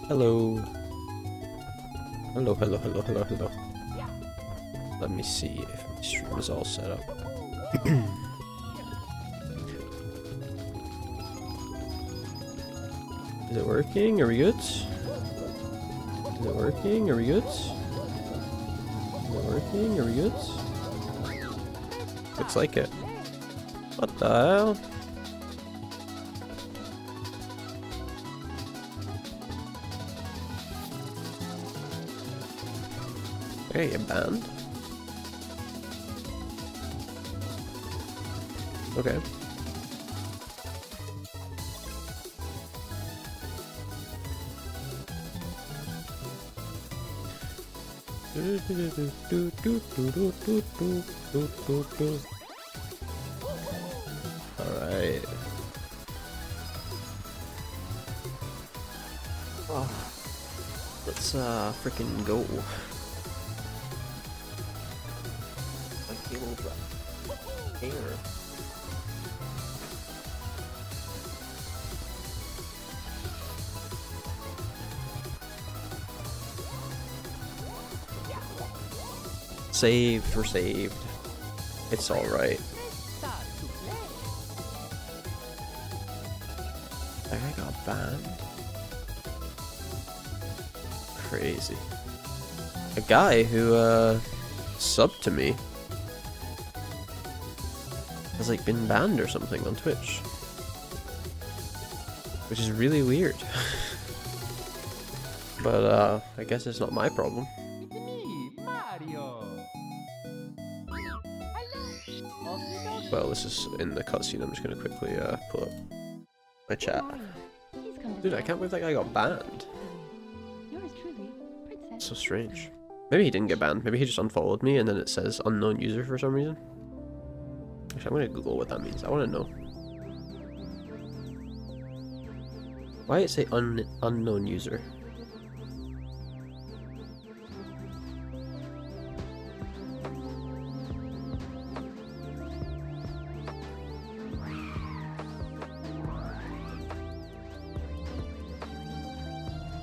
Hello. Hello, hello, hello, hello, hello. Let me see if my stream is all set up. Is it working? Are we good? Is it working? Are we good? Is it working? Are we good? Looks like it. What the hell? Hey, you banned? Okay. Alright. Oh, let's freaking go. My cable dropped. Here. Saved, we're saved. It's alright. That guy got banned. Crazy. A guy who subbed to me has like been banned or something on Twitch, which is really weird. But I guess it's not my problem. Well, this is in the cutscene. I'm just gonna quickly pull up my chat. Dude, I can't believe that guy got banned. So strange. Maybe he didn't get banned. Maybe he just unfollowed me and then it says unknown user for some reason. Actually, I'm gonna Google what that means. I want to know. Why it say unknown user?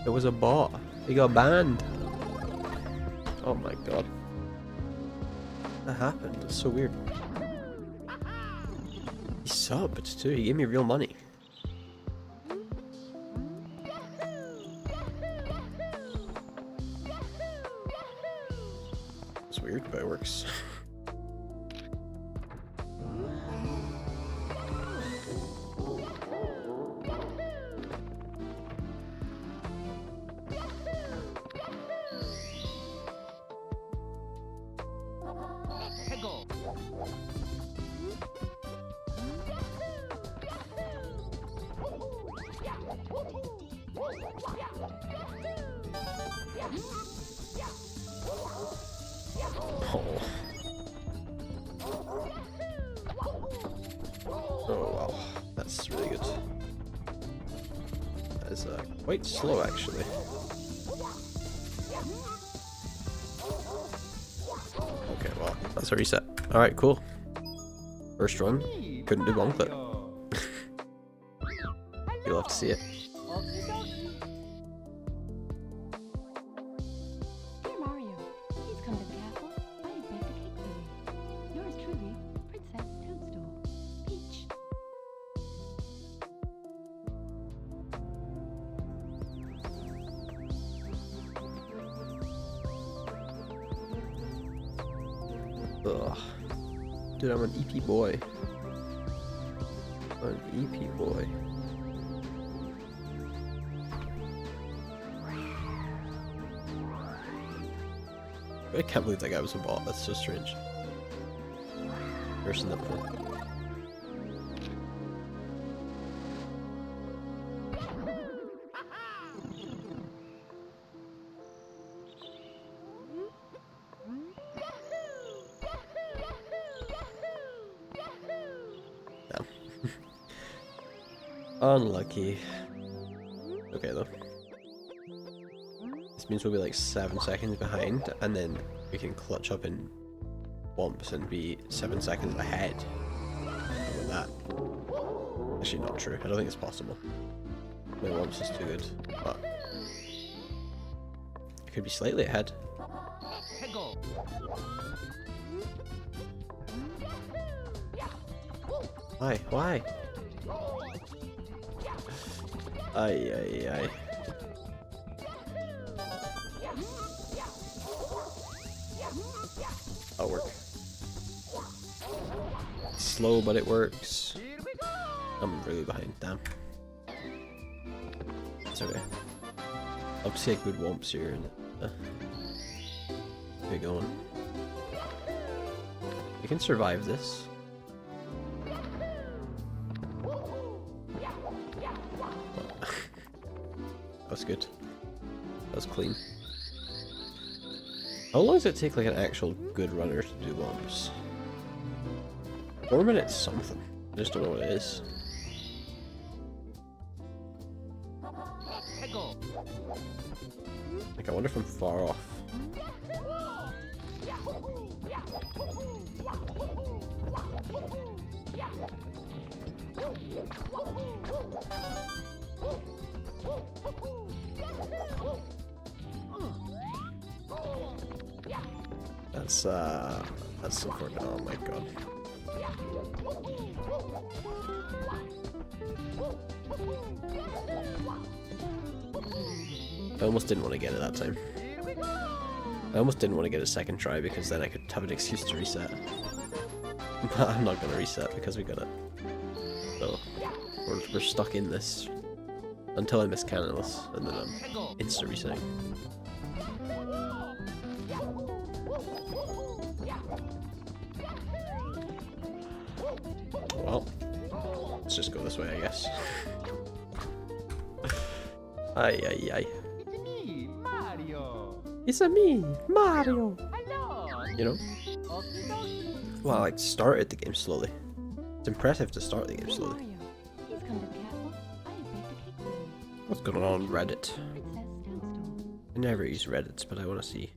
It was a bot. He got banned. Oh my god. That happened. It's so weird. He subbed too. He gave me real money. It's weird, but it works. Oh wow, that's really good. That is quite slow actually. Okay, well, that's a reset. Alright, cool. First run, couldn't do one clip. You'll have to see it. Ugh. Dude, I'm an EP boy. I'm an EP boy. I can't believe that guy was a bot. That's so strange. Person that played. Unlucky. Okay though. This means we'll be like 7 seconds behind, and then we can clutch up in Womps and be 7 seconds ahead. With that. Actually not true. I don't think it's possible. My Womps is too good. But could be slightly ahead. Why? Why? Ay. That'll work. Slow, but it works. I'm really behind, damn. It's okay. I'll take good womps here and keep going. You can survive this. That's good. That's clean. How long does it take like an actual good runner to do womps? 4 minutes something. I just don't know what it is. Like, I wonder if I'm far off. That's so far down. Oh my god. I almost didn't want to get it that time. I almost didn't want to get a second try because then I could have an excuse to reset. But I'm not going to reset because we got it. So, we're stuck in this until I miss Canalus, and then I'm insta resetting. Well, let's just go this way, I guess. Ay. It's me, Mario. It's a me, Mario. Hello. You know? Well, I started the game slowly. It's impressive to start the game slowly. Mario, please come to the castle. I have baked a cake for you. What's going on Reddit? Princess Toadstool. I never use Reddit, but I want to see.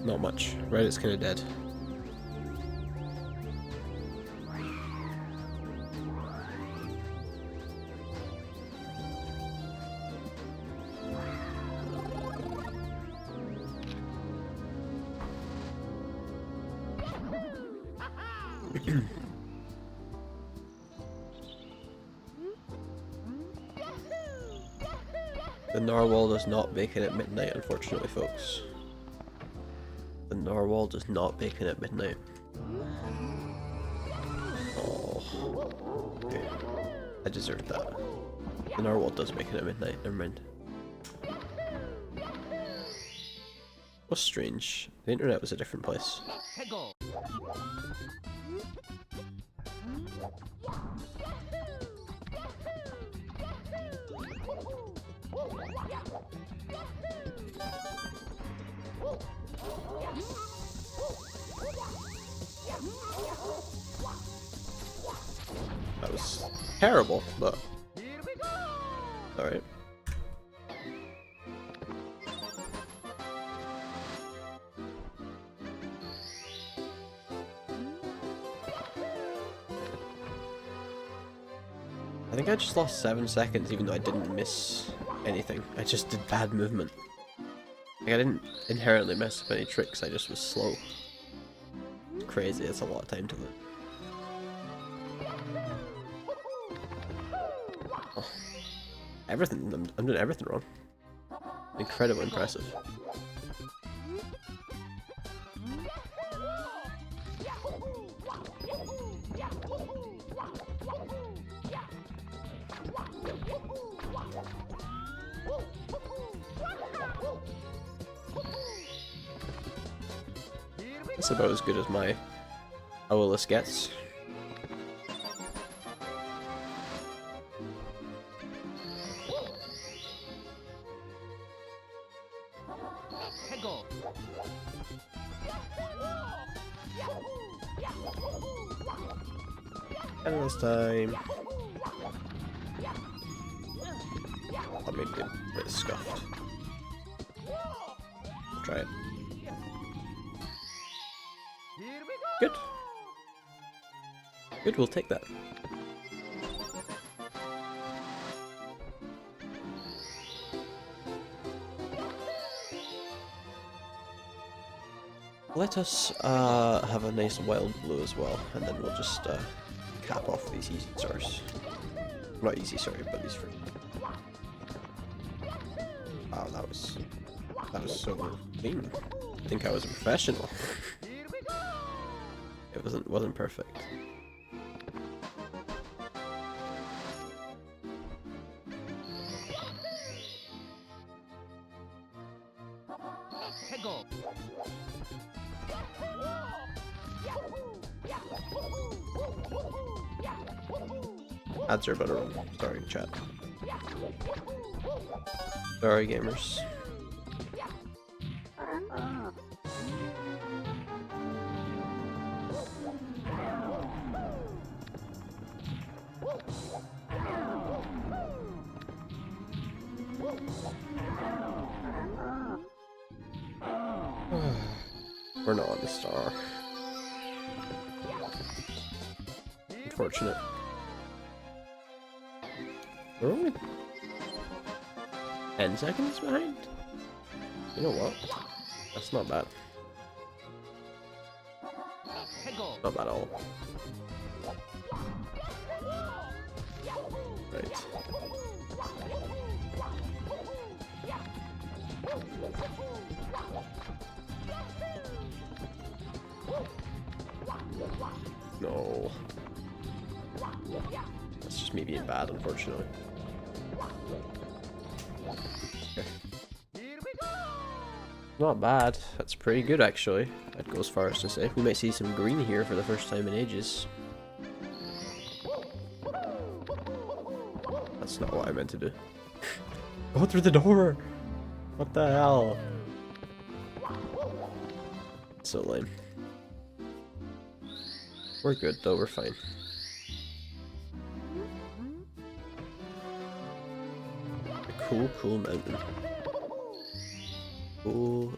Not much. Reddit's kind of dead. The narwhal does not bacon at midnight, unfortunately, folks. The narwhal does not bacon at midnight. Oh. Okay. I deserved that. The narwhal does bacon at midnight, never mind. What's strange? The internet was a different place. That was terrible, but alright. I think I just lost 7 seconds even though I didn't miss anything. I just did bad movement. Like I didn't inherently mess up any tricks, I just was slow. Crazy, that's a lot of time to live. Oh. Everything, I'm doing everything wrong. Incredibly impressive. That's about as good as my Owlus gets. And this time I'll make it a bit scuffed. try it. Here we go. Good. Good, we'll take that. Let us have a nice wild blue as well, and then we'll just cap off these easy stars. Not easy, sorry, but these free. Wow, that was so clean. I think I was a professional. Here we go. It wasn't perfect. Hey, go. Ads are about to run. Sorry, chat. Sorry, gamers. We're not on the star. Unfortunate. We're only 10 seconds behind? You know what? That's not bad. Hey, go. Not bad at all. Right. No. That's just me being bad, unfortunately. Okay. Here we go. Not bad. That's pretty good, actually. I'd go as far as to say. We might see some green here for the first time in ages. That's not what I meant to do. Go through the door! What the hell? So lame. We're good though, we're fine. A cool mountain. Cool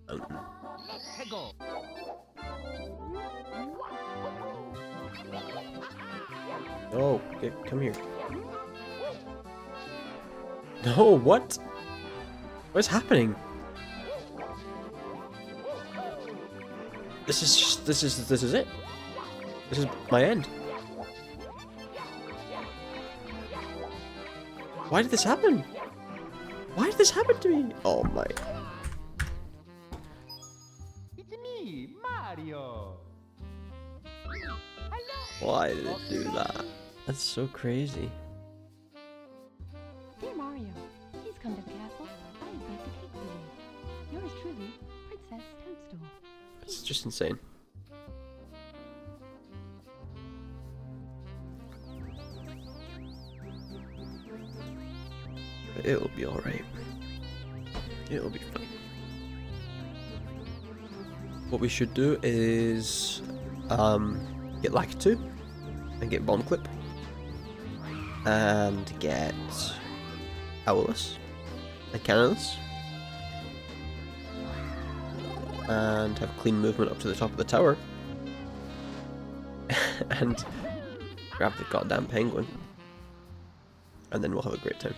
mountain. Hey, go. Oh, come here. No, what? What's happening? This is it. This is my end. Why did this happen? Why did this happen to me? Oh my. It's me, Mario. Why did it do that? That's so crazy. Dear Mario, please come to the castle. I have baked a cake for you. Yours truly, Princess Toadstool. It's just insane. But it'll be alright. It'll be fine. What we should do is get Lakitu and get Bomb Clip and get Owlus and Canonus and have clean movement up to the top of the tower and grab the goddamn penguin and then we'll have a great time.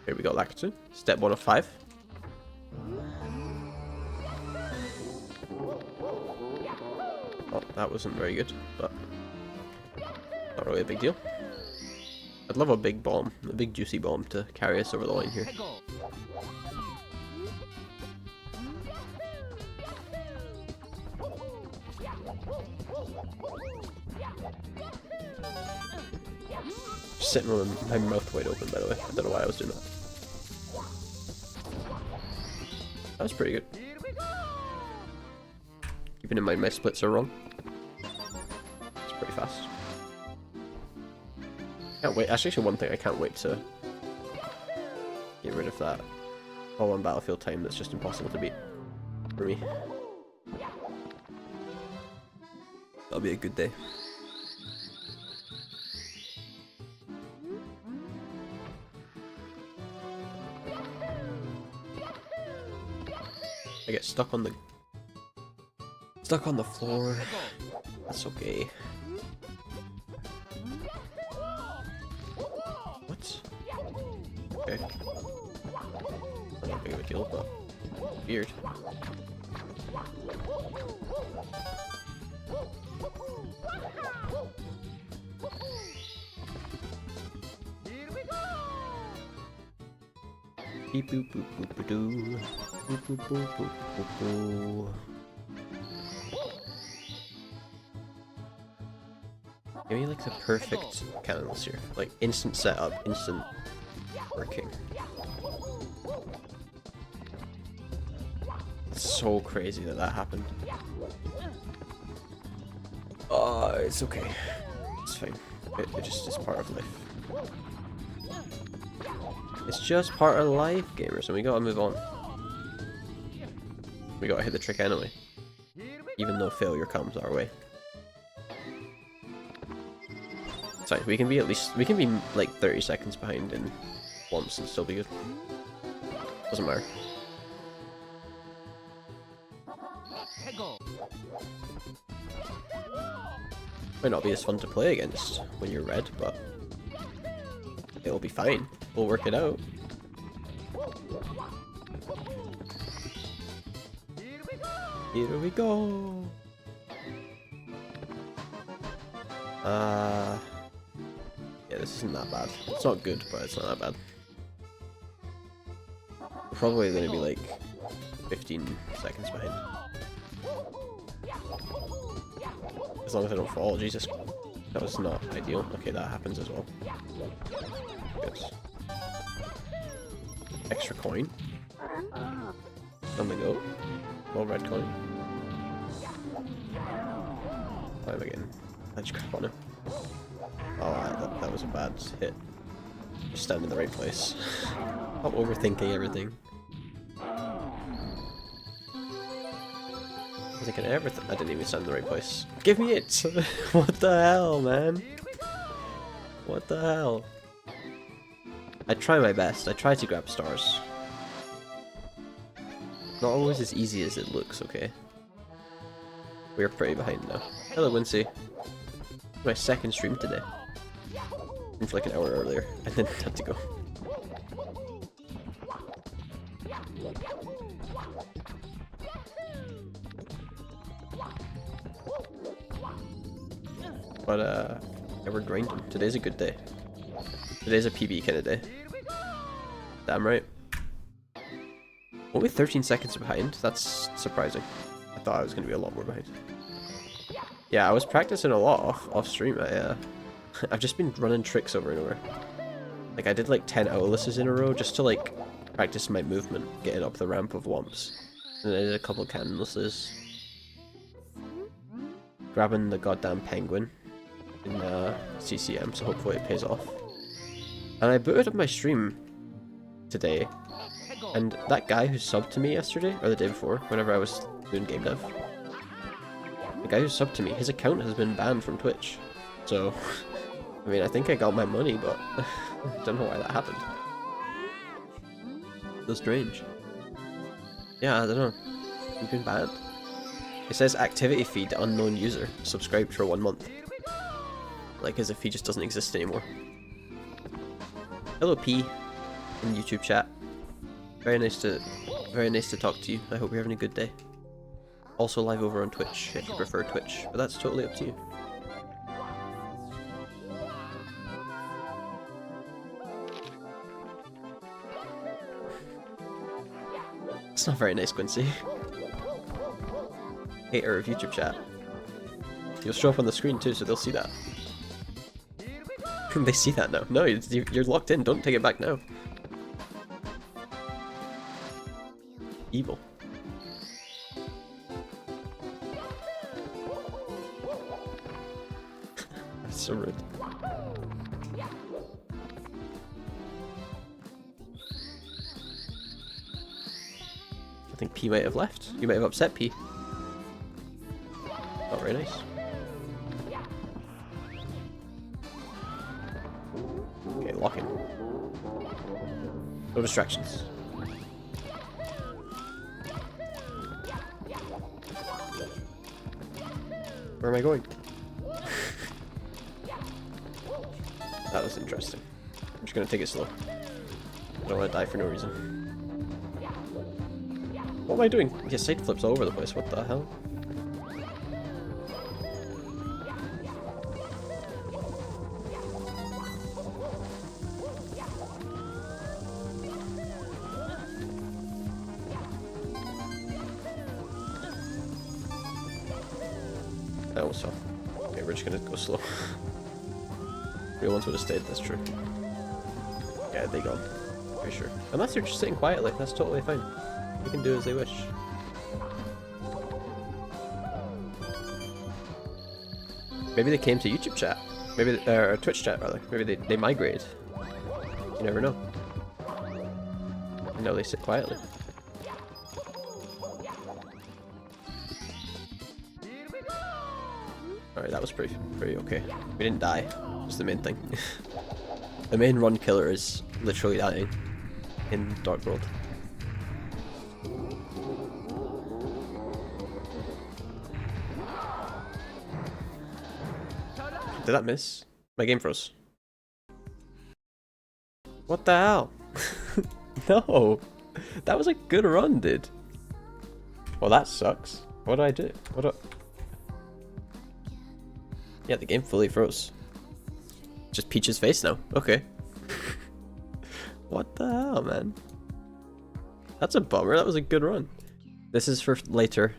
Here we go, Lakitu. Step 1 of 5. Oh, that wasn't very good, but not really a big deal. I'd love a big bomb, a big juicy bomb to carry us over the line here. Hey, go. Just sitting with my mouth wide open, by the way. I don't know why I was doing that. That was pretty good. Here we go. Keeping in mind my splits are wrong. It's pretty fast. Can't wait. Actually, one thing I can't wait to get rid of that all on battlefield time that's just impossible to beat for me. That'll be a good day. I get stuck on the floor. That's okay. What? Okay. Not big of a deal, but weird. Beep boop boop boop boop doo. Boop boop boop boop boop boop. Give me like the perfect cannons here. Like instant setup, instant working. It's so crazy that that happened. It's okay. It's fine. It just is part of life. It's just part of life, gamers, and we gotta move on. We gotta hit the trick anyway. Even though failure comes our way. It's fine, we can be like 30 seconds behind in once and still be good. Doesn't matter. Might not be as fun to play against when you're red, but it'll be fine. We'll work it out. Here we go. Yeah, this isn't that bad. It's not good, but it's not that bad. We're probably going to be like 15 seconds behind. As long as I don't fall. Jesus, that was not ideal. Okay, that happens as well. Good. Extra coin. On the go. More red coin. Climb again. I just grab on him. Oh, that was a bad hit. Just stand in the right place. I'm overthinking everything. I was thinking everything. I didn't even stand in the right place. Give me it! What the hell, man? What the hell? I try my best. I try to grab stars. Not always as easy as it looks, okay? We're pretty behind now. Hello, Wincy. My second stream today. For like an hour earlier, and then had to go. But yeah, we're grinding. Today's a good day. Today's a PB kind of day. Damn right. Only 13 seconds behind. That's surprising. I thought I was going to be a lot more behind. Yeah, I was practicing a lot off stream. I've just been running tricks over and over. Like I did like 10 Owluses in a row just to like practice my movement getting up the ramp of Wumps. And then I did a couple Candleses. Grabbing the goddamn penguin in CCM, so hopefully it pays off. And I booted up my stream today, and that guy who subbed to me yesterday, or the day before, whenever I was doing game dev, the guy who subbed to me, his account has been banned from Twitch. So, I mean, I think I got my money, but I don't know why that happened. So strange. Yeah, I don't know. He's been banned. It says activity feed unknown user, subscribed for 1 month. Like as if he just doesn't exist anymore. Hello P in YouTube chat. Very nice to talk to you. I hope you're having a good day. Also live over on Twitch if you prefer Twitch, but that's totally up to you. It's not very nice, Quincy. Hater of YouTube chat. You'll show up on the screen too, so they'll see that. They see that now. No, you're locked in. Don't take it back now. Evil. That's so rude. I think P might have left. You might have upset P. Not very nice. Okay, lock in. No distractions. Where am I going? That was interesting. I'm just gonna take it slow. I don't want to die for no reason. What am I doing? Yeah, side flips all over the place. What the hell? I almost fell. Okay, we're just gonna go slow. Real ones would have stayed, that's true. Yeah, they gone. Pretty sure. Unless they're just sitting quietly, that's totally fine. They can do as they wish. Maybe they came to YouTube chat. Maybe, or Twitch chat rather. Maybe they migrated. You never know. You know, they sit quietly. Alright, that was pretty okay. We didn't die. That's the main thing. The main run killer is literally dying in Dark World. Did that miss? My game froze. What the hell? No! That was a good run, dude. Well, that sucks. What did I do? Yeah, the game fully froze. Just Peach's face now. Okay. What the hell, man? That's a bummer. That was a good run. This is for later.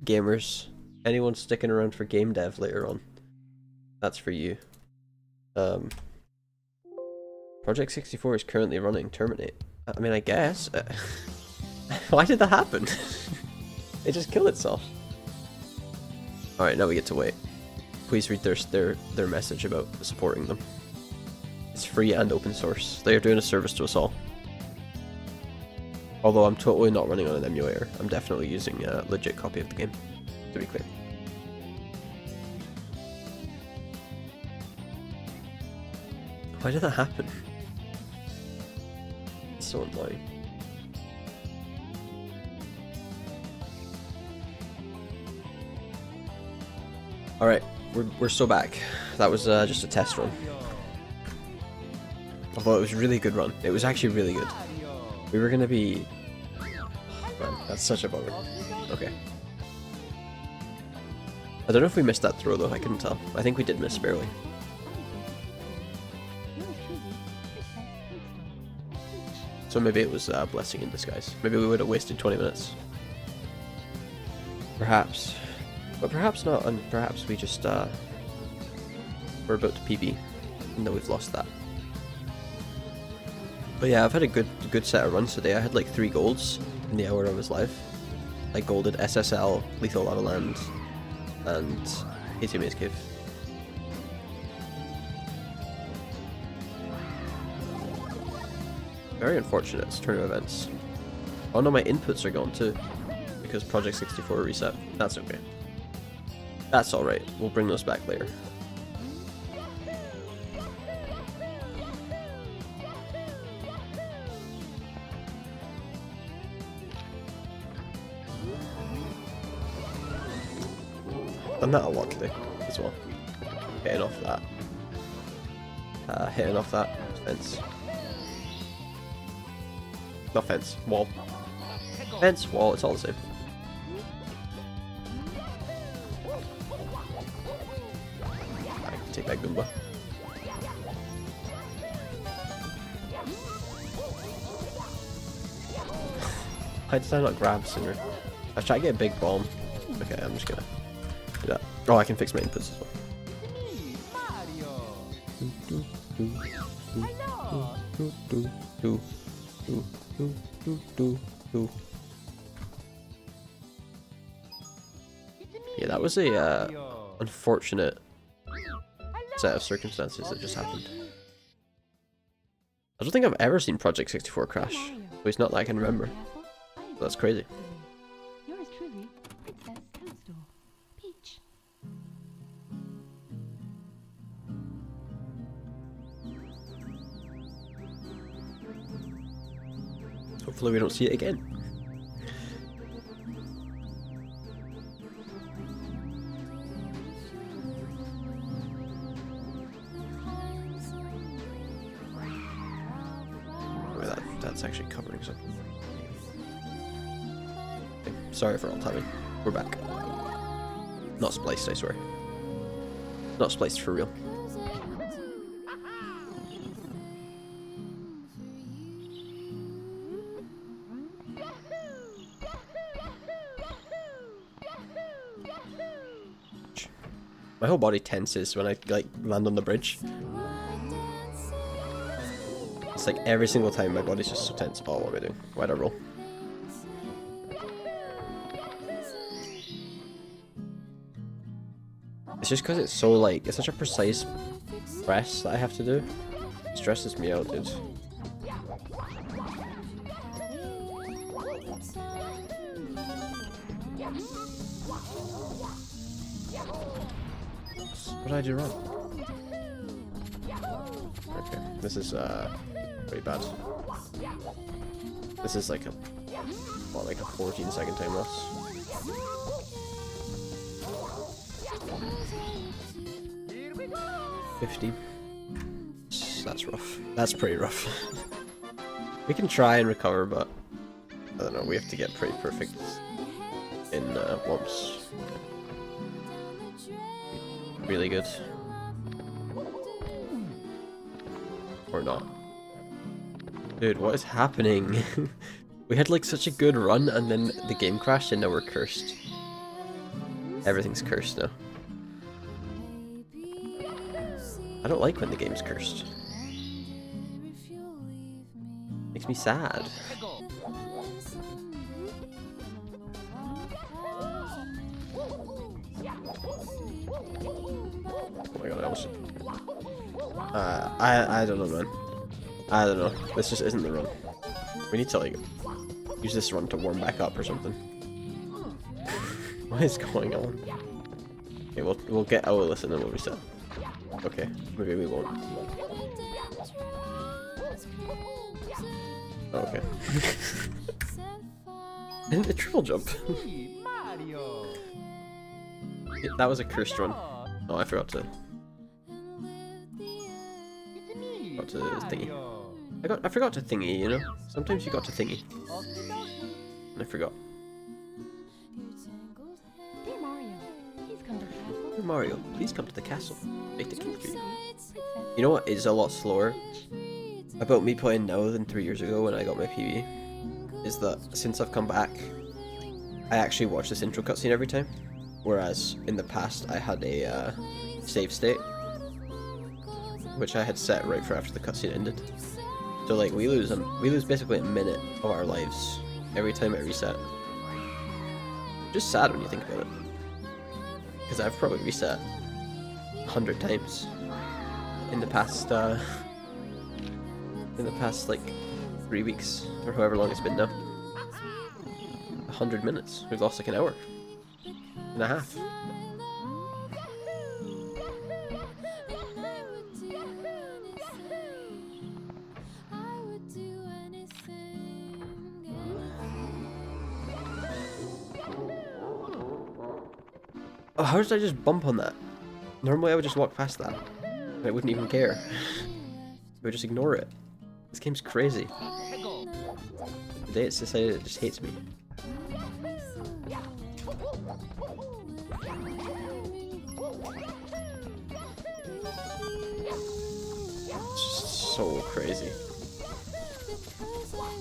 Gamers. Anyone sticking around for game dev later on. That's for you. Project 64 is currently running. Terminate. I mean, I guess. Why did that happen? It just killed itself. Alright, now we get to wait. Please read their message about supporting them. It's free and open source. They are doing a service to us all. Although I'm totally not running on an emulator. I'm definitely using a legit copy of the game, to be clear. Why did that happen? It's so annoying. Alright, we're still back. That was just a test run. Although it was a really good run. It was actually really good. We were gonna be... Man, that's such a bummer. Okay. I don't know if we missed that throw though, I couldn't tell. I think we did miss barely. So maybe it was a blessing in disguise. Maybe we would have wasted 20 minutes. Perhaps. But perhaps not, and perhaps we just, we're about to PB, and then we've lost that. But yeah, I've had a good set of runs today. I had like 3 golds in the hour I was live. I golded SSL, Lethal Lava Land, and AT Maze Cave. Very unfortunate, it's turn of events. Oh no, my inputs are gone too, because Project 64 reset. That's okay. That's alright, we'll bring those back later. Done that a lot today as well. Hitting off that. Hitting off that fence. Not fence, wall. Fence, wall, it's all the same. I can take that Goomba. Why did I not grab sooner? I tried to get a big bomb. Okay, I'm just gonna do that. Oh, I can fix my inputs as well. Yeah, that was a unfortunate set of circumstances that just happened. I don't think I've ever seen Project 64 crash. At least not that I can remember. But that's crazy. Yours truly, Princess Toadstool. Peach. Hopefully we don't see it again. it's actually covering something. Okay, sorry for all timing. We're back. Not spliced, I swear. Not spliced for real. My whole body tenses when I like land on the bridge. It's like every single time my body's just so tense. Oh, what am I doing? Why'd I roll? It's just because it's so like, it's such a precise press that I have to do. It stresses me out, dude. What did I do wrong? Okay, this is pretty bad. This is like a, what, like a 14-second time loss. Here we go. 50. That's rough. That's pretty rough. We can try and recover, but I don't know. We have to get pretty perfect in Wumps. Really good. Or not. Dude, what is happening? We had like such a good run and then the game crashed and now we're cursed. Everything's cursed now. I don't like when the game's cursed. Makes me sad. Go. Oh my god, I almost... I don't know, man. I don't know. This just isn't the run. We need to, like, use this run to warm back up or something. What is going on? Okay, we'll get our listen and we'll reset. Okay, maybe we won't. Oh, okay. And the triple jump. Me, Mario. That was a cursed run. Oh, I forgot to... It's me, Got to thingy. Mario. I forgot to thingy, you know? Sometimes you got to thingy. Okie dokie. And I forgot. Dear Mario, please come to the castle. Hey Mario, please come to the castle. Make the king for you. Princess. You know what is a lot slower about me playing now than 3 years ago when I got my PB? Is that since I've come back, I actually watch this intro cutscene every time. Whereas in the past I had a save state, which I had set right for after the cutscene ended. So like we lose basically a minute of our lives every time I reset. Just sad when you think about it, because I've probably reset 100 times in the past like 3 weeks or however long it's been now. 100 minutes. We've lost like an hour and a half. Oh, how did I just bump on that? Normally I would just walk past that. And I wouldn't even care. I would just ignore it. This game's crazy. Go. Today it's decided it just hates me. It's just so crazy.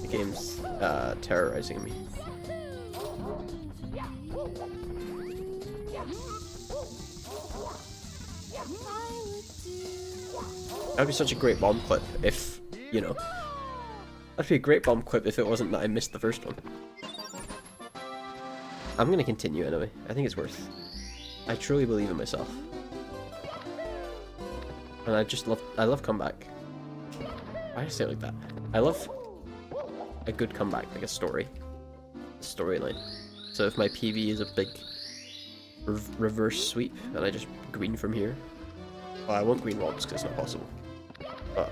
The game's terrorizing me. That'd be such a great bomb clip if, you know, that'd be a great bomb clip if it wasn't that I missed the first one. I'm gonna continue anyway. I think it's worth. I truly believe in myself. And I love comeback. Why did I say it like that? I love a good comeback, like a storyline. So if my PV is a big reverse sweep and I just green from here, well, I won't green Wumps because it's not possible. But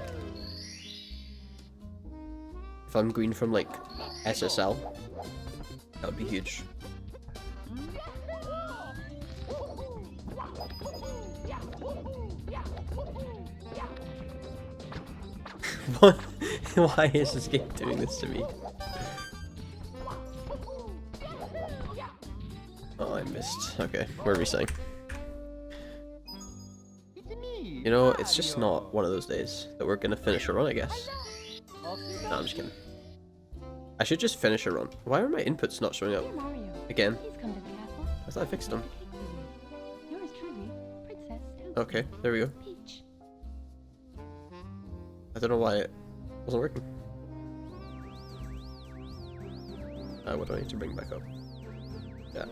if I'm green from like SSL, that would be huge. What? Why is this game doing this to me? Oh, I missed. Okay, where are we saying? It's me. You know, it's just not one of those days that we're gonna finish a run, I guess. Off you No, I'm just kidding. I should just finish a run. Why are my inputs not showing up? Dear Mario, Again? please come to the castle. I thought I fixed them. Yours truly, Princess Toadstool. Okay, there we go. Peach. I don't know why it wasn't working. What do I need to bring back up? Yeah.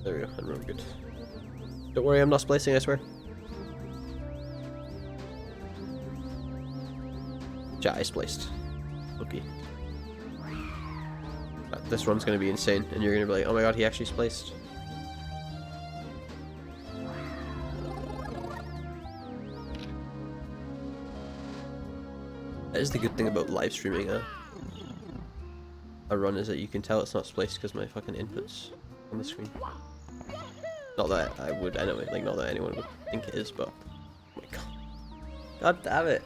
There we go, and we're good. Don't worry, I'm not splicing, I swear. Yeah, I spliced. Okay. This run's gonna be insane, and you're gonna be like, oh my god, he actually spliced. That is the good thing about live streaming a run, is that you can tell it's not spliced because my fucking inputs on the screen. Not that I would anyway, like not that anyone would think it is, but oh my god. God damn it.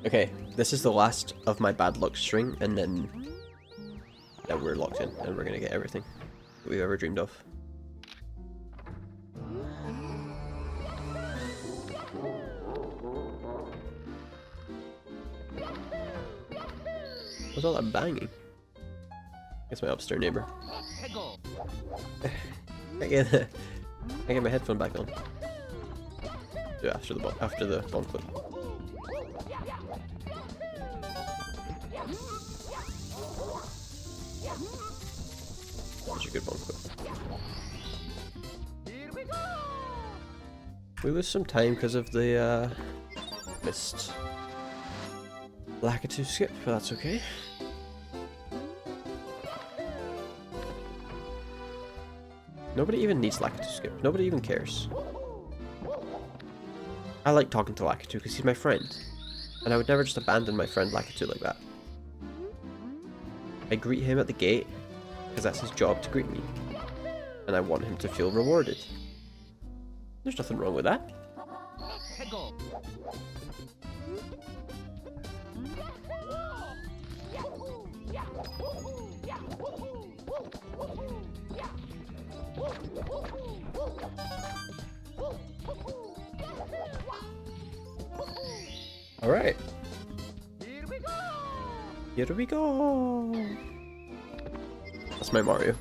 Okay, this is the last of my bad luck string, and then we're locked in, and we're gonna get everything that we've ever dreamed of. What's all that banging? It's my upstairs neighbor. Hegel. I get my headphone back on. Do it after the bomb clip. Such a good bomb clip. Here we go. We lose some time because of the missed Lakitu skip, but that's okay. Nobody even needs Lakitu skip. Nobody even cares. I like talking to Lakitu because he's my friend. And I would never just abandon my friend Lakitu like that. I greet him at the gate because that's his job to greet me. And I want him to feel rewarded. There's nothing wrong with that. Hegel. Alright. Here we go. Here we go. That's my Mario.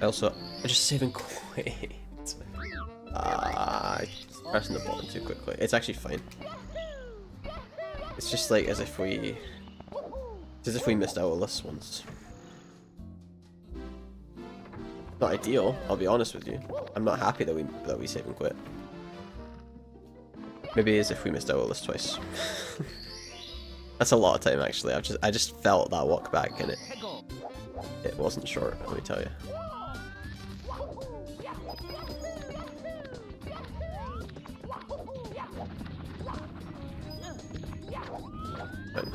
I just save and quit. Pressing the button too quickly. It's actually fine. It's just like as if we missed out on this once. Not ideal, I'll be honest with you. I'm not happy that we save and quit. Maybe as if we missed out on this twice. That's a lot of time actually. I just felt that walk back and it wasn't short, let me tell you. Fine.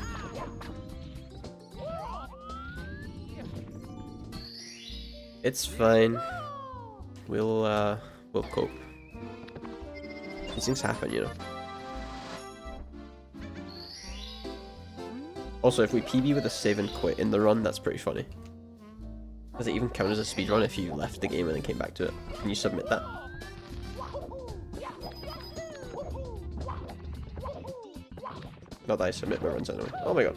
It's fine. We'll cope. These things happen, you know. Also, if we PB with a save and quit in the run, that's pretty funny. Does it even count as a speedrun if you left the game and then came back to it? Can you submit that? Not that I submit my runs anyway. Oh my god.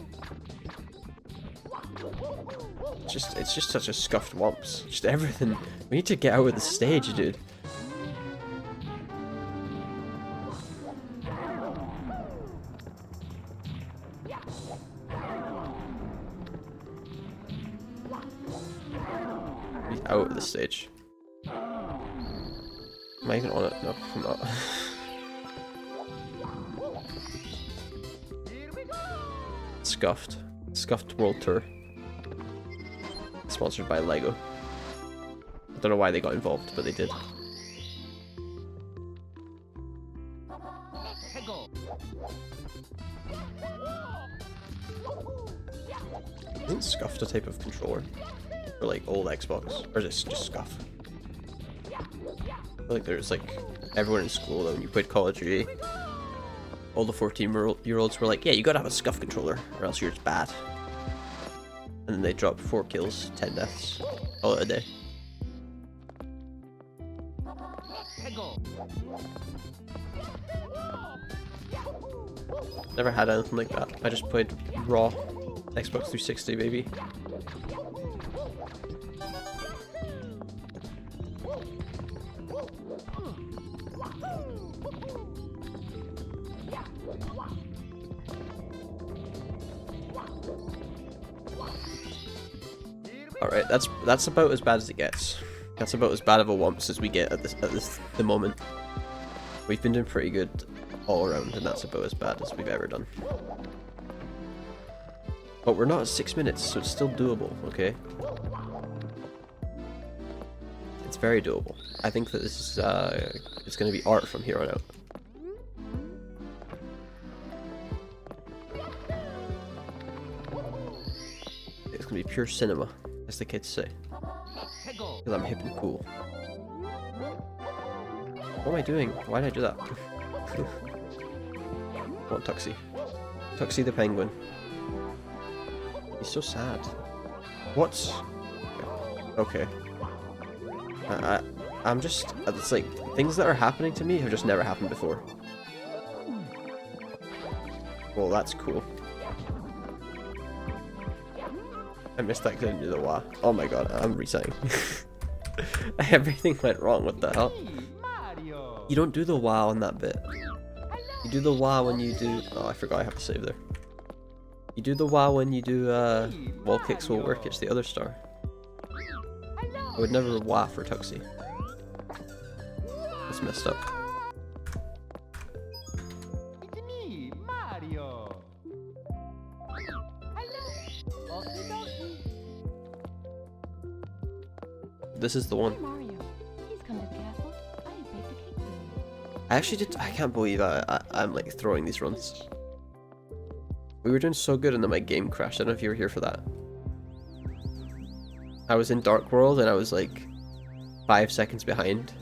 It's just such a scuffed wumps. Just everything. We need to get out of the stage, dude. He's out of the stage. Am I even on it? No, I'm not. Scuffed. Scuffed World Tour. Sponsored by Lego. I don't know why they got involved, but they did. Isn't Scuffed a type of controller? For like old Xbox? Or is it just Scuff? I feel like there's like everyone in school though when you played Call of Duty. all the 14-year-olds were like, yeah, you gotta have a scuff controller or else you're just bad. And then they dropped 4 kills, 10 deaths, all in a day. 해고. Never had anything like that. I just played raw Xbox 360, baby. Alright, that's about as bad as it gets. That's about as bad of a wumps as we get at the moment. We've been doing pretty good all around, and that's about as bad as we've ever done. But we're not at 6 minutes, so it's still doable, okay? It's very doable. I think that this is it's gonna be art from here on out. It's gonna be pure cinema, as the kids say. 해고. Because I'm hip and cool. What am I doing? Why did I do that? Come on, Tuxie. Tuxie the penguin. He's so sad. What? Okay. I'm just... It's like, things that are happening to me have just never happened before. Well, that's cool. I missed that because I didn't do the wah. Oh my god, I'm resetting. Everything went wrong, what the hell? Mario. You don't do the wah on that bit. You do the wah when you do... Oh, I forgot I have to save there. You do the wah when you do wall kicks will work, it's the other star. I would never wah for Tuxie. That's messed up. It's me, Mario. This is the one. Hey, Mario. Please come to the castle. I have baked a cake for you. I actually did... I can't believe I'm like throwing these runs. We were doing so good and then my game crashed. I don't know if you were here for that. I was in Dark World and I was like 5 seconds behind,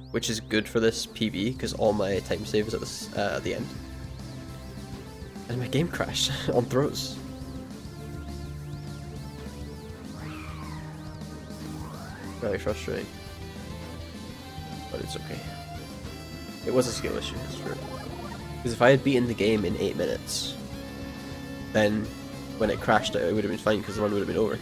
which is good for this PB because all my time save is at the end. And my game crashed on throws. Very frustrating, but it's okay. It was a skill issue, it's true. Because if I had beaten the game in 8 minutes, then when it crashed it would have been fine because the run would have been over.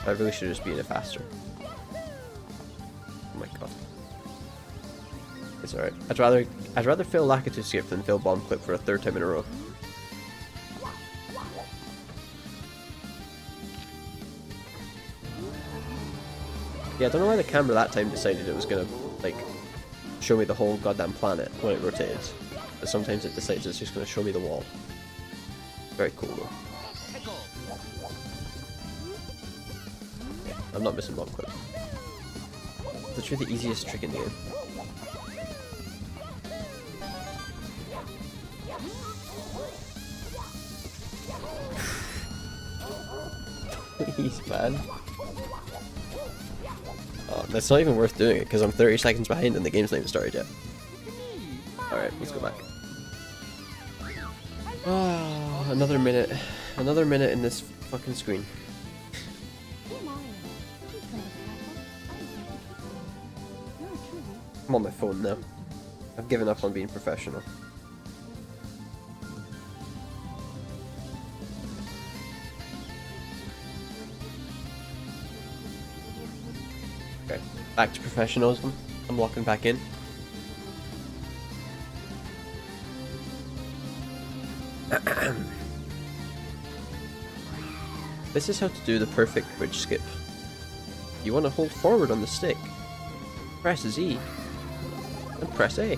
I really should have just beaten it faster. Oh my god. It's alright. I'd rather fail Lakitu skip than fail bomb clip for a 3rd time in a row. Yeah, I don't know why the camera that time decided it was gonna, like, show me the whole goddamn planet when it rotated. But sometimes it decides it's just gonna show me the wall. Very cool though. 해고. Yeah, I'm not missing bomb clip. It's literally the easiest trick in the game. Please, man. Oh, that's not even worth doing it because I'm 30 seconds behind and the game's not even started yet. Alright, let's go back. Ah, another minute. Another minute in this fucking screen. Hey, Mario. Please come to the castle. I have baked a cake for you. Yours truly. I'm on my phone now. I've given up on being professional. Okay, back to professionalism. I'm locking back in. This is how to do the perfect bridge skip. You want to hold forward on the stick. Press Z. And press A.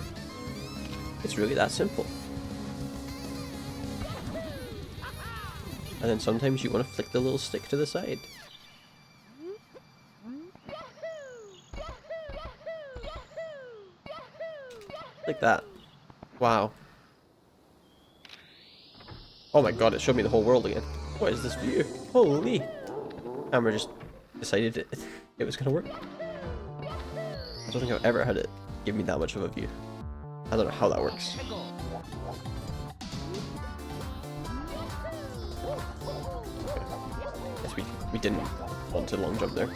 It's really that simple. And then sometimes you want to flick the little stick to the side. Like that. Wow. Oh my god, it showed me the whole world again. What is this view? Holy! Camera just decided it was gonna work. I don't think I've ever had it give me that much of a view. I don't know how that works. Echo. Guess we didn't want to long jump there.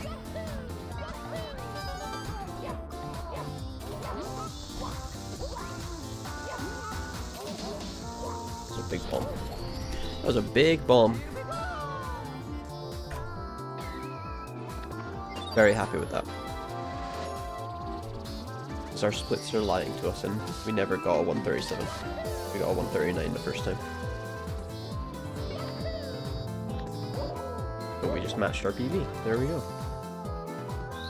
That was a big bomb. That was a big bomb. Very happy with that. Because our splits are lying to us and we never got a 137. We got a 139 the first time. But we just matched our PB. There we go.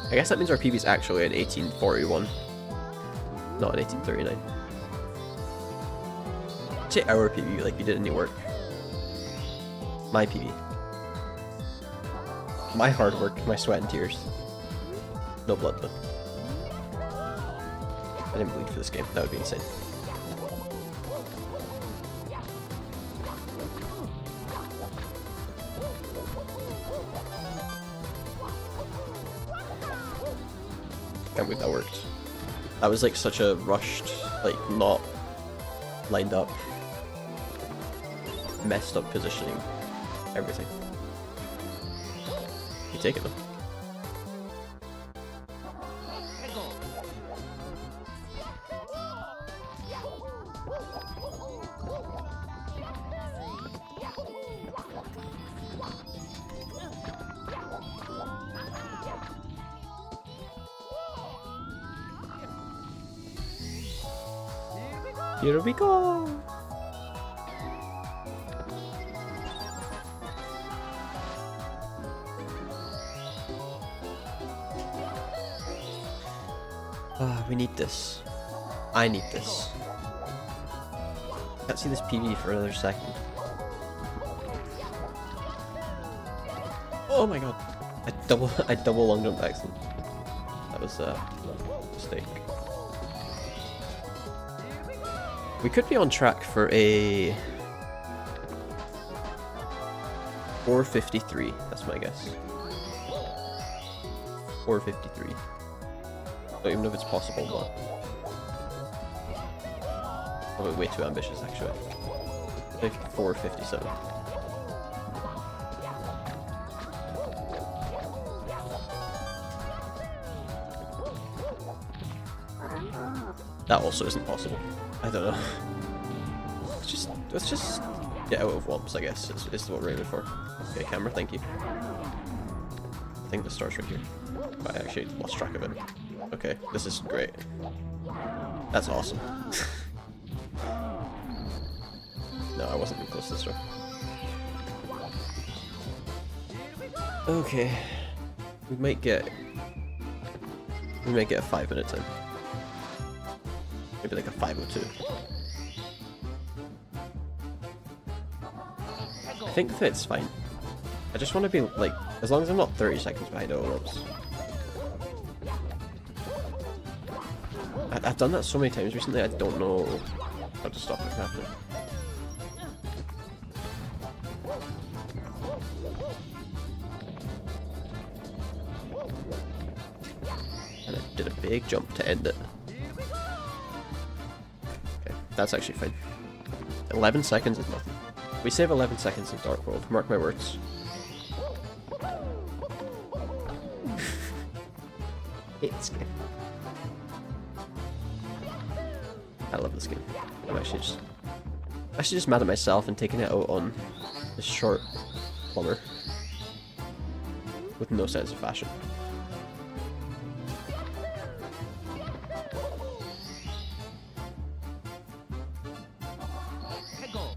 I guess that means our PB is actually an 1841, not an 1839. Say our PB like we did any work. My PB. My hard work, my sweat and tears. No blood though. I didn't bleed for this game, that would be insane. Can't believe that worked. That was like such a rushed, like not lined up, messed up positioning, everything. You take it though. Echo. Here we go! We need this. I need this. Can't see this PV for another second. Oh my god! I double long jump accident. That was a mistake. We could be on track for a 453. That's my guess. 453. Don't even know if it's possible, but probably way too ambitious actually. Maybe 457. That also isn't possible. I don't know. Let's just get out of wumps, I guess, is what we're aiming for. Okay, camera, thank you. I think the star's right here. But I actually lost track of it. Okay, this is great. That's awesome. No, I wasn't even close to this one. Okay. We might get a 5-minute time. Maybe like a 5:02. I think that's fine. I just want to be like, as long as I'm not 30 seconds behind OLOPs. I've done that so many times recently, I don't know how to stop it happening. And I did a big jump to end it. Okay, that's actually fine. 11 seconds is nothing. We save 11 seconds in Dark World, mark my words. It's game. I love this game. I'm actually just mad at myself and taking it out on this short plumber with no sense of fashion. Echo.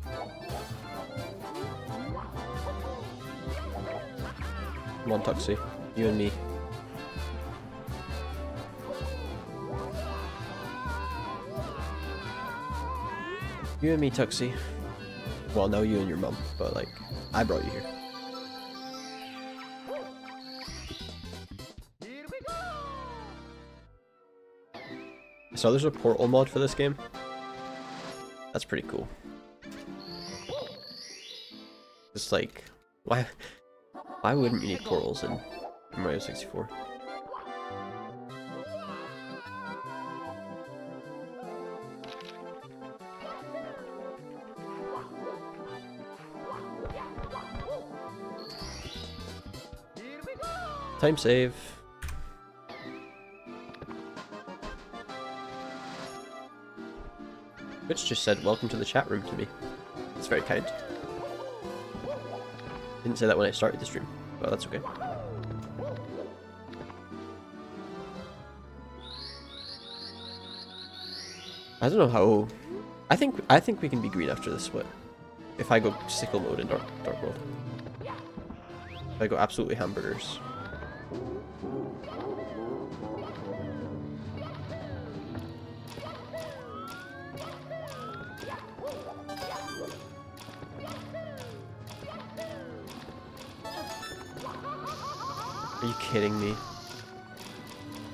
Come on, Tuxie. You and me. You and me, Tuxie. Well, no, you and your mum, but like, I brought you here. Here we go. So there's a portal mod for this game. That's pretty cool. It's like, why wouldn't you need portals in Mario 64? Time save. Twitch just said welcome to the chat room to me. That's very kind. Didn't say that when I started the stream, but that's okay. I don't know how. I think we can be green after this split. If I go sickle mode in Dark World. If I go absolutely hamburgers. Are you kidding me?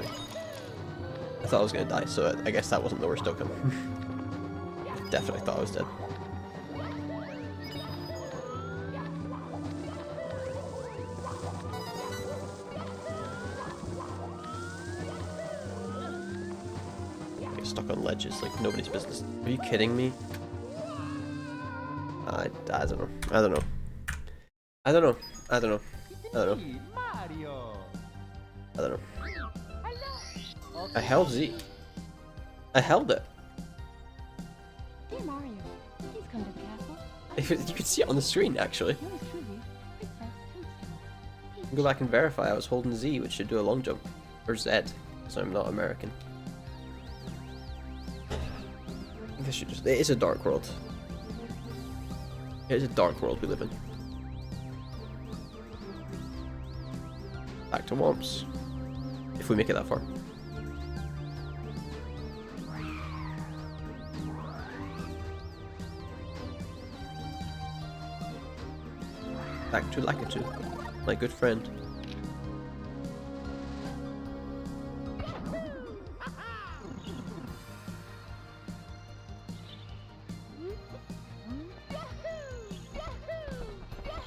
I thought I was gonna die, so I guess that wasn't the worst outcome. Definitely thought I was dead. Get stuck on ledges like nobody's business. Are you kidding me? I don't know. I don't know. I don't know. I don't know. I don't know. Mario. I don't know. I held Z. I held it. Dear Mario, please come to the castle. You could see it on the screen, actually. Yours truly, Princess Toadstool. You can go back and verify I was holding Z, which should do a long jump. Or Z, so I'm not American. I think I should just... It is a dark world. It is a dark world we live in. Back to Womps. If we make it that far. Back to Lakitu, my good friend.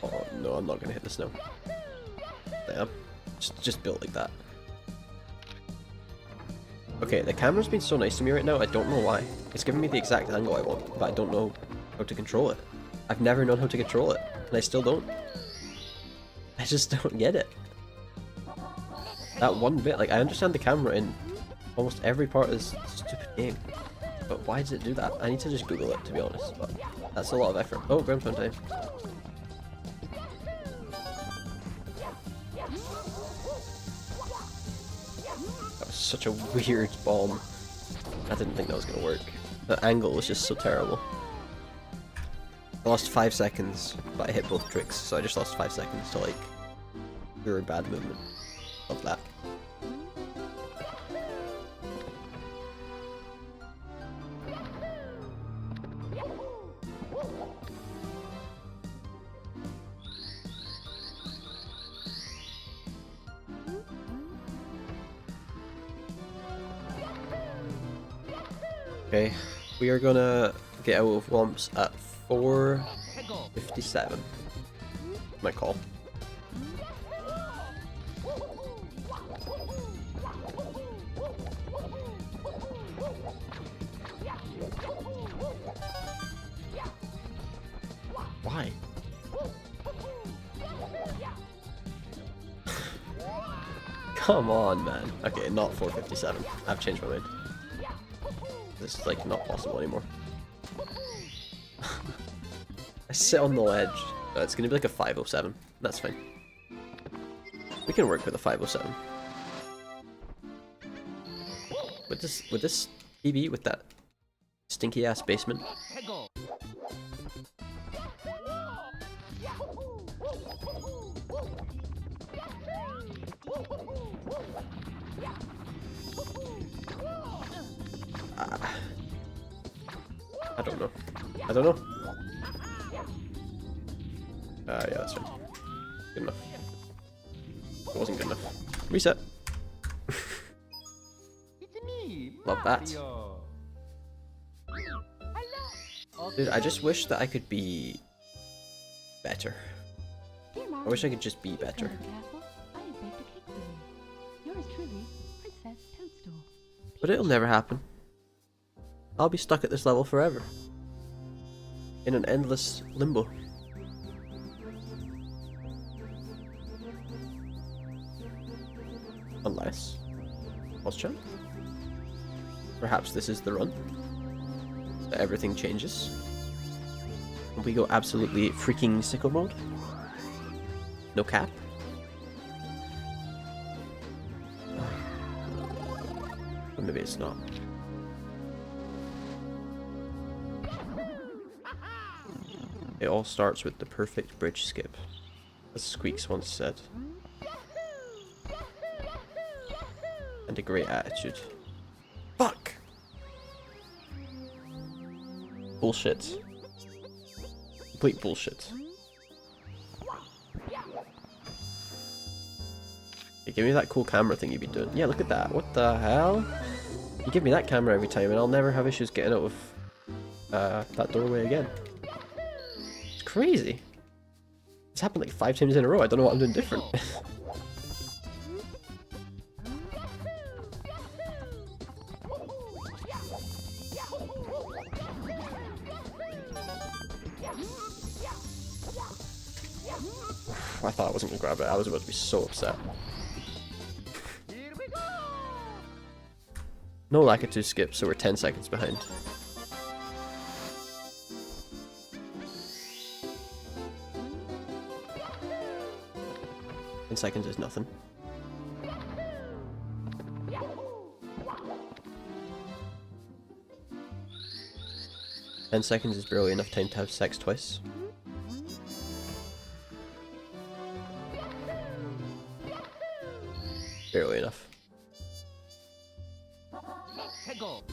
Oh no, I'm not gonna hit the snow. Damn. Just built like that. Okay, the camera's been so nice to me right now, I don't know why. It's giving me the exact angle I want, but I don't know how to control it. I've never known how to control it, and I still don't. I just don't get it. That one bit, like, I understand the camera in almost every part of this stupid game, but why does it do that? I need to just Google it, to be honest, but that's a lot of effort. Oh, ground pound time. That was such a weird bomb. I didn't think that was gonna work. The angle was just so terrible. I lost 5 seconds, but I hit both tricks, so I just lost 5 seconds to, like, pure bad movement of that. Okay, we are gonna get out of Womps at 4:57. My call. Why? Come on, man. Okay, not 4:57. I've changed my mind. This is like not possible anymore. I sit on the ledge. It's gonna be like a 5:07. That's fine. We can work with a 5:07. Would this PB with that stinky ass basement? I don't know. I don't know. Yeah, that's fine. Good enough. It wasn't good enough. Reset. Love that. Dude, I just wish that I could be better. I wish I could just be better. But it'll never happen. I'll be stuck at this level forever. In an endless limbo. Unless... Pause chat? Perhaps this is the run. That everything changes. And we go absolutely freaking sicko mode. No cap. Or maybe it's not. It all starts with the perfect bridge skip, as Squeaks once said. And a great attitude. Fuck! Bullshit. Complete bullshit. Hey, give me that cool camera thing you've been doing. Yeah, look at that. What the hell? You give me that camera every time and I'll never have issues getting out of that doorway again. It's crazy. It's happened like 5 times in a row. I don't know what I'm doing different. I thought I wasn't gonna grab it. I was about to be so upset. No Lakitu skip, so we're 10 seconds behind. In seconds is nothing. Ten seconds is barely enough time to have sex twice. Barely enough. Go.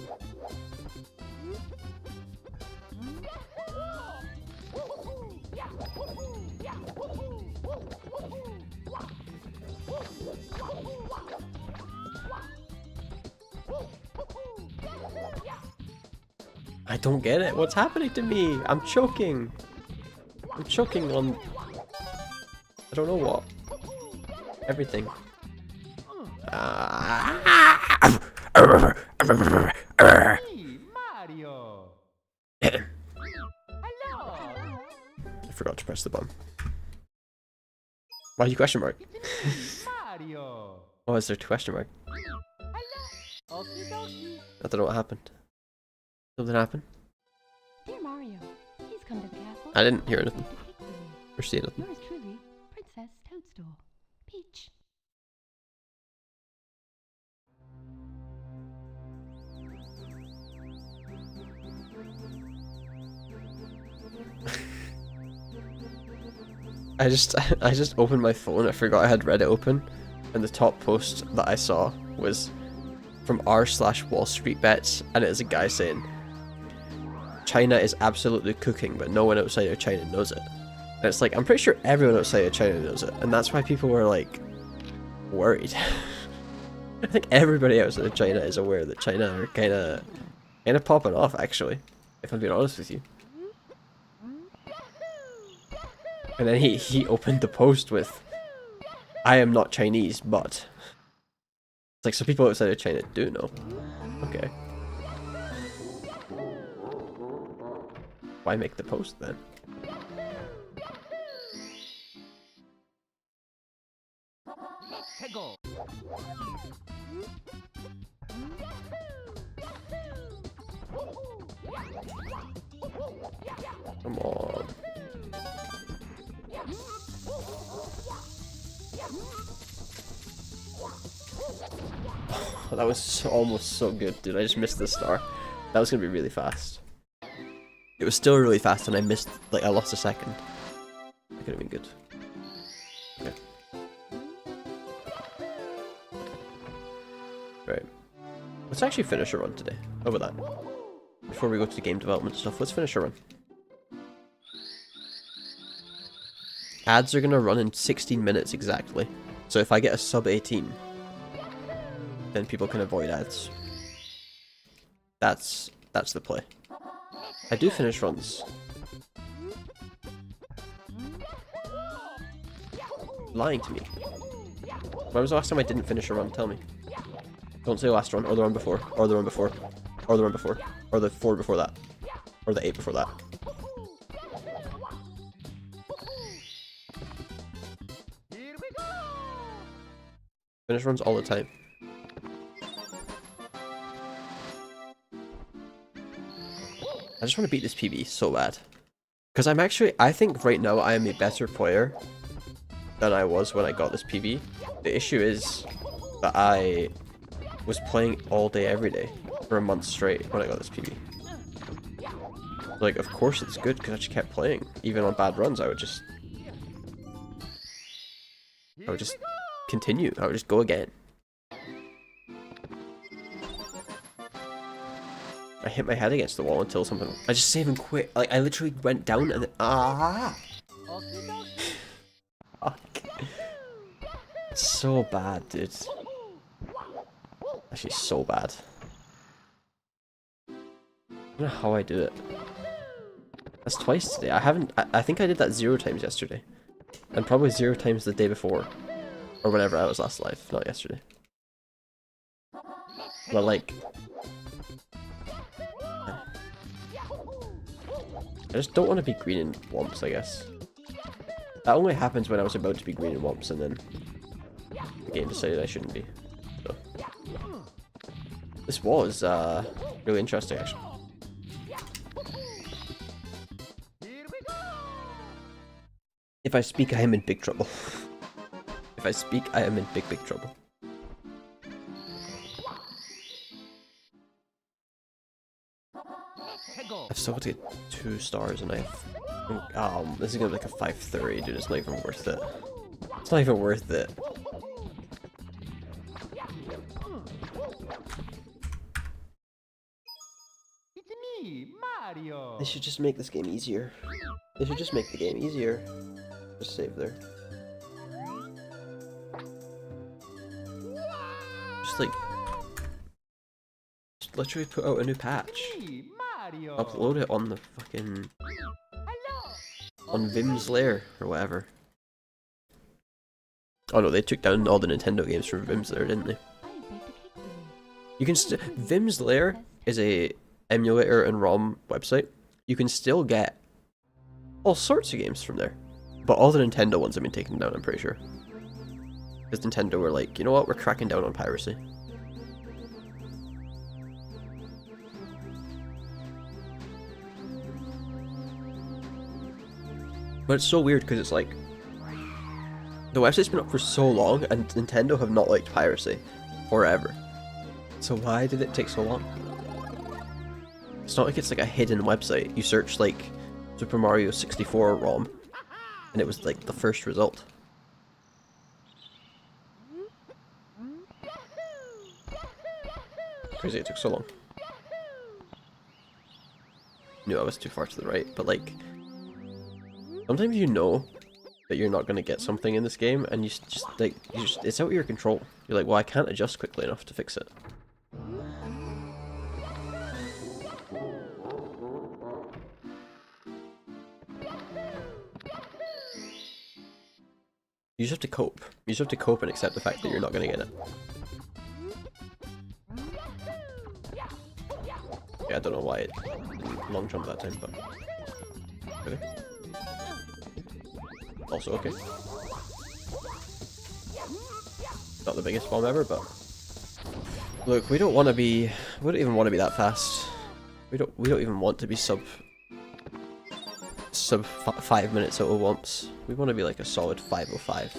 I don't get it. What's happening to me? I'm choking. I'm choking on... I don't know what. Everything. Mario. I Hello. forgot to press the button. Why are you question mark? Mario. Oh, is there a question mark? Hello. Okie dokie. I don't know what happened. Something happened? Dear Mario, please come to the castle. I didn't hear anything. To cake for you. Or see anything. Yours truly, Princess Toadstool. Peach. I just opened my phone. I forgot I had Reddit open, and the top post that I saw was from r/Wall Street Bets, and it is a guy saying, China is absolutely cooking, but no one outside of China knows it. And it's like, I'm pretty sure everyone outside of China knows it, and that's why people were like worried. I think everybody outside of China is aware that China are kind of popping off, actually, if I'm being honest with you. And then he opened the post with, I am not Chinese, but... It's like, so people outside of China do know. Okay. Why make the post then? Go. Come on. That was almost so good, dude. I just missed the star. That was gonna be really fast. It was still really fast, and I missed, like, I lost a second. That could have been good. Okay. Right. Let's actually finish a run today. Over that. Before we go to the game development stuff, let's finish a run. Ads are gonna run in 16 minutes exactly. So if I get a sub 18, then people can avoid ads. That's the play. I do finish runs. Lying to me. When was the last time I didn't finish a run? Tell me. Don't say last run, or the run before, or the run before, or the run before, or the 4 before that, or the 8 before that. Finish runs all the time. I just want to beat this PB so bad. Because I think right now I am a better player than I was when I got this PB. The issue is that I was playing all day every day for a month straight when I got this PB. Like, of course it's good because I just kept playing. Even on bad runs, I would just continue. I would just go again. I hit my head against the wall until something. I just save and quit. Like, I literally went down and then. Fuck. It's so bad, dude. Actually, so bad. I don't know how I do it. That's twice today. I think I did that 0 times yesterday. And probably 0 times the day before. Or whenever I was last live, not yesterday. But like... I just don't want to be green in Womps, I guess. That only happens when I was about to be green in Womps and then the game decided I shouldn't be. So. This was really interesting, actually. If I speak, I am in big trouble. If I speak, I am in big, big trouble. I've still got to get 2 stars and I have... this is gonna be like a 530, dude. It's not even worth it. It's not even worth it. It's me, Mario. They should just make this game easier. They should just make the game easier. Just save there. Just like... Just literally put out a new patch. Me, Mario. Upload it on the fucking... on Vim's Lair, or whatever. Oh no, they took down all the Nintendo games from Vim's Lair, didn't they? You can Vim's Lair is a emulator and ROM website. You can still get all sorts of games from there. But all the Nintendo ones have been taken down, I'm pretty sure. Because Nintendo were like, you know what, we're cracking down on piracy. But it's so weird because it's like, the website's been up for so long and Nintendo have not liked piracy forever. So why did it take so long? It's not like it's like a hidden website. You search like Super Mario 64 ROM and it was like the first result. Crazy it took so long. Knew I was too far to the right, but like, sometimes you know that you're not going to get something in this game, and you just like, it's out of your control. You're like, well, I can't adjust quickly enough to fix it. You just have to cope. You just have to cope and accept the fact that you're not going to get it. Yeah, I don't know why it didn't long jump that time, but... Okay. Also okay. Not the biggest bomb ever, but... Look, we don't want to be... We don't even want to be that fast. We don't even want to be sub 5 minutes out of Womps. We want to be like a solid 505.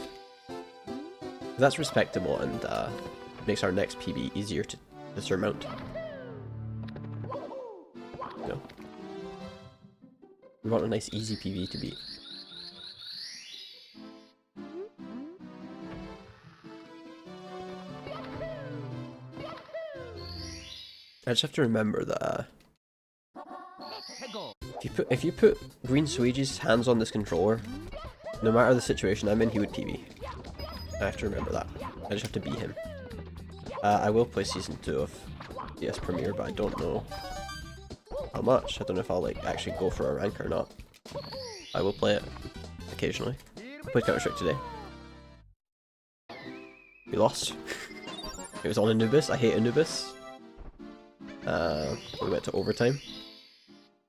That's respectable and makes our next PB easier to surmount. You know? We want a nice easy PB to beat. I just have to remember that if you put Green Suigi's hands on this controller, no matter the situation I'm in, he would PB. I have to remember that. I just have to beat him. I will play Season 2 of DS Premier, but I don't know how much. I don't know if I'll like actually go for a rank or not. I will play it occasionally. I played Counter-Strike today. We lost. It was on Anubis. I hate Anubis. We went to overtime.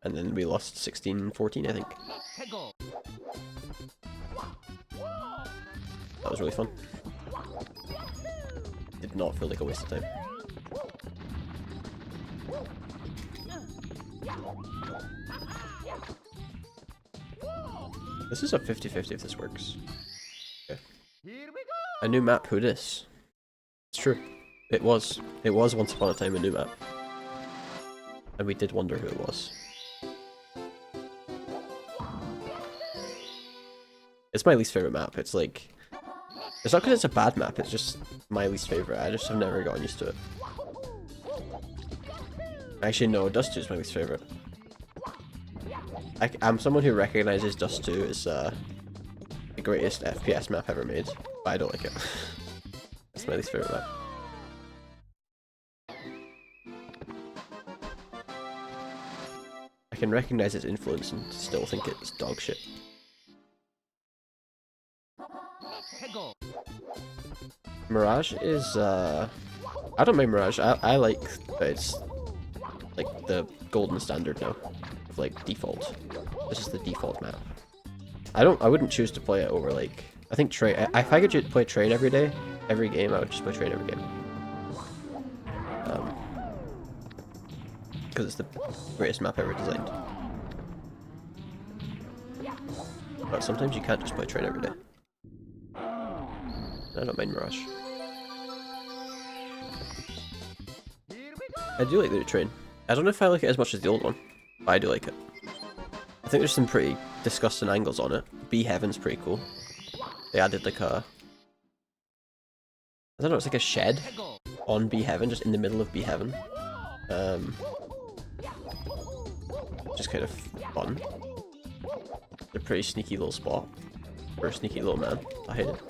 And then we lost 16-14, I think. That was really fun. did not feel like a waste of time. This is a 50-50 if this works. Okay. A new map, who dis? It's true. It was once upon a time a new map. And we did wonder who it was. It's my least favorite map. It's like... It's not because it's a bad map, it's just my least favorite. I just have never gotten used to it. Actually, no, Dust 2 is my least favorite. I'm someone who recognizes Dust 2 as the greatest FPS map ever made, but I don't like it. It's my least favorite map. I can recognize its influence and still think it's dog shit. Mirage is, I don't mind Mirage. I like that it's like the golden standard now, of like default. This is the default map. I wouldn't choose to play it over like, I think Train, if I could play Train every day, every game, I would just play Train every game. Because it's the greatest map ever designed. But sometimes you can't just play Train every day. I don't mind Mirage. I do like the new Train. I don't know if I like it as much as the old one, but I do like it. I think there's some pretty disgusting angles on it. Be Heaven's pretty cool. They added like a... I don't know, it's like a shed on Be Heaven, just in the middle of Be Heaven. Just kind of fun. It's a pretty sneaky little spot. For a sneaky little man. I hate it.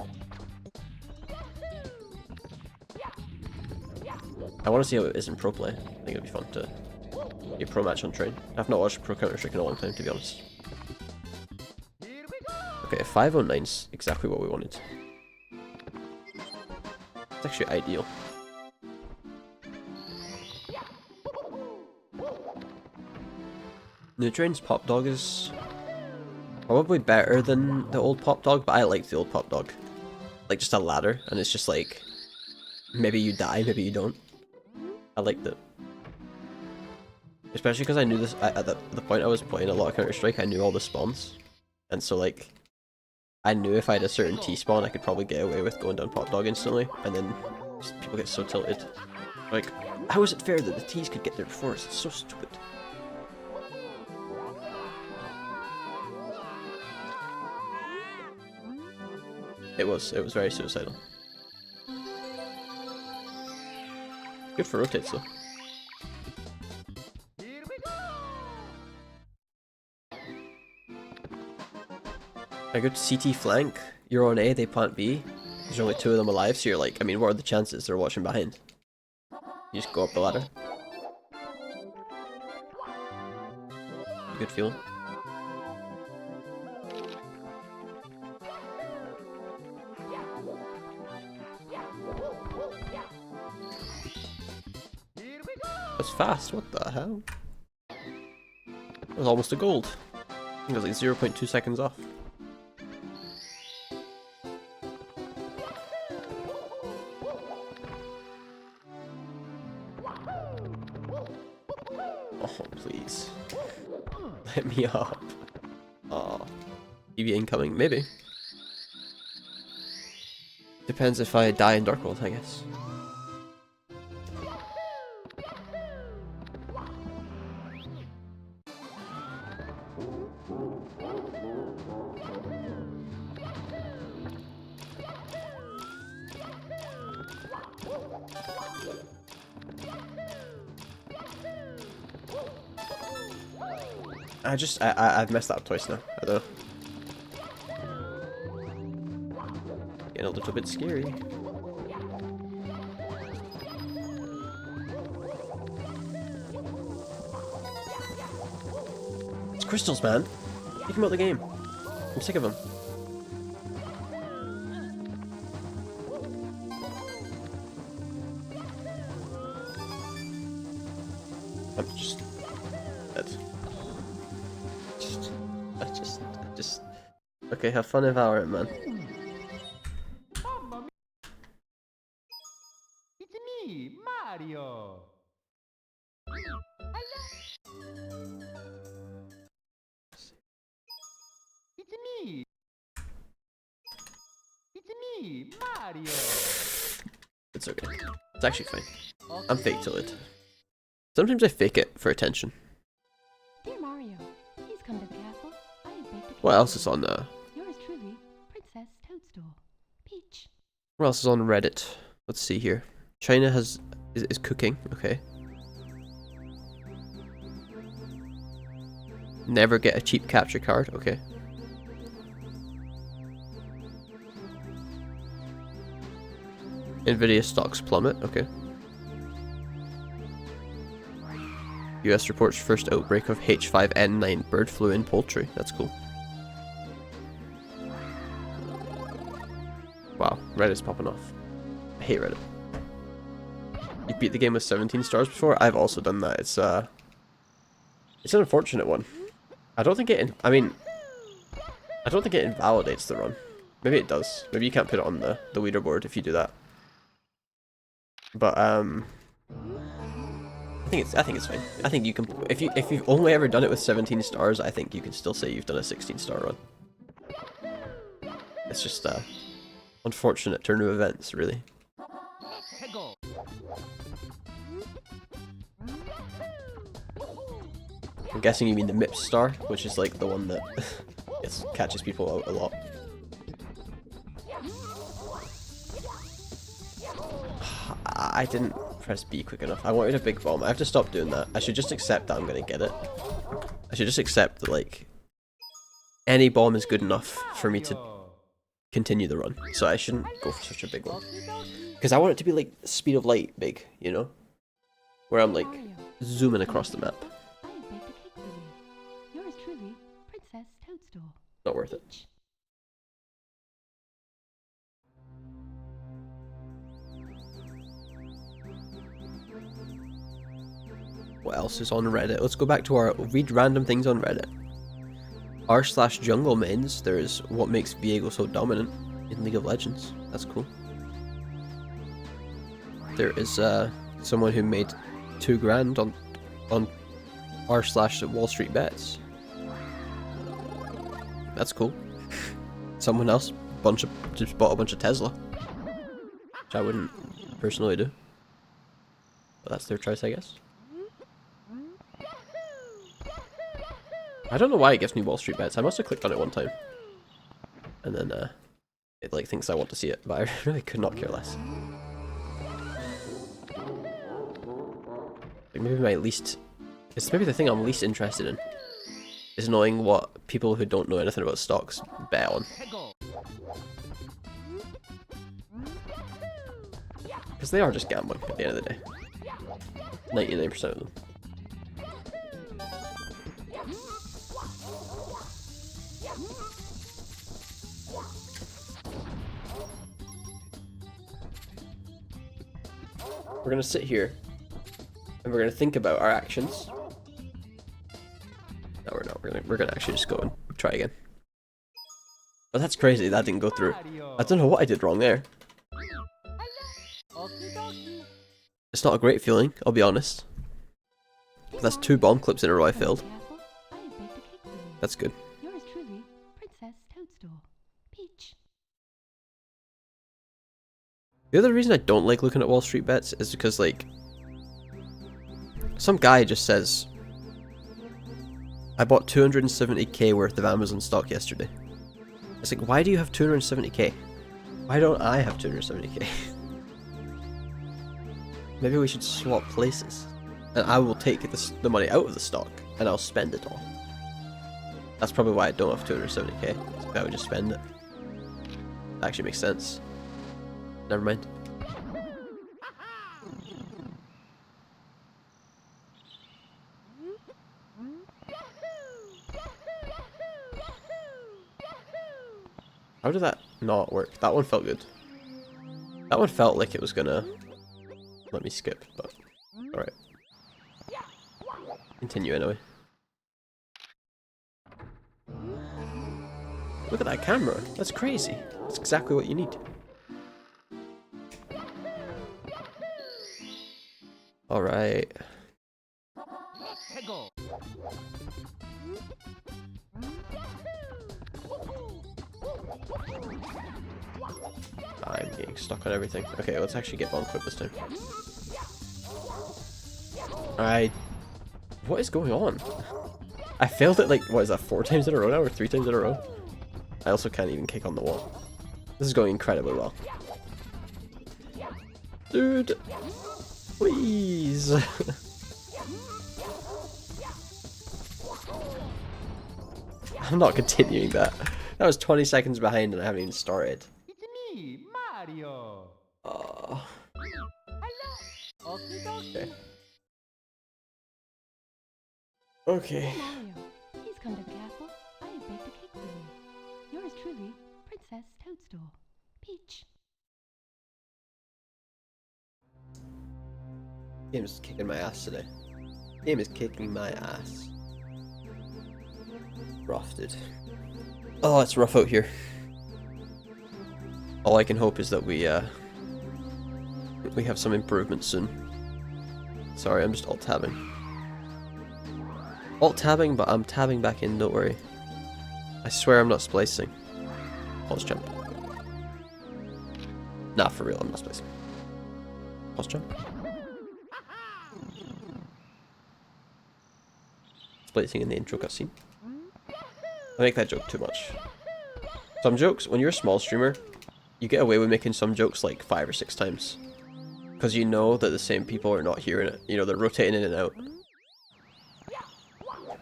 I want to see how it is in pro play. I think it'd be fun to do a pro match on Train. I've not watched Pro Counter-Strike in a long time, to be honest. Okay, 509's exactly what we wanted. It's actually ideal. New Train's Pop Dog is probably better than the old Pop Dog, but I like the old Pop Dog. Like just a ladder, and it's just like, maybe you die, maybe you don't. I liked it. Especially because I knew this, at the point I was playing a lot of Counter-Strike, I knew all the spawns. And so like, I knew if I had a certain T-spawn, I could probably get away with going down Pop Dog instantly, and then people get so tilted. Like, how is it fair that the T's could get there before us? It's so stupid. It was very suicidal. Good for rotates though. A good CT flank, you're on A, they plant B. There's only 2 of them alive, so you're like, I mean, what are the chances they're watching behind? You just go up the ladder. Good feeling. That's fast, what the hell? That was almost a gold. I think it was like 0.2 seconds off. Oh, please. Let me up. Oh. EV incoming, maybe. Depends if I die in Dark World, I guess. I've messed that up twice now. I don't know. Getting a little bit scary. It's crystals, man. Take him out of the game. I'm sick of him. I'm just dead. Okay, have fun in Valorant, man. Mario. It's me. It's me, Mario. It's okay. It's actually fine. I'm fake tilted. Sometimes I fake it for attention. Dear Mario, please come to the castle. I have baked a cake. What else is on Yours truly, Princess Toadstool. Peach. what else is on Reddit? Let's see here. China is cooking, okay. Never get a cheap capture card, okay. Nvidia stocks plummet, okay. US reports first outbreak of H5N9 bird flu in poultry. That's cool. Wow, Reddit's popping off. I hate Reddit. You beat the game with 17 stars before? I've also done that. It's an unfortunate one. I don't think it invalidates the run. Maybe it does. Maybe you can't put it on the leaderboard if you do that. But I think it's fine. I think you can, if you've only ever done it with 17 stars, I think you can still say you've done a 16-star run. It's just a unfortunate turn of events, really. I'm guessing you mean the MIPS star, which is like the one that catches people out a lot. I didn't press B quick enough. I wanted a big bomb. I have to stop doing that. I should just accept that I'm gonna get it. I should just accept that, like, any bomb is good enough for me to continue the run. So I shouldn't go for such a big one. Because I want it to be like speed of light big, you know? Where I'm like zooming across the map. I have baked a cake for you. Yours truly, Princess Toadstool. Not worth it. Peach. What else is on Reddit? Let's go back to our read random things on Reddit. r/jungle mains. There's what makes Viego so dominant in League of Legends. That's cool. There is someone who made $2 grand on r/Wall Street Bets. That's cool. Someone else just bought a bunch of Tesla, which I wouldn't personally do. But that's their choice, I guess. I don't know why it gives me Wall Street Bets. I must have clicked on it one time. And then it like thinks I want to see it, but I really could not care less. Like maybe it's maybe the thing I'm least interested in is knowing what people who don't know anything about stocks bet on. Because they are just gambling at the end of the day. 99% of them. We're gonna sit here and we're gonna think about our actions. No, we're not. We're gonna actually just go and try again. Oh, that's crazy. That didn't go through. I don't know what I did wrong there. It's not a great feeling, I'll be honest. That's 2 bomb clips in a row I failed. That's good. Yours truly, Princess Toadstool. Peach. The other reason I don't like looking at Wall Street Bets is because, like, some guy just says, I bought 270k worth of Amazon stock yesterday. It's like, why do you have 270k? Why don't I have 270k? Maybe we should swap places. And I will take the money out of the stock, and I'll spend it all. That's probably why I don't have 270k. I would just spend it. That actually makes sense. Never mind. How did that not work? That one felt good. That one felt like it was gonna let me skip, but alright. Continue anyway. Look at that camera. That's crazy. That's exactly what you need. Alright. Hegel. I'm getting stuck on everything. Okay, let's actually get Bon Quick this time. What is going on? I failed it like, what is that, 4 times in a row now, or 3 times in a row? I also can't even kick on the wall. This is going incredibly well. Dude! Please! I'm not continuing that. That was 20 seconds behind and I haven't even started. It's me, Mario. Oh. Okay. Okay. Mario, please come to the castle. I have baked a cake for you. Yours truly, Princess Toadstool. Peach. Game is kicking my ass today. Game is kicking my ass. Rough, dude. Oh, it's rough out here. All I can hope is that we have some improvement soon. Sorry, I'm just alt-tabbing. Alt-tabbing, but I'm tabbing back in, don't worry. I swear I'm not splicing. Pause jump. Nah, for real, I'm not splicing. Pause jump. Splicing in the intro cutscene. I make that joke too much. Some jokes, when you're a small streamer, you get away with making some jokes like 5 or 6 times. Because you know that the same people are not hearing it. You know, they're rotating in and out.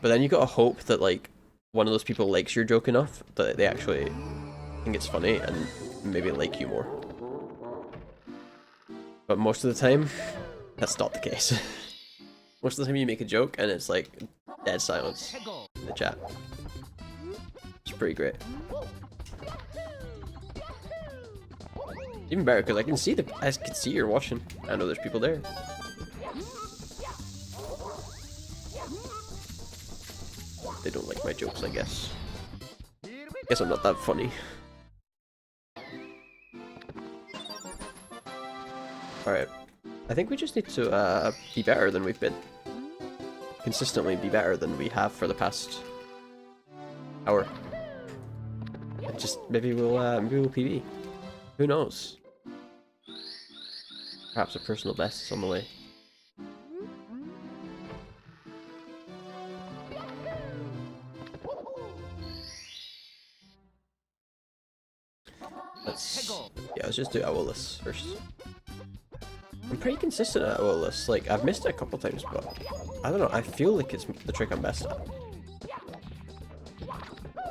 But then you gotta hope that like one of those people likes your joke enough that they actually think it's funny and maybe like you more. But most of the time, that's not the case. Most of the time you make a joke and it's like dead silence in the chat. It's pretty great. Even better because I can see you're watching. I know there's people there. They don't like my jokes, I guess. Guess I'm not that funny. Alright. I think we just need to be better than we've been. Consistently be better than we have for the past hour. And just maybe we'll PB. Who knows? Perhaps a personal best is on the way. Let's just do Owless first. I'm pretty consistent at Owless. Like, I've missed it a couple times, but I don't know. I feel like it's the trick I'm best at.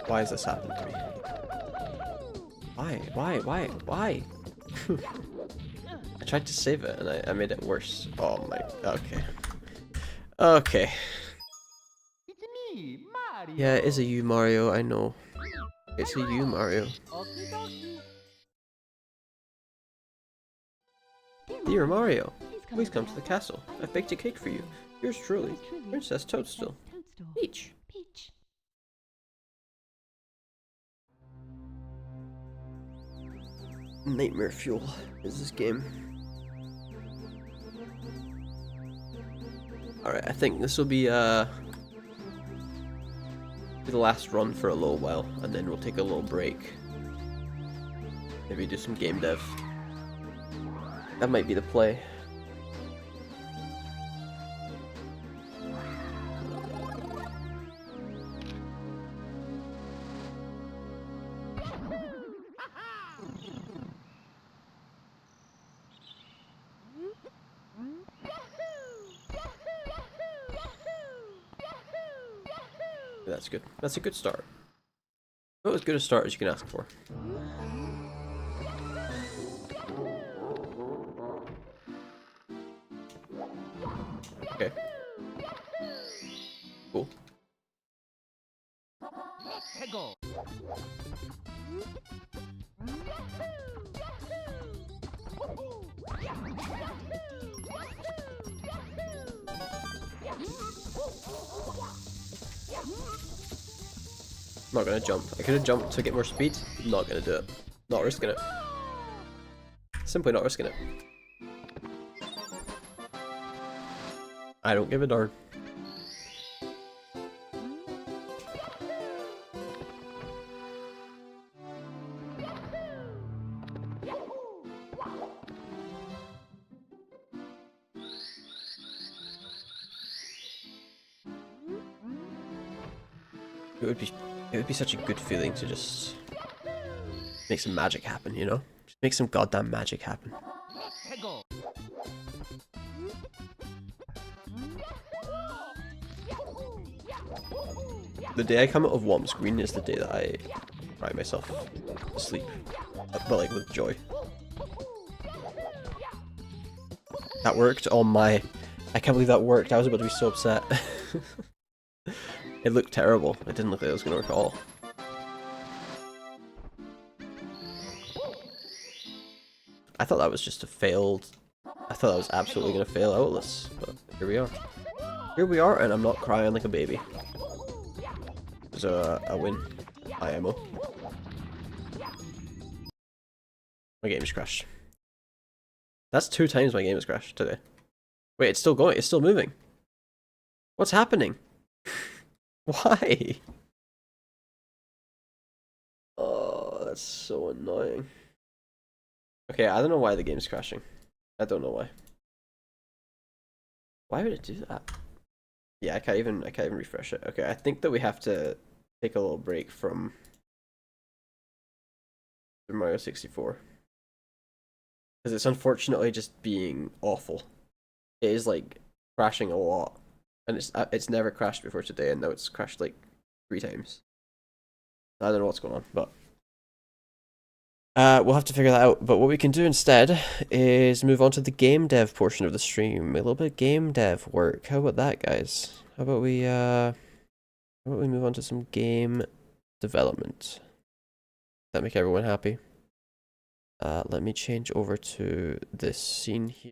Why has this happened to me? Why? I tried to save it and I made it worse. Oh my. Okay. Okay. It's me, Mario. Yeah, it is a you, Mario. I know. It's a you, Mario. Dear Mario, please come to the castle. I've baked a cake for you. Yours truly, Princess Toadstool. Peach. Peach. Nightmare fuel is this game. Alright, I think this will be the last run for a little while, and then we'll take a little break. Maybe do some game dev. That might be the play. That's good. That's a good start. About as good a start as you can ask for. Okay. Cool. I'm not gonna jump. I could have jumped to get more speed. I'm not gonna do it. Not risking it. Simply not risking it. I don't give a darn. It would be such a good feeling to just make some magic happen, you know? Just make some goddamn magic happen. Tego. The day I come out of Whomp's Green is the day that I cry myself to sleep. But like with joy. That worked on my... I can't believe that worked. I was about to be so upset. It looked terrible. It didn't look like it was going to work at all. I thought that was just a failed... I thought that was absolutely going to fail Outless. But here we are. Here we are, and I'm not crying like a baby. It was a win. IMO. My game just crashed. That's 2 times my game has crashed today. Wait, it's still going. It's still moving. What's happening? Why? Oh, that's so annoying. Okay, I don't know why the game's crashing. I don't know why. Why would it do that? Yeah, I can't even refresh it. Okay, I think that we have to take a little break from Mario 64. Because it's unfortunately just being awful. It is like crashing a lot. And it's never crashed before today, and now it's crashed like 3 times. I don't know what's going on, but we'll have to figure that out. But what we can do instead is move on to the game dev portion of the stream. A little bit of game dev work. How about that, guys? How about we move on to some game development? That make everyone happy? Let me change over to this scene here.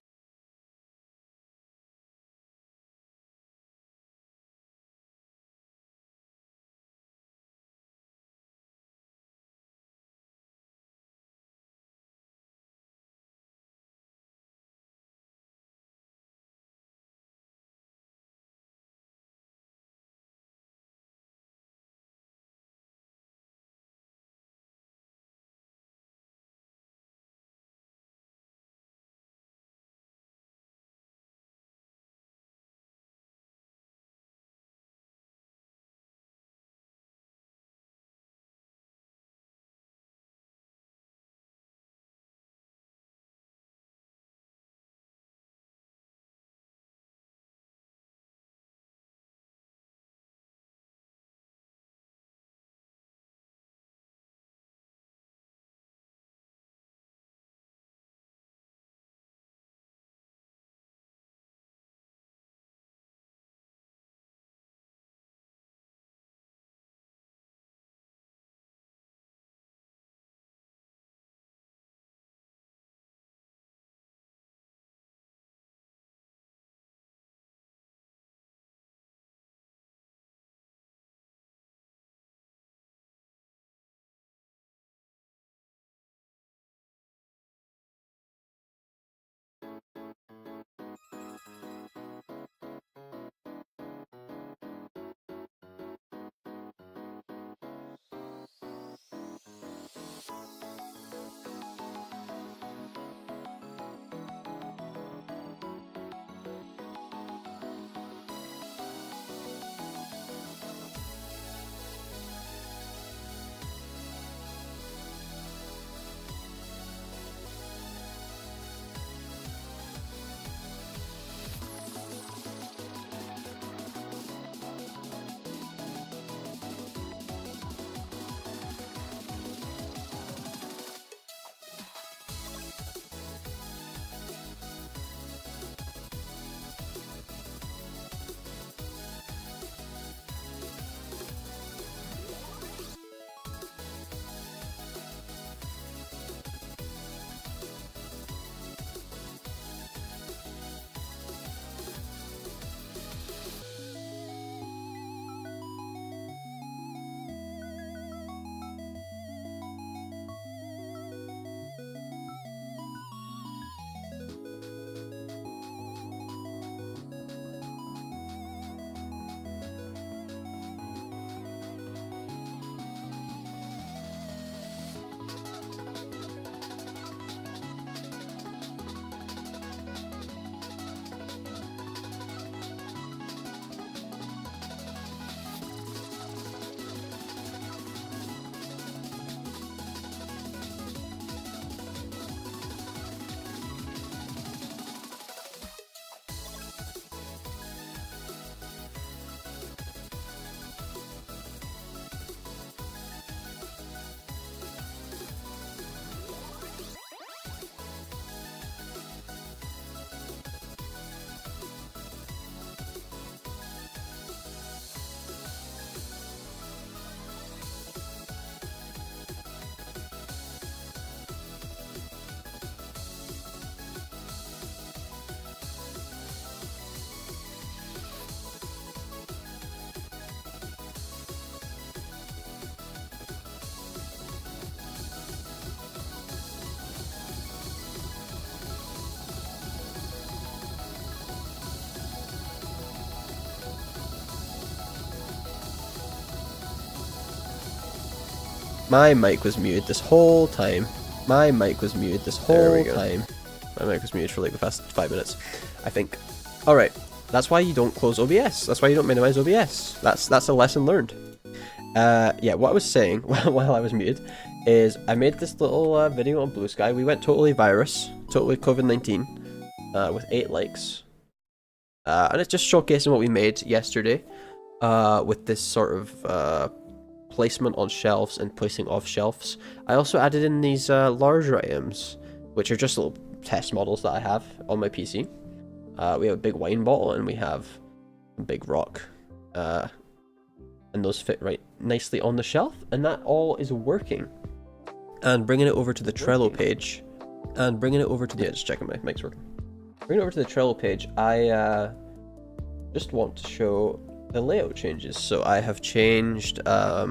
My mic was muted this whole time. My mic was muted this whole time. My mic was muted for like the past 5 minutes, I think. Alright, that's why you don't close OBS. That's why you don't minimize OBS. That's a lesson learned. Yeah, what I was saying while I was muted is I made this little video on Blue Sky. We went totally virus, totally COVID-19, with 8 likes. And it's just showcasing what we made yesterday, with this sort of placement on shelves and placing off shelves. I also added in these larger items, which are just little test models that I have on my PC. We have a big wine bottle and we have a big rock, and those fit right nicely on the shelf, and that all is working. And bringing it over to the Trello page, and bringing it over to the, yeah, just checking my mic's working. Bringing it over to the Trello page, I just want to show the layout changes. So I have changed a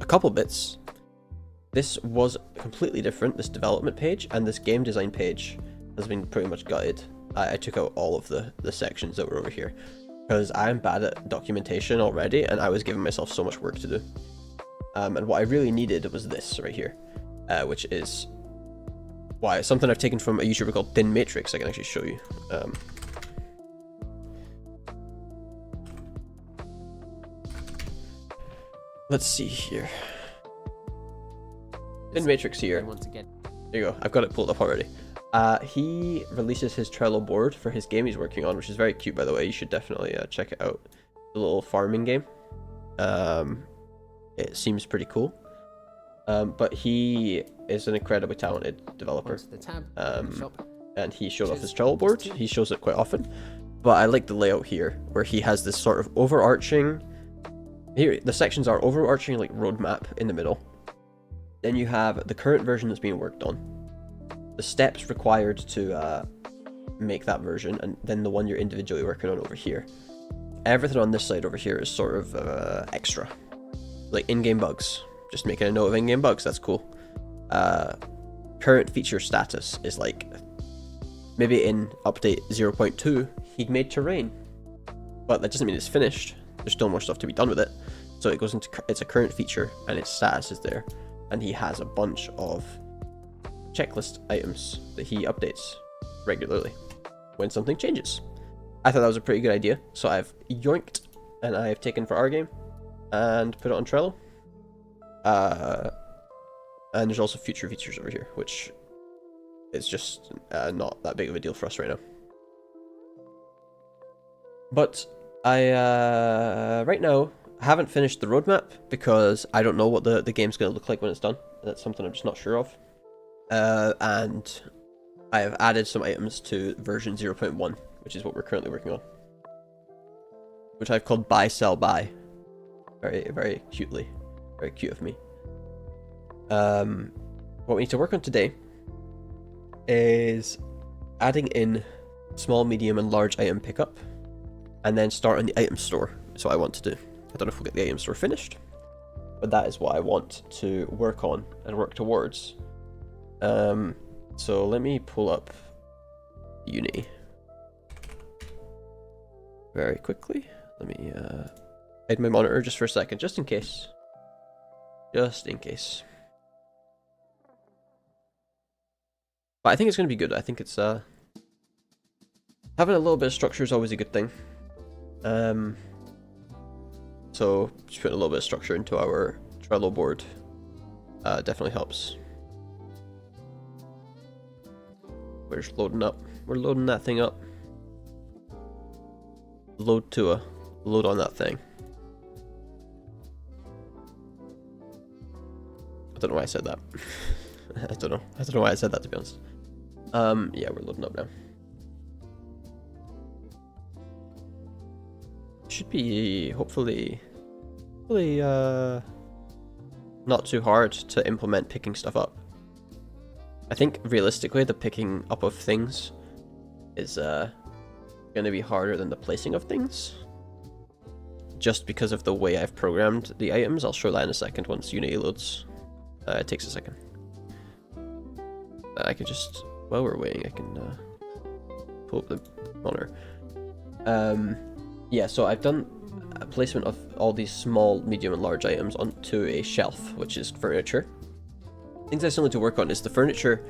couple bits. This was completely different, this development page, and this game design page has been pretty much gutted. I took out all of the sections that were over here, because I'm bad at documentation already, and I was giving myself so much work to do. And what I really needed was this right here, which is something I've taken from a YouTuber called Thin Matrix. I can actually show you. Let's see here. Thin Matrix here. Once again. There you go. I've got it pulled up already. He releases his Trello board for his game he's working on, which is very cute, by the way. You should definitely check it out. The little farming game. It seems pretty cool. But he is an incredibly talented developer. The tab, And he showed off his Trello board. He shows it quite often. But I like the layout here, where he has this sort of overarching... Here, the sections are overarching like roadmap in the middle. Then you have the current version that's being worked on, the steps required to make that version, and then the one you're individually working on over here. Everything on this side over here is sort of extra, like in-game bugs. Just making a note of in-game bugs. That's cool. Current feature status is like maybe in update 0.2 he'd made terrain, but that doesn't mean it's finished. There's still more stuff to be done with it. So it goes into, it's a current feature and its status is there. And he has a bunch of checklist items that he updates regularly when something changes. I thought that was a pretty good idea. So I've yoinked and I've taken for our game and put it on Trello. And there's also future features over here, which is just not that big of a deal for us right now. But I right now haven't finished the roadmap because I don't know what the game's going to look like when it's done. That's something I'm just not sure of. And I have added some items to version 0.1, which is what we're currently working on, which I've called buy, sell, buy. Very, very cutely. Very cute of me. What we need to work on today is adding in small, medium, and large item pickup, and then start on the item store. That's what I want to do. I don't know if we'll get the item store finished, but that is what I want to work on and work towards. So let me pull up Unity very quickly. Let me hide my monitor just for a second, just in case. Just in case. But I think it's going to be good. I think it's having a little bit of structure is always a good thing. So just putting a little bit of structure into our Trello board definitely helps. We're just loading up. We're loading that thing up. Load to a load on that thing. I don't know why I said that. I don't know why I said that, to be honest. Yeah, we're loading up now. Should be hopefully not too hard to implement picking stuff up. I think realistically the picking up of things is gonna be harder than the placing of things, just because of the way I've programmed the items. I'll show that in a second once Unity loads. It takes a second. I can just, while we're waiting, I can pull up the monitor. Yeah, so I've done placement of all these small, medium, and large items onto a shelf, which is furniture. Things I still need to work on is the furniture.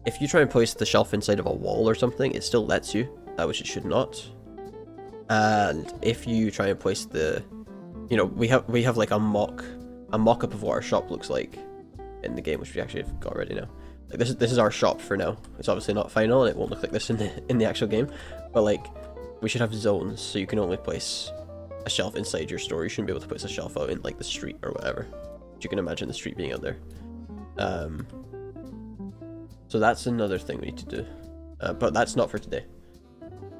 If you try and place the shelf inside of a wall or something, it still lets you, which it should not. And if you try and place the, you know, we have like a mock-up of what our shop looks like in the game, which we actually have got ready now. Like this is our shop for now. It's obviously not final, and it won't look like this in the actual game. But like, we should have zones, so you can only place a shelf inside your store. You shouldn't be able to place a shelf out in like the street or whatever. But you can imagine the street being out there. So that's another thing we need to do. But that's not for today.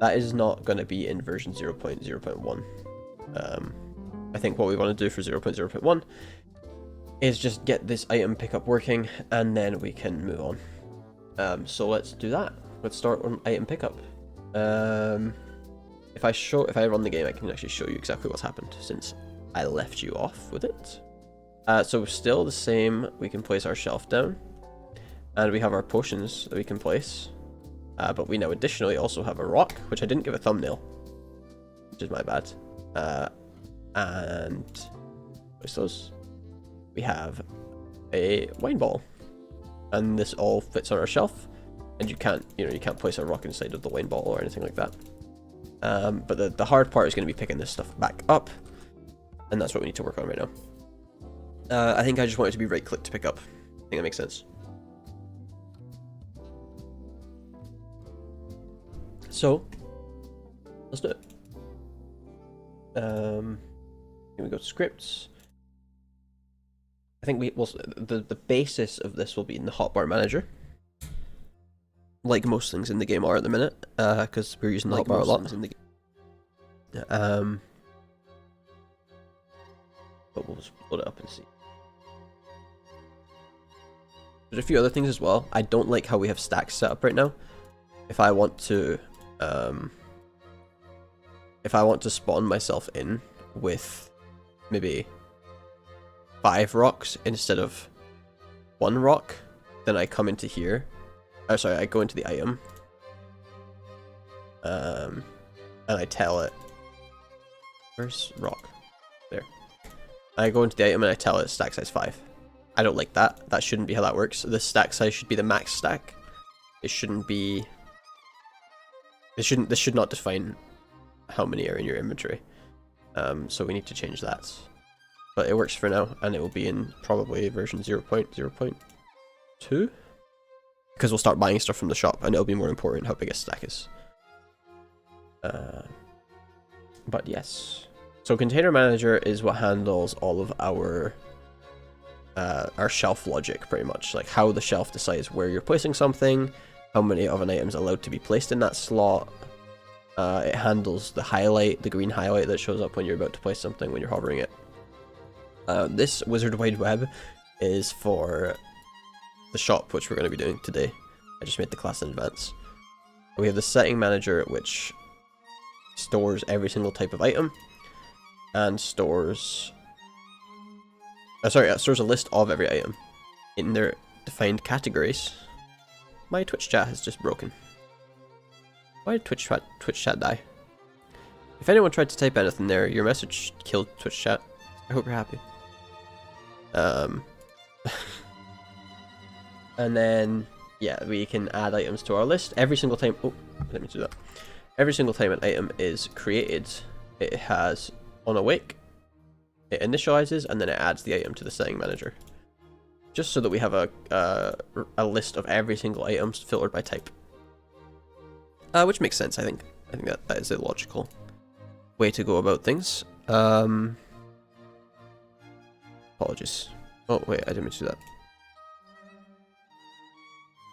That is not going to be in version 0.0.1. I think what we want to do for 0.0.1 is just get this item pickup working, and then we can move on. So let's do that. Let's start on item pickup. If I run the game, I can actually show you exactly what's happened since I left you off with it. So still the same, we can place our shelf down, and we have our potions that we can place, but we now additionally also have a rock, which I didn't give a thumbnail, which is my bad, and place those. We have a wine ball, and this all fits on our shelf, and you can't place a rock inside of the wine ball or anything like that. But the hard part is going to be picking this stuff back up, and that's what we need to work on right now. I think I just want it to be right click to pick up. I think that makes sense. So let's do it. Here we go to scripts. I think the basis of this will be in the hotbar manager, like most things in the game are at the minute, because we're using the hotbar a lot in the game. But we'll just load it up and see. There's a few other things as well. I don't like how we have stacks set up right now. If I want to spawn myself in with maybe 5 rocks instead of 1 rock, then I come into here. Oh, sorry, I go into the item, and I tell it, where's rock? There. I go into the item and I tell it stack size 5. I don't like that. That shouldn't be how that works. The stack size should be the max stack. It shouldn't be. This should not define how many are in your inventory. So we need to change that. But it works for now, and it will be in probably version 0.0.2. Because we'll start buying stuff from the shop, and it'll be more important how big a stack is. But yes. So container manager is what handles all of our shelf logic, pretty much. Like how the shelf decides where you're placing something, how many of an item is allowed to be placed in that slot. It handles the highlight, the green highlight that shows up when you're about to place something when you're hovering it. This Wizard Wide Web is for the shop, which we're going to be doing today. I just made the class in advance. We have the setting manager, which stores every single type of item, and stores stores a list of every item in their defined categories. My Twitch chat has just broken. Why did Twitch chat die? If anyone tried to type anything there, your message killed Twitch chat. I hope you're happy. And then, yeah, we can add items to our list every single time. Oh, let me do that. Every single time an item is created, it has on awake, it initializes, and then it adds the item to the setting manager. Just so that we have a list of every single item filtered by type. Which makes sense, I think. I think that is a logical way to go about things. Apologies. Oh, wait, I didn't mean to do that.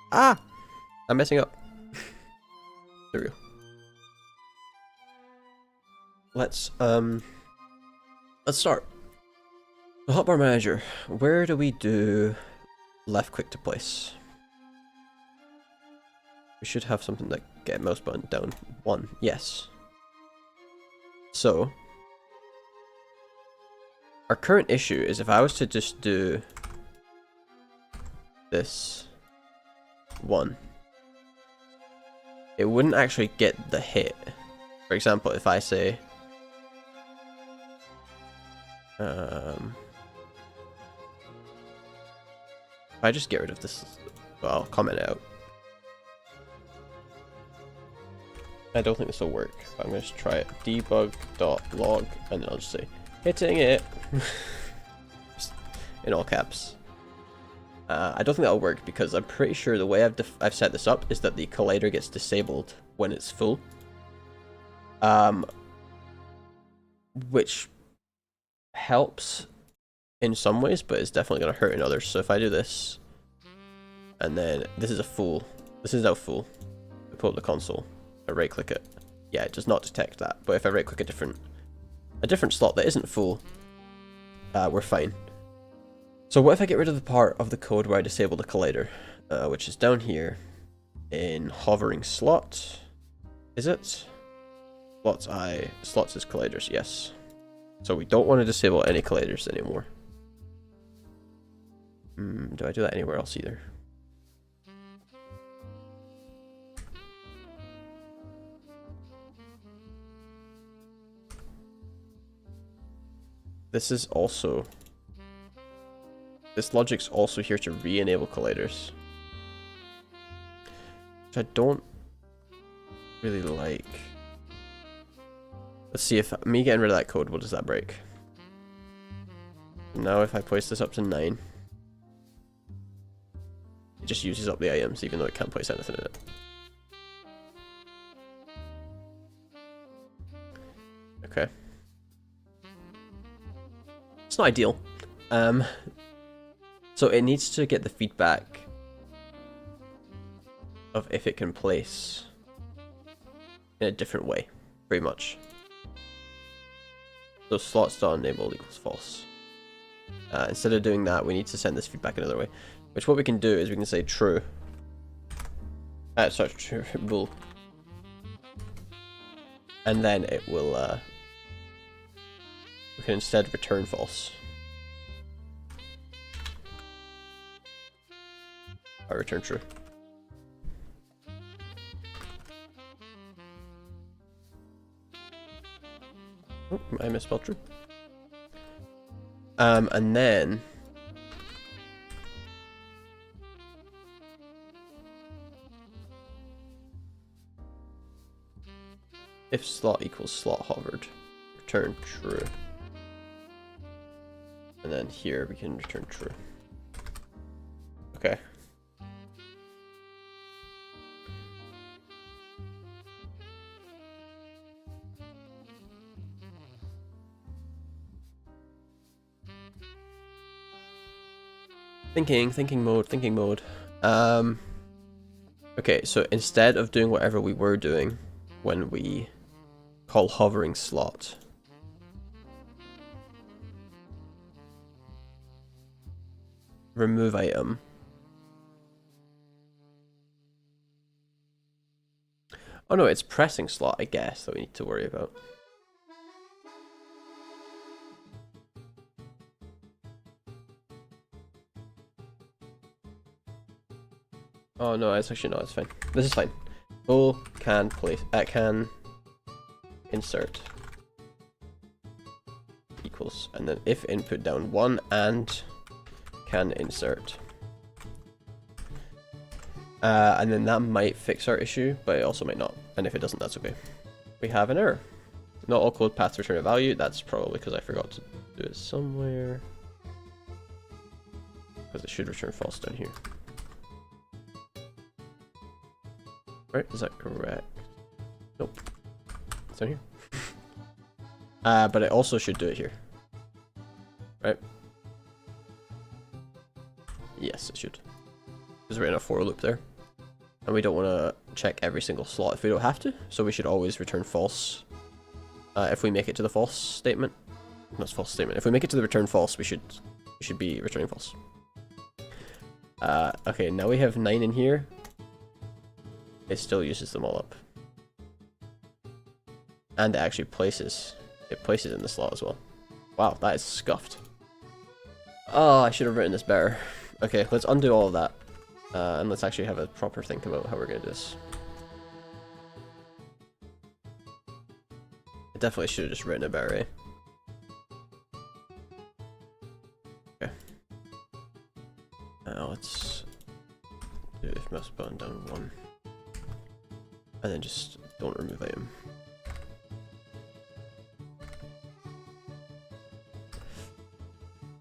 Ah! I'm messing up. There we go. Let's start. The hotbar manager. Where do we do left click to place? We should have something like get mouse button down 1. Yes. So our current issue is if I was to just do this 1, it wouldn't actually get the hit. For example, if I say If I just get rid of this, well, I'll comment it out. I don't think this will work, but I'm going to try it. Debug.log, and then I'll just say, hitting it. Just in all caps. I don't think that'll work because I'm pretty sure the way I've set this up is that the collider gets disabled when it's full. Which helps in some ways, but it's definitely going to hurt in others. So if I do this, and then this is a full, this is now full. I pull up the console, I right click it. Yeah, it does not detect that. But if I right click a different slot that isn't full, we're fine. So what if I get rid of the part of the code where I disable the collider, which is down here in hovering slot? Is it? Slots is colliders, yes. So we don't want to disable any colliders anymore. Do I do that anywhere else either? This logic's also here to re-enable colliders. Which I don't really like. Let's see if me getting rid of that code, what does that break? Now if I place this up to 9, it just uses up the items even though it can't place anything in it. Okay. It's not ideal. So it needs to get the feedback of if it can place in a different way, pretty much. So slots.enabled equals false. Instead of doing that, we need to send this feedback another way. Which what we can do is we can say true. Sorry, true bool. And then it will, we can instead return false. Or return true. Oh, I misspelled true. And then if slot equals slot hovered, return true. And then here we can return true. Okay. Thinking mode. Okay, so instead of doing whatever we were doing when we call hovering slot, remove item. Oh no, it's pressing slot, I guess, that we need to worry about. Oh no, it's actually not, it's fine. This is fine. Bool can place, can insert equals, and then if input down 1 and can insert. And then that might fix our issue, but it also might not. And if it doesn't, that's okay. We have an error. Not all code paths return a value. That's probably because I forgot to do it somewhere. Because it should return false down here. Right, is that correct? Nope. It's down here. But it also should do it here. Right? Yes, it should. Because we're in a for loop there. And we don't want to check every single slot if we don't have to. So we should always return false. If we make it to the false statement. That's false statement. If we make it to the return false, we should be returning false. Okay, now we have 9 in here. It still uses them all up. And it actually places. It places in the slot as well. Wow, that is scuffed. Oh, I should have written this better. Okay, let's undo all of that. And let's actually have a proper think about how we're going to do this. I definitely should have just written it better, eh? And then just don't remove item.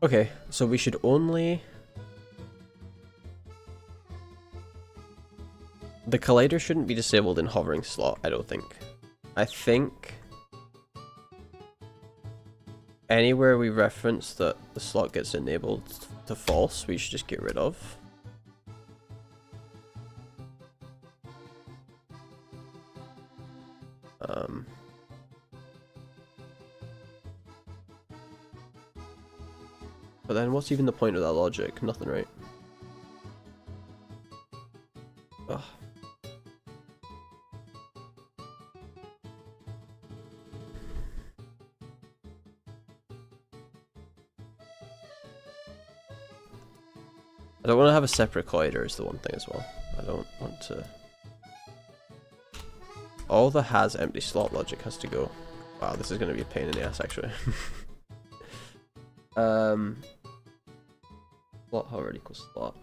Okay, so we should only... The collider shouldn't be disabled in hovering slot, I don't think. I think... Anywhere we reference that the slot gets enabled to false, we should just get rid of. But then what's even the point of that logic? Nothing, right? Ugh. I don't want to have a separate collider is the one thing as well. I don't want to... All the has empty slot logic has to go. Wow, this is going to be a pain in the ass actually. Slot hover equals slot.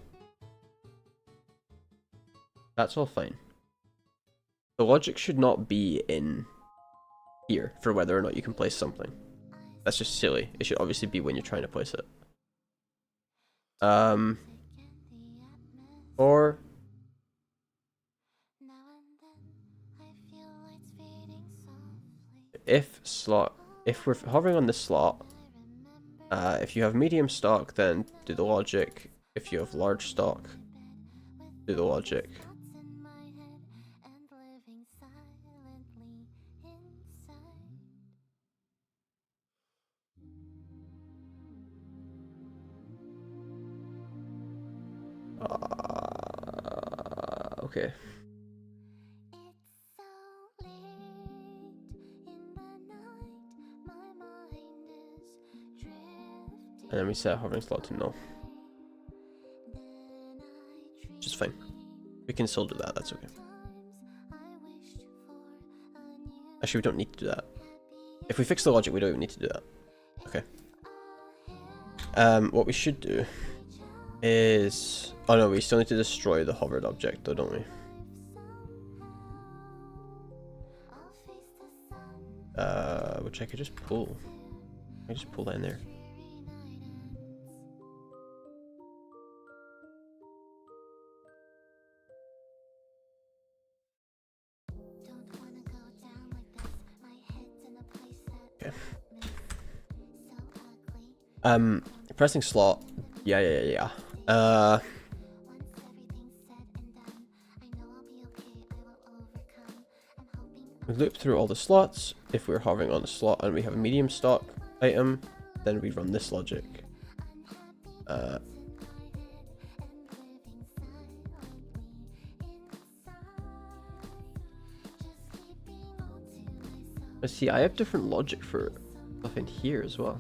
That's all fine. The logic should not be in here for whether or not you can place something. That's just silly. It should obviously be when you're trying to place it. Or if we're hovering on the slot, if you have medium stock, then do the logic. If you have large stock, do the logic. Okay. And then we set hovering slot to null. Which is fine. We can still do that, that's okay. Actually, we don't need to do that. If we fix the logic, we don't even need to do that. Okay. What we should do is... Oh no, we still need to destroy the hovered object though, don't we? Which I could just pull. I can just pull that in there. Okay. Pressing slot. Yeah. We loop through all the slots. If we're hovering on the slot and we have a medium stock item, then we run this logic. Let's see, I have different logic for stuff in here as well.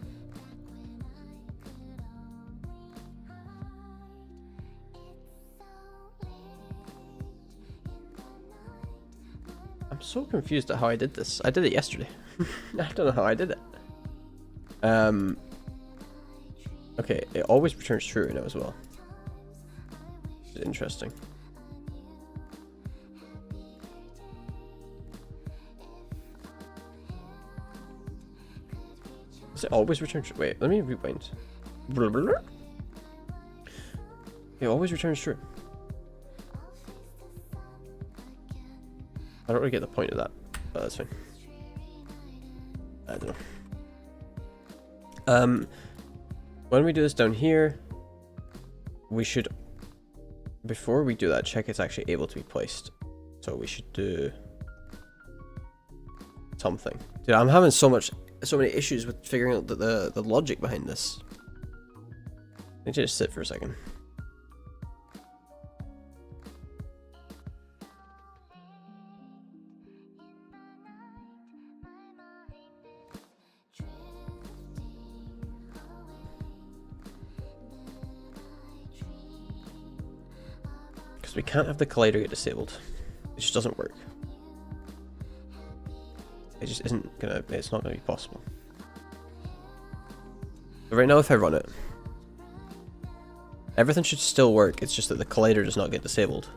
I'm so confused at how I did this. I did it yesterday. I don't know how I did it. Okay, it always returns true now as well. Which is interesting. Does it always return true? Wait, let me rewind. It always returns true. I don't really get the point of that, but that's fine. I don't know. When we do this down here, we should, before we do that, check it's actually able to be placed. So we should do something. Dude, I'm having so many issues with figuring out the logic behind this. I need to just sit for a second. We can't have the collider get disabled. It just doesn't work. It just isn't gonna, it's not gonna be possible. But right now if I run it, everything should still work, it's just that the collider does not get disabled.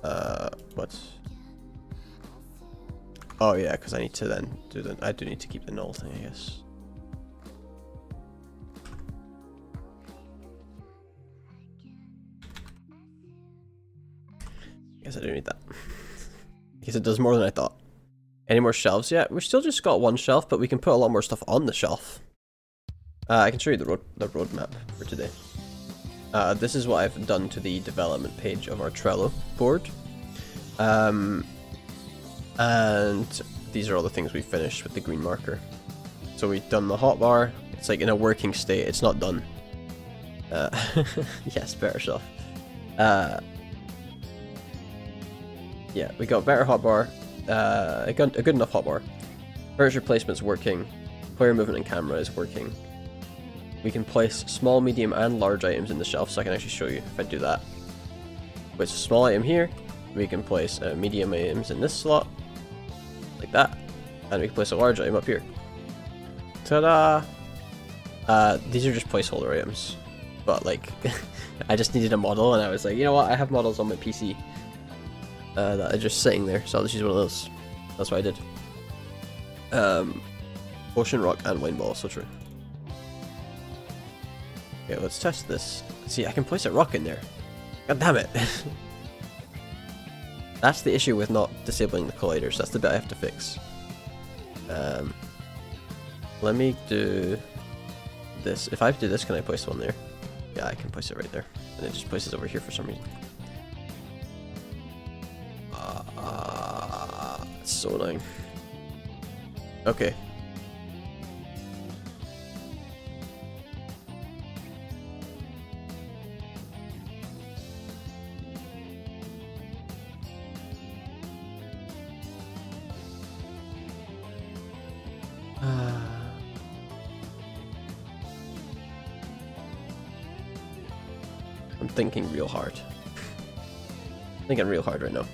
What? Oh yeah, because I need to then do the. I do need to keep the null thing, I guess. Guess I do need that. Guess it does more than I thought. Any more shelves yet? We've still just got one shelf, but we can put a lot more stuff on the shelf. I can show you the roadmap for today. This is what I've done to the development page of our Trello board. And these are all the things we finished with the green marker. So we've done the hotbar. It's like in a working state. It's not done. Yes, better shelf. Yeah, we got better hotbar. A good enough hotbar. Furniture placement's working. Player movement and camera is working. We can place small, medium, and large items in the shelf, so I can actually show you if I do that. Place a small item here. We can place medium items in this slot, like that, and we can place a large item up here. Ta-da! These are just placeholder items, but like, I just needed a model, and I was like, you know what? I have models on my PC that are just sitting there, so I'll just use one of those. That's what I did. Ocean rock and wine ball, so true. Okay, let's test this. See, I can place a rock in there. God damn it! That's the issue with not disabling the colliders. That's the bit I have to fix. Let me do this. If I do this, can I place one there? Yeah, I can place it right there. And it just places over here for some reason. It's so annoying. Okay. I'm thinking real hard. Thinking real hard right now.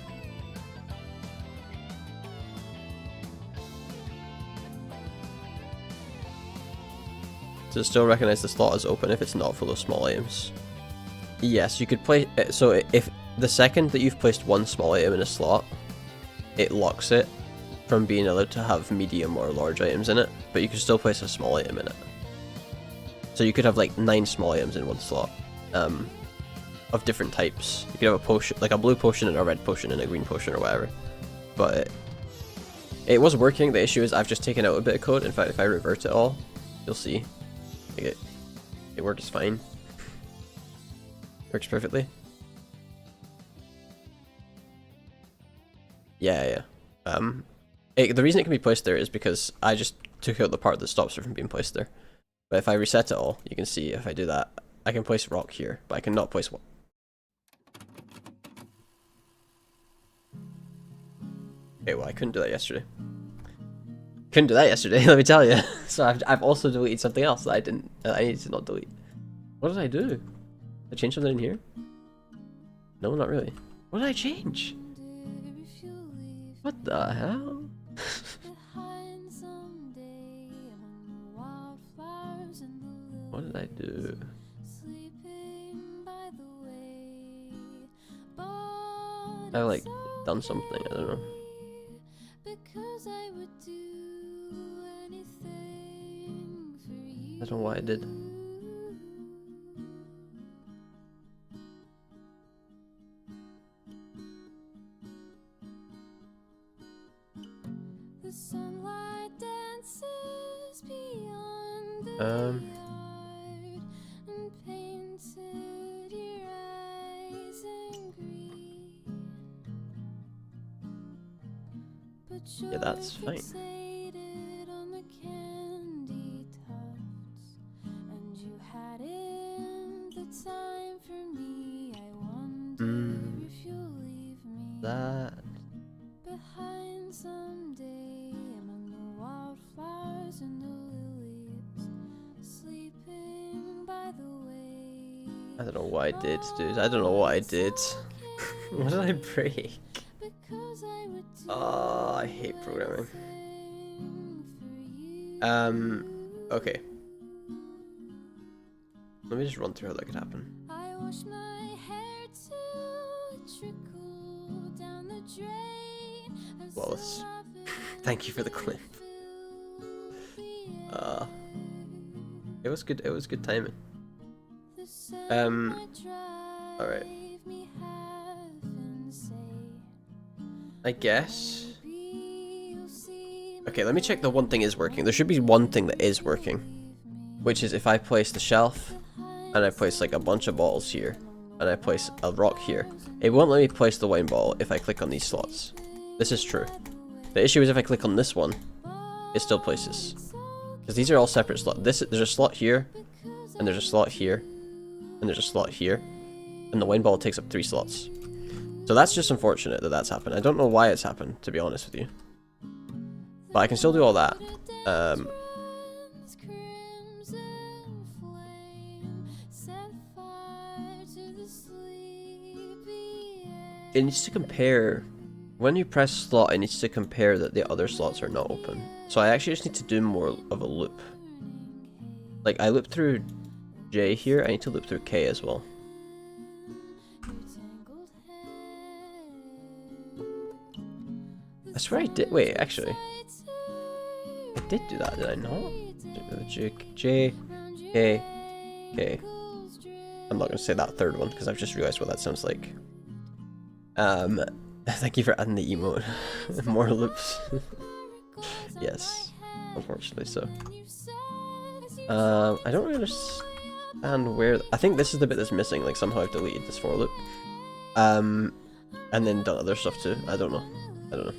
Does it still recognize the slot as open if it's not full of small items? Yes, you could place. So if the second that you've placed one small item in a slot, it locks it from being allowed to have medium or large items in it, but you can still place a small item in it. So you could have like 9 small items in one slot, of different types. You could have a potion, like a blue potion and a red potion and a green potion or whatever. But it was working. The issue is I've just taken out a bit of code. In fact, if I revert it all, you'll see. Like it works fine. Works perfectly. Yeah. The reason it can be placed there is because I just took out the part that stops it from being placed there. But if I reset it all, you can see if I do that, I can place rock here, but I cannot place one. Okay, well I couldn't do that yesterday. Couldn't do that yesterday, let me tell you. So I've also deleted something else that I needed to not delete. What did I do? Did I change something in here? No, not really. What did I change? What the hell? What did I do? I've like done something, I don't know. I don't know what I did. The sunlight dances beyond the yard and painted your eyes in green. But Yeah, that's fine. fixated on the candy tufts, and you hadn't the time for me. I wonder if you'll leave me That. behind someday among the wildflowers and the lilies, sleeping by the way. I don't know what I did, dude. I don't know what I did. What did I break? Because I would do Oh, I hate programming. anything for you. Okay. Let me just run through how that could happen. I wash my hair till it trickles Wallace. Thank you for the clip. It was good. It was good timing. All right. I guess. Okay, let me check the one thing is working. There should be one thing that is working, which is if I place the shelf and I place like a bunch of bottles here and I place a rock here, it won't let me place the wine bottle if I click on these slots. This is true. The issue is if I click on this one, it still places. Because these are all separate slots. There's a slot here, and there's a slot here, and there's a slot here, and the wine bottle takes up 3 slots. So that's just unfortunate that that's happened. I don't know why it's happened, to be honest with you. But I can still do all that. It needs to compare. When you press slot, it needs to compare that the other slots are not open. So I actually just need to do more of a loop. Like, I loop through J here, I need to loop through K as well. I swear I did. Wait, actually. I did do that, did I not? J, K, K. I'm not going to say that third one, because I've just realized what that sounds like. Thank you for adding the emote. More loops. Yes, unfortunately so. I don't really understand where... I think this is the bit that's missing, like somehow I've deleted this for loop. And then done other stuff too. I don't know.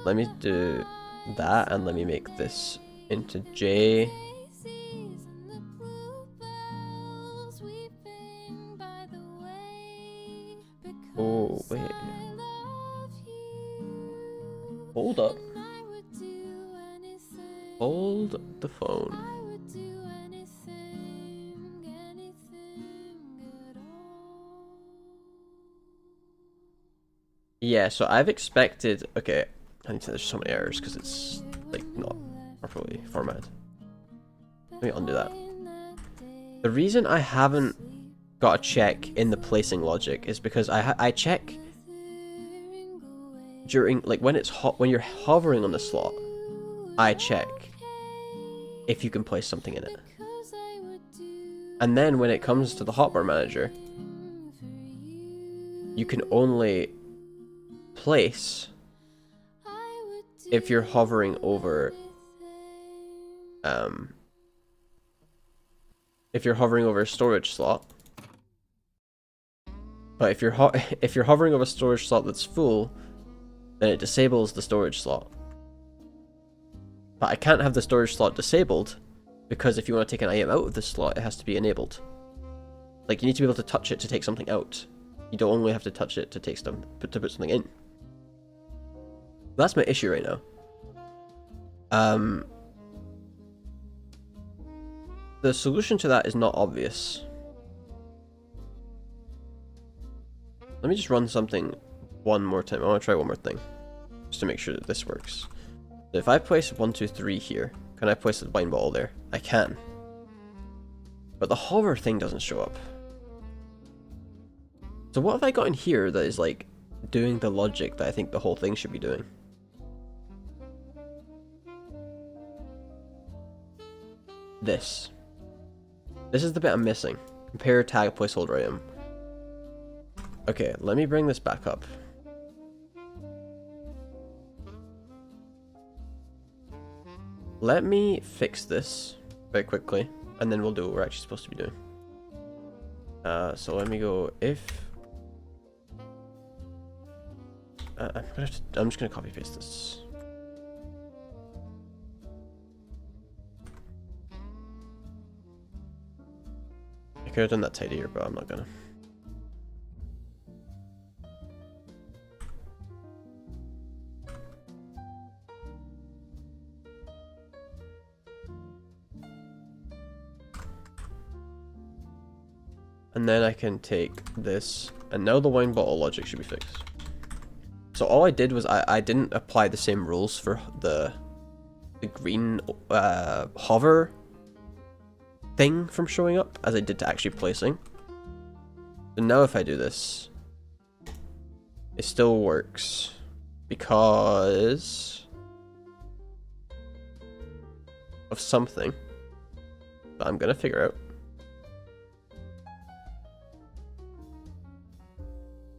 Let me do that, and let me make this into J. Oh, wait. Hold up. Hold the phone. Yeah, so I've expected... Okay, I need to... There's so many errors because it's, like, not properly formatted. Let me undo that. The reason I haven't got a check in the placing logic is because I check during, like, when it's when you're hovering on the slot, I check if you can place something in it. And then when it comes to the hotbar manager, you can only place if you're hovering over a storage slot. But if you're hovering over a storage slot that's full, then it disables the storage slot. But I can't have the storage slot disabled because if you want to take an item out of the slot, it has to be enabled. Like, you need to be able to touch it to take something out. You don't only have to touch it to take to put something in. That's my issue right now. The solution to that is not obvious. Let me just run something one more time. I want to try one more thing, just to make sure that this works. So if I place 1, 2, 3 here, can I place the wine bottle there? I can. But the hover thing doesn't show up. So what have I got in here that is like doing the logic that I think the whole thing should be doing? This. This is the bit I'm missing. Compare tag placeholder item. Okay, let me bring this back up. Let me fix this very quickly, and then we'll do what we're actually supposed to be doing. So let me go if... I'm just gonna copy paste this. I could have done that tidier, but I'm not gonna. And then I can take this, and now the wine bottle logic should be fixed. So all I did was I didn't apply the same rules for the green hover thing from showing up as I did to actually placing. So now if I do this, it still works because of something that I'm gonna figure out.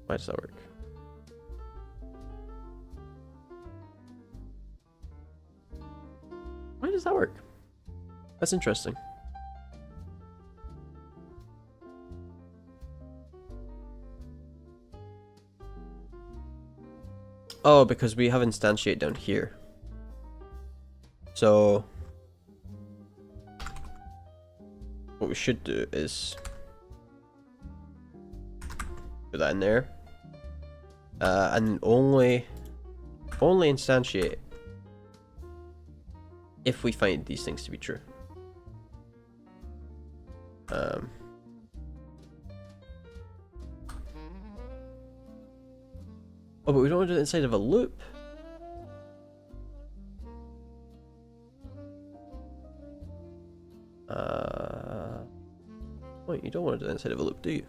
Why does that work? Why does that work? That's interesting. Oh, because we have instantiate down here. So what we should do is put that in there, and only instantiate if we find these things to be true. Oh, but we don't want to do it inside of a loop. Wait, you don't want to do it inside of a loop, do you?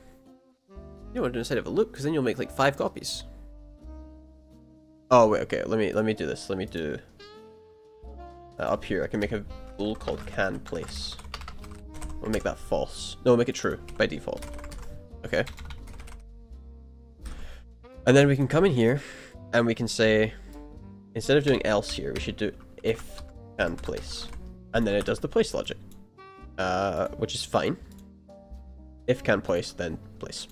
You don't want to do it inside of a loop, because then you'll make like 5 copies. Oh wait, okay. Let me do this. Let me do up here. I can make a bool called can place. We'll make that false. No, make it true by default. Okay. And then we can come in here, and we can say, instead of doing else here, we should do if can place, and then it does the place logic, which is fine. If can place, then place.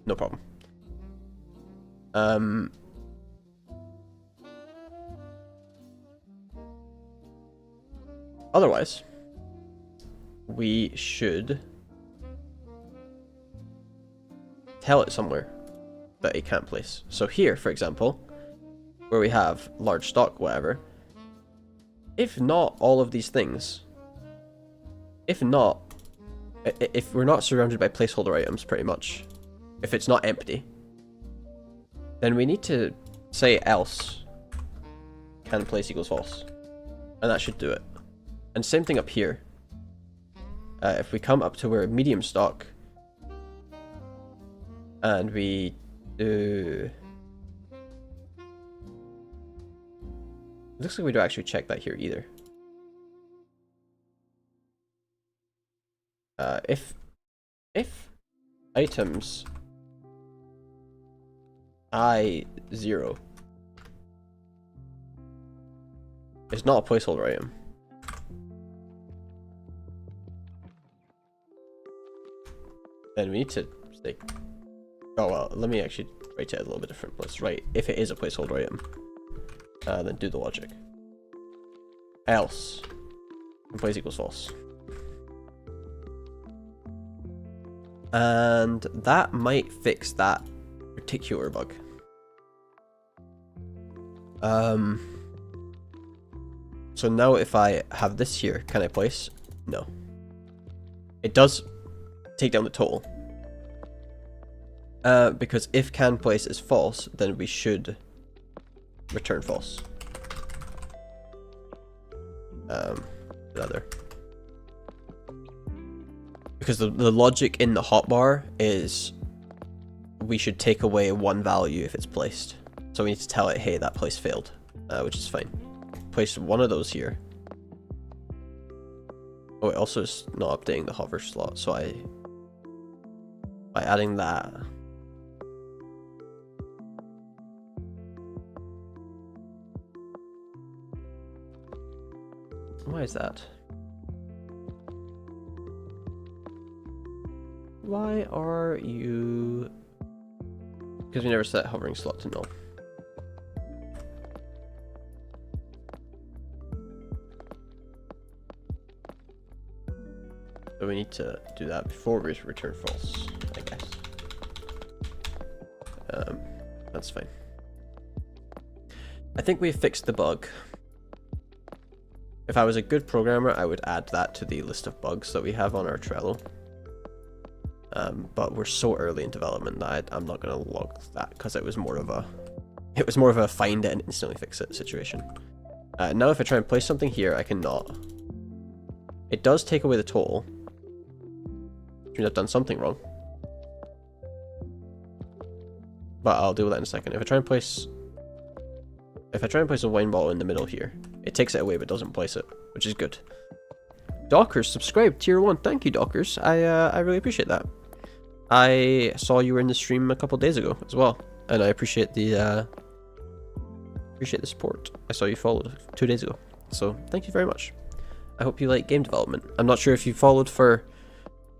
No problem. Otherwise, we should tell it somewhere that it can't place. So here, for example, where we have large stock, whatever, if not all of these things, if we're not surrounded by placeholder items, pretty much, if it's not empty, then we need to say else can place equals false, and that should do it. And same thing up here. If we come up to where medium stock, and we do, it looks like we don't actually check that here either. If items I0 is not a placeholder item, then we need to say, oh well, let me actually write it a little bit different. Let's write if it is a placeholder item, then do the logic. Else place equals false. And that might fix that particular bug. So now if I have this here, can I place? No. It does take down the total. Because if can place is false, then we should return false. That there. Because the logic in the hotbar is we should take away one value if it's placed. So we need to tell it, hey, that place failed, which is fine. Place one of those here. Oh, it also is not updating the hover slot, so by adding that, why is that? Why are you? Because we never set hovering slot to null. So we need to do that before we return false, I guess. That's fine. I think we've fixed the bug. If I was a good programmer, I would add that to the list of bugs that we have on our Trello. But we're so early in development that I'm not going to log that because it was more of a find it and instantly fix it situation. Now if I try and place something here, I cannot. It does take away the total. Which means I've done something wrong. But I'll deal with that in a second. If I try and place a wine bottle in the middle here, it takes it away but doesn't place it, which is good. Dockers subscribed tier 1. Thank you, Dockers. I really appreciate that. I saw you were in the stream a couple days ago as well, and I appreciate the support. I saw you followed 2 days ago, so thank you very much. I hope you like game development. I'm not sure if you followed for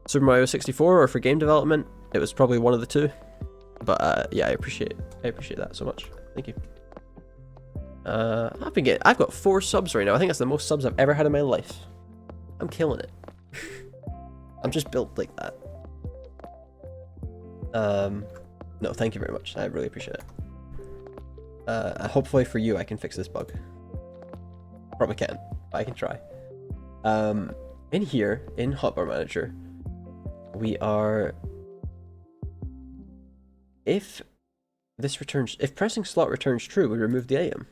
Super Mario 64 or for game development. It was probably one of the two, but yeah, I appreciate that so much. Thank you. I've got 4 subs right now. I think that's the most subs I've ever had in my life. I'm killing it. I'm just built like that. No, thank you very much. I really appreciate it. Hopefully for you, I can fix this bug. Probably can't, but I can try. In here, in Hotbar Manager, we are... If pressing slot returns true, we remove the item.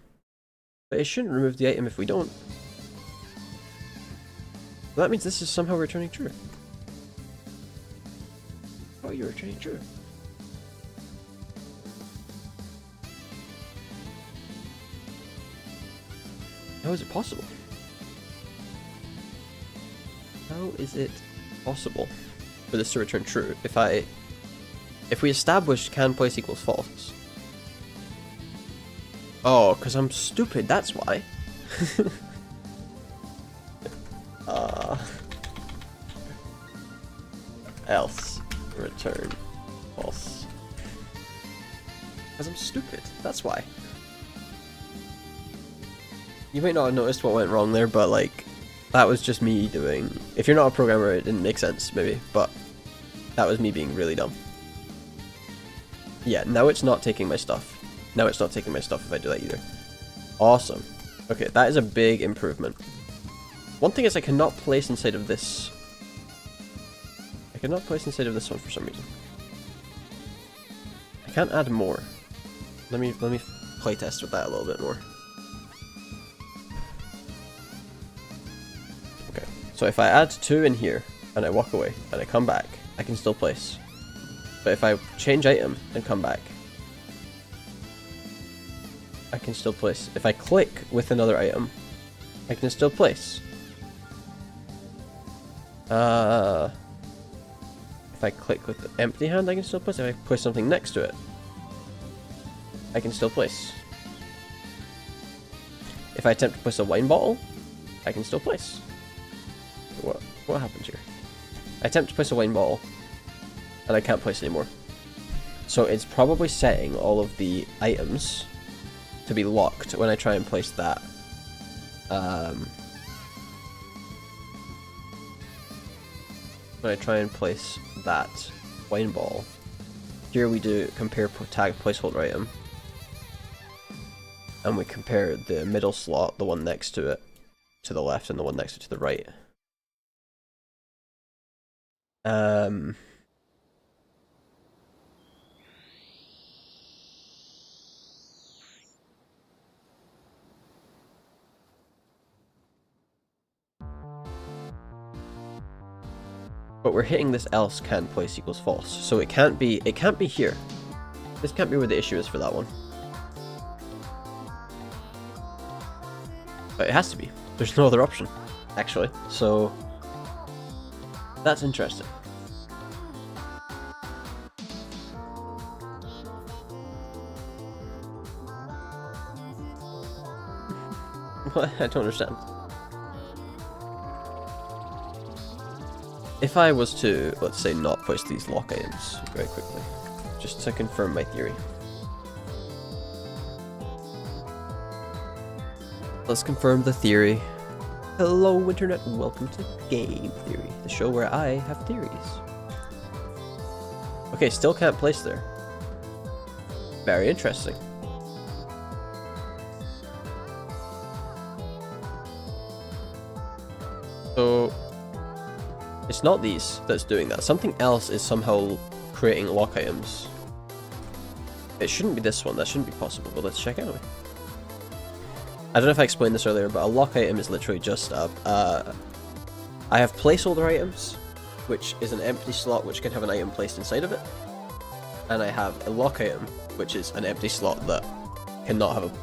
But it shouldn't remove the item if we don't. Well, that means this is somehow returning true. Oh, you're returning true. How is it possible? How is it possible for this to return true if we established can place equals false? Oh, because I'm stupid, that's why. Else return false. Because I'm stupid, that's why. You might not have noticed what went wrong there, but like, that was just me doing... If you're not a programmer, it didn't make sense, maybe, but that was me being really dumb. Yeah, now it's not taking my stuff. Now it's not taking my stuff if I do that either. Awesome. Okay, that is a big improvement. One thing is I cannot place inside of this. I cannot place inside of this one for some reason. I can't add more. Let me play test with that a little bit more. Okay, so if I add 2 in here and I walk away and I come back, I can still place. But if I change item and come back, I can still place. If I click with another item, I can still place. If I click with the empty hand, I can still place. If I place something next to it, I can still place. If I attempt to place a wine bottle, I can still place. What happened here? I attempt to place a wine bottle, and I can't place anymore. So it's probably setting all of the items to be locked when I try and place that. When I try and place that wine ball. Here we do compare tag placeholder item. And we compare the middle slot, the one next to it, to the left, and the one next to it to the right. But we're hitting this else can place equals false, so it can't be here. This can't be where the issue is for that one. But it has to be. There's no other option, actually. So that's interesting. What? I don't understand. If I was to, let's say, not place these lock items very quickly, just to confirm my theory. Let's confirm the theory. Hello, Internet, and welcome to Game Theory, the show where I have theories. Okay, still can't place there. Very interesting. So it's not these that's doing that. Something else is somehow creating lock items. It shouldn't be this one. That shouldn't be possible, but let's check anyway. I don't know if I explained this earlier, but a lock item is literally just I have placeholder items, which is an empty slot which can have an item placed inside of it. and I have a lock item, which is an empty slot that cannot have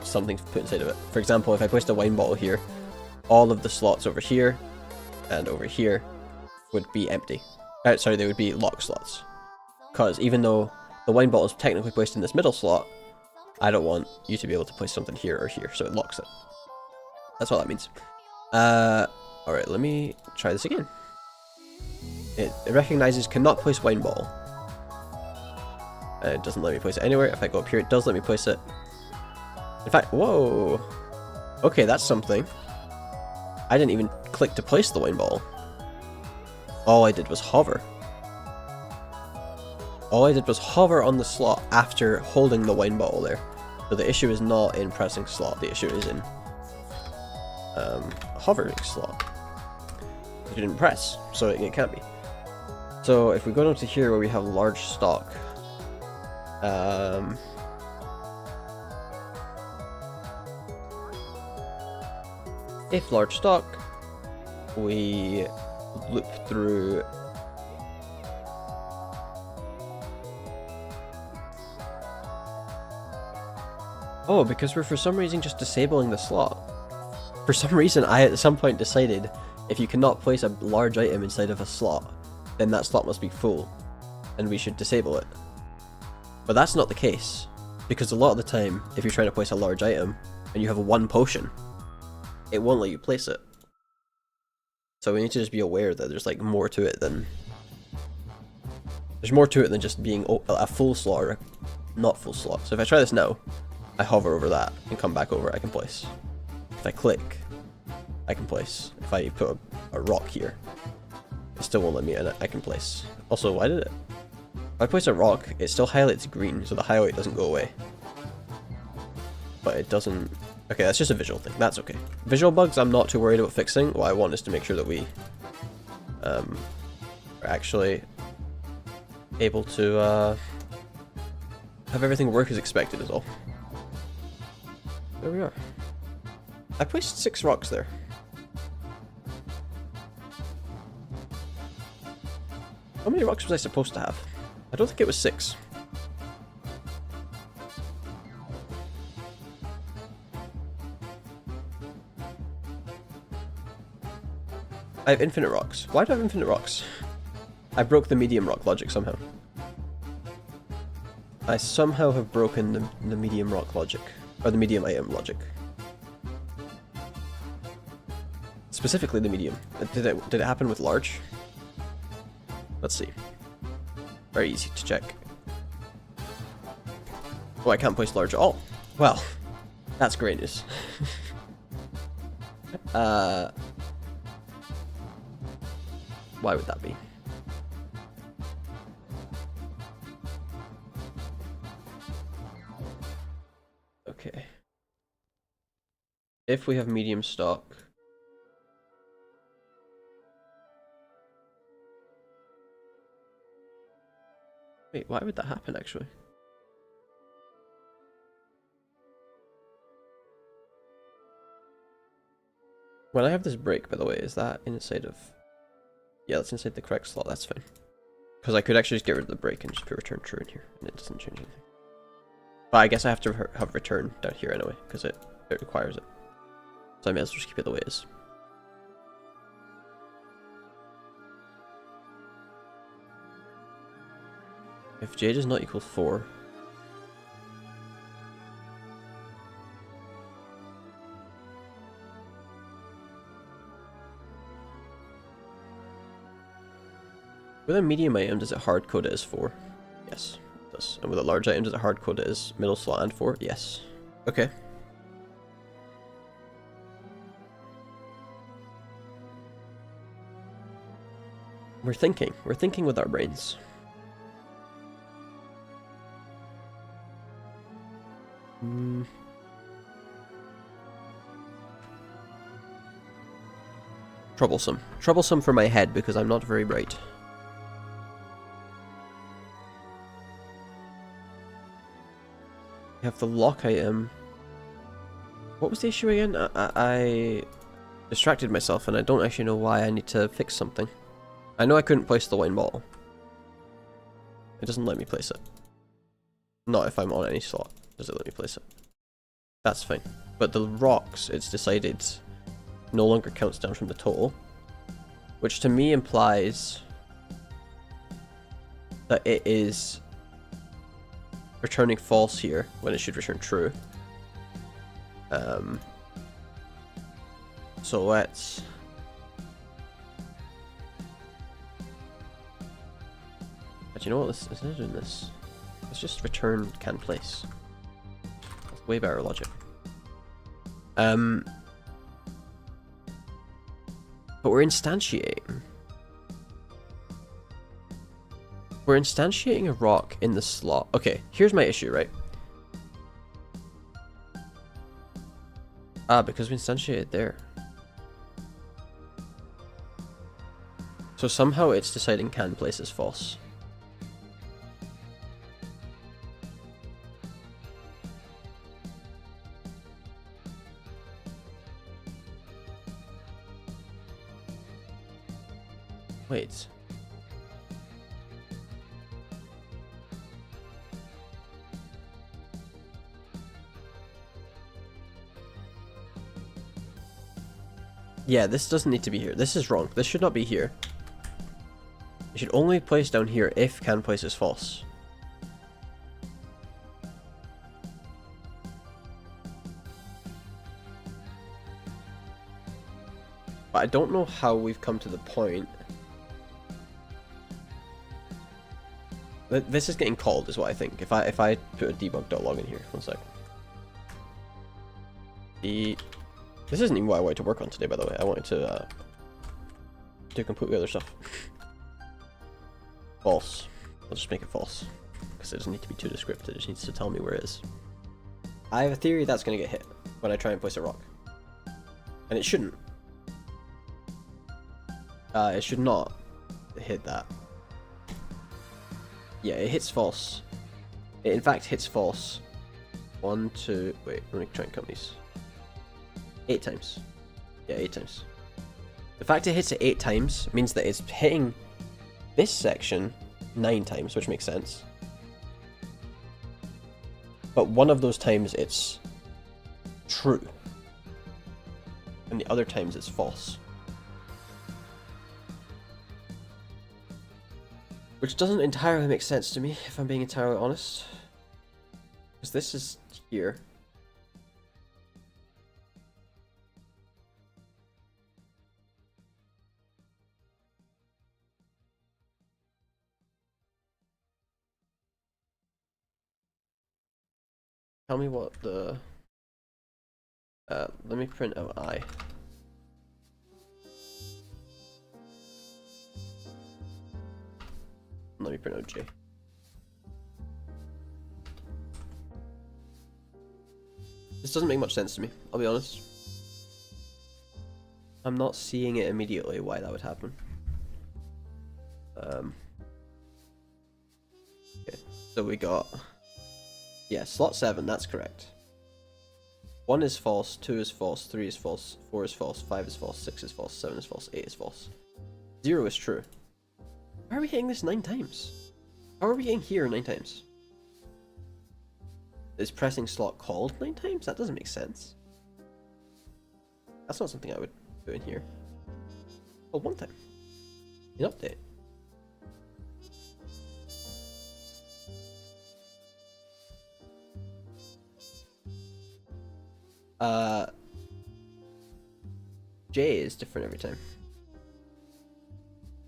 something put inside of it. For example, if I placed a wine bottle here, all of the slots over here and over here would be empty. Sorry, they would be lock slots. Because even though the wine bottle is technically placed in this middle slot, I don't want you to be able to place something here or here, so it locks it. That's what that means. Alright, let me try this again. It recognizes cannot place wine bottle. It doesn't let me place it anywhere. If I go up here, it does let me place it. In fact, whoa! Okay, that's something. I didn't even click to place the wine bottle. All I did was hover. All I did was hover on the slot after holding the wine bottle there. So the issue is not in pressing slot, the issue is in hovering slot. You didn't press, so it can't be. So if we go down to here where we have large stock, if large stock, we loop through oh, because we're for some reason just disabling the slot. For some reason I at some point decided if you cannot place a large item inside of a slot, then that slot must be full, and we should disable it. But that's not the case, because a lot of the time, if you're trying to place a large item, and you have one potion, it won't let you place it. So we need to just be aware that there's like more to it than... There's more to it than just being a full slot or a not full slot. So if I try this now, I hover over that and come back over, I can place. If I click, I can place. If I put a rock here, it still won't let me, and I can place. Also, why did it? If I place a rock, it still highlights green, so the highlight doesn't go away. But it doesn't... Okay, that's just a visual thing. That's okay. Visual bugs, I'm not too worried about fixing. What I want is to make sure that we are actually able to have everything work as expected is all. There we are. I placed 6 rocks there. How many rocks was I supposed to have? I don't think it was 6. I have infinite rocks. Why do I have infinite rocks? I broke the medium rock logic somehow. I somehow have broken the medium rock logic. Or the medium item logic. Specifically the medium. Did it happen with large? Let's see. Very easy to check. Oh, I can't place large at all. Well, that's great news. Why would that be? Okay. If we have medium stock... Wait, why would that happen actually? When I have this break, by the way, is that inside of... Yeah, that's inside the correct slot, that's fine. Because I could actually just get rid of the break and just put return true in here, and it doesn't change anything. But I guess I have to have return down here anyway, because it requires it. So I may as well just keep it the way it is. If j does not equal 4... With a medium item, does it hard code it as 4? Yes, it does. And with a large item, does it hard code it as middle slot and 4? Yes. Okay. We're thinking with our brains. Troublesome. Troublesome for my head because I'm not very bright. We have the lock item. What was the issue again? I distracted myself and I don't actually know why. I need to fix something. I know I couldn't place the wine bottle. It doesn't let me place it. Not if I'm on any slot. Does it let me place it? That's fine. But the rocks, it's decided, no longer counts down from the total. Which to me implies that it is returning false here when it should return true. So let's... But you know what, instead of doing this, let's just return can place. That's way better logic. But we're instantiating. We're instantiating a rock in the slot. Okay, here's my issue, right? Because we instantiated there. So somehow it's deciding can place is false. Wait. Yeah, this doesn't need to be here. This is wrong. This should not be here. It should only place down here if can place is false. But I don't know how we've come to the point. This is getting called, is what I think. If I put a debug.log in here, 1 sec. This isn't even what I wanted to work on today, by the way. I wanted to do completely other stuff. False. I'll just make it false. Because it doesn't need to be too descriptive, it just needs to tell me where it is. I have a theory that's going to get hit when I try and place a rock. And it shouldn't. It should not hit that. Yeah, it hits false. It in fact hits false. 1, 2... Wait, let me try and count these. 8 times. Yeah, 8 times. The fact it hits it 8 times means that it's hitting this section 9 times, which makes sense. But one of those times it's true. And the other times it's false. Which doesn't entirely make sense to me, if I'm being entirely honest. Because this is here. Tell me what the... let me print out I. Let me print out J. This doesn't make much sense to me, I'll be honest. I'm not seeing it immediately why that would happen. Okay, so we got... Yeah, slot 7, that's correct. 1 is false, 2 is false, 3 is false, 4 is false, 5 is false, 6 is false, 7 is false, 8 is false. 0 is true. Why are we hitting this 9 times? How are we getting here 9 times? Is pressing slot called 9 times? That doesn't make sense. That's not something I would do in here. Well, 1 time. In update. J is different every time.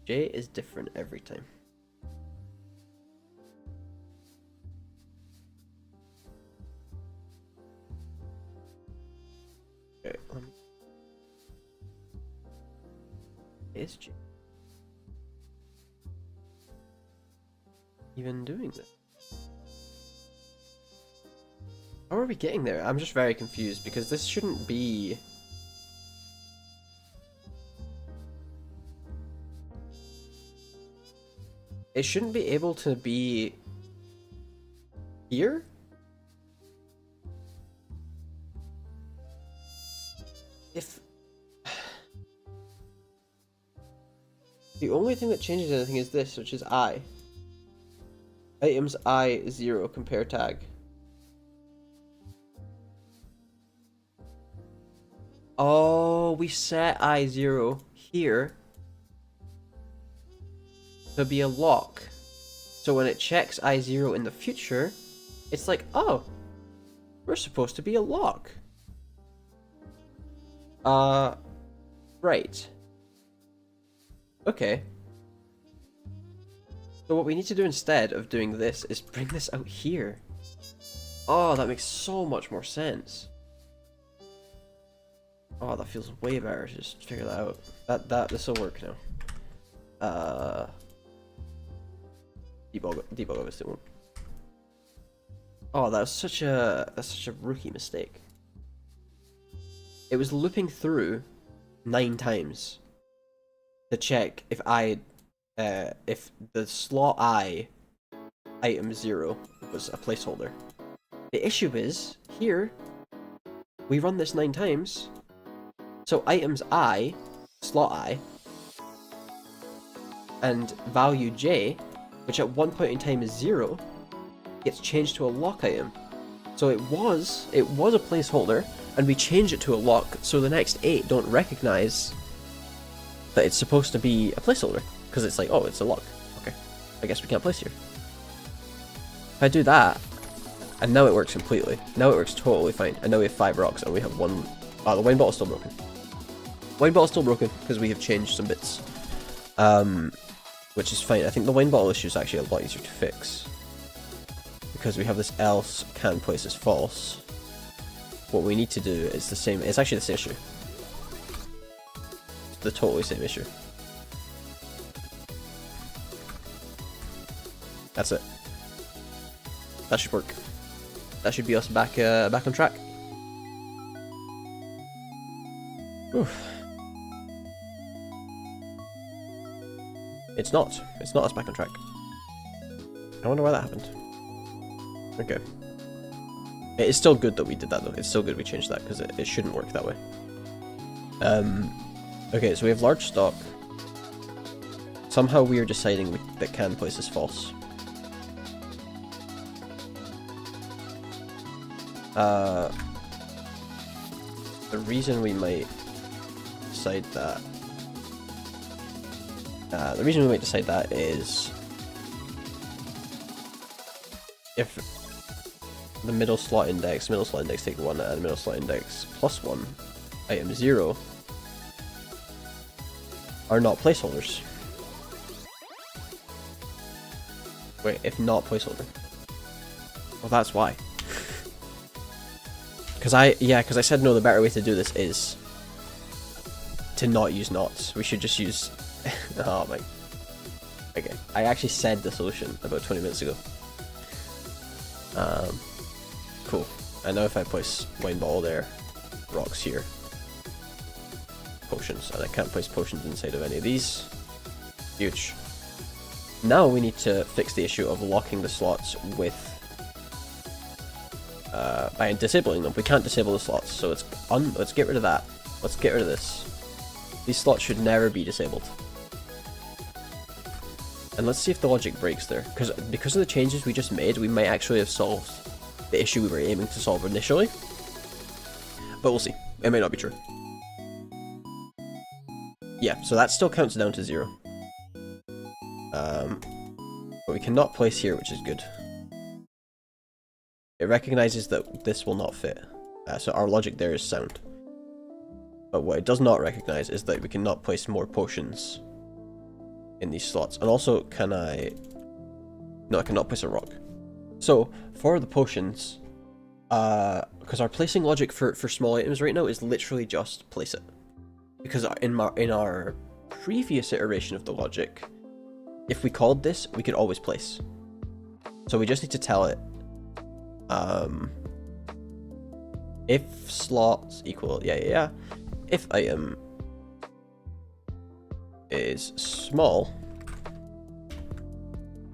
J is different every time. Okay, is J even doing this? How are we getting there? I'm just very confused because this shouldn't be... It shouldn't be able to be here? If... The only thing that changes anything is this, which is I. Items I0 compare tag. Oh, we set I0 here to be a lock. So when it checks I0 in the future, it's like, oh, we're supposed to be a lock. Right. Okay. So what we need to do instead of doing this is bring this out here. Oh, that makes so much more sense. Oh, that feels way better to just figure that out. This will work now. Debug obviously won't. Oh, that's such a rookie mistake. It was looping through 9 times to check if if the slot I item 0 was a placeholder. The issue is here we run this 9 times, so items I, slot I, and value J, which at one point in time is 0, gets changed to a lock item. So it was a placeholder, and we change it to a lock, so the next 8 don't recognize that it's supposed to be a placeholder, because it's like, oh, it's a lock. Okay, I guess we can't place here. If I do that, and now it works completely. Now it works totally fine. And now we have 5 rocks, and we have 1... Oh, the wine bottle's still broken. Wine bottle's still broken, because we have changed some bits. Which is fine. I think the wine bottle issue is actually a lot easier to fix. Because we have this else can place as false. What we need to do is the same... It's actually the same issue. It's the totally same issue. That's it. That should work. That should be us back on track. Oof. It's not. It's not us back on track. I wonder why that happened. Okay. It is still good that we did that though. It's still good we changed that because it shouldn't work that way. Okay, so we have large stock. Somehow we are deciding that can place is false. The reason we might decide that is if the middle slot index take 1 and middle slot index plus 1, item 0 are not placeholders. Wait, if not placeholder. Well, that's why. Because I said no, the better way to do this is to not use knots. We should just use... Oh my... Okay, I actually said the solution about 20 minutes ago. Cool. And now if I place wine bottle there, rocks here, potions, and I can't place potions inside of any of these. Huge. Now we need to fix the issue of locking the slots with... by disabling them. We can't disable the slots, so let's get rid of that. Let's get rid of this. These slots should never be disabled. And let's see if the logic breaks there. Because of the changes we just made, we might actually have solved the issue we were aiming to solve initially. But we'll see. It may not be true. Yeah, so that still counts down to 0. But we cannot place here, which is good. It recognizes that this will not fit. So our logic there is sound. But what it does not recognize is that we cannot place more potions in these slots. And also, no, I cannot place a rock. So, for the potions, because our placing logic for small items right now is literally just place it. Because in our previous iteration of the logic, if we called this, we could always place. So we just need to tell it, if slots equal, if item is small,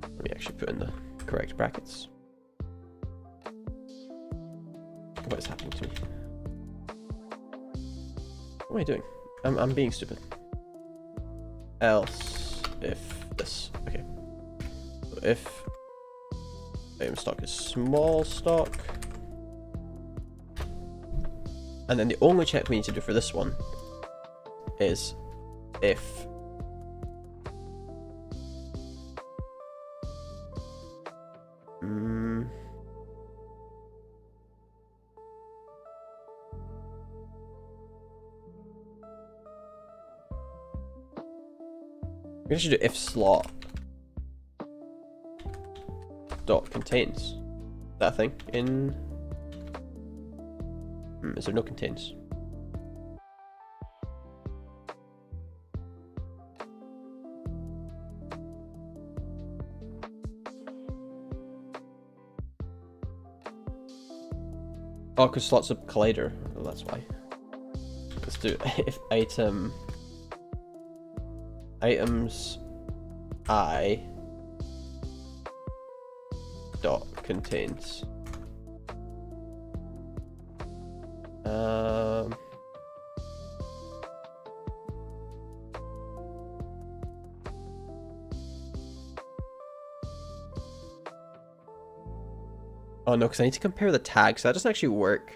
let me actually put in the correct brackets. What is happening to me? What am I doing? I'm being stupid. Else if this. Okay. So if Item stock is small stock. And then the only check we need to do for this one is if we should do if slot dot contains that thing in. Is there no contains? Oh, because slots of collider. Oh, that's why. Let's do if items I dot contains. Oh no, because I need to compare the tags. That doesn't actually work.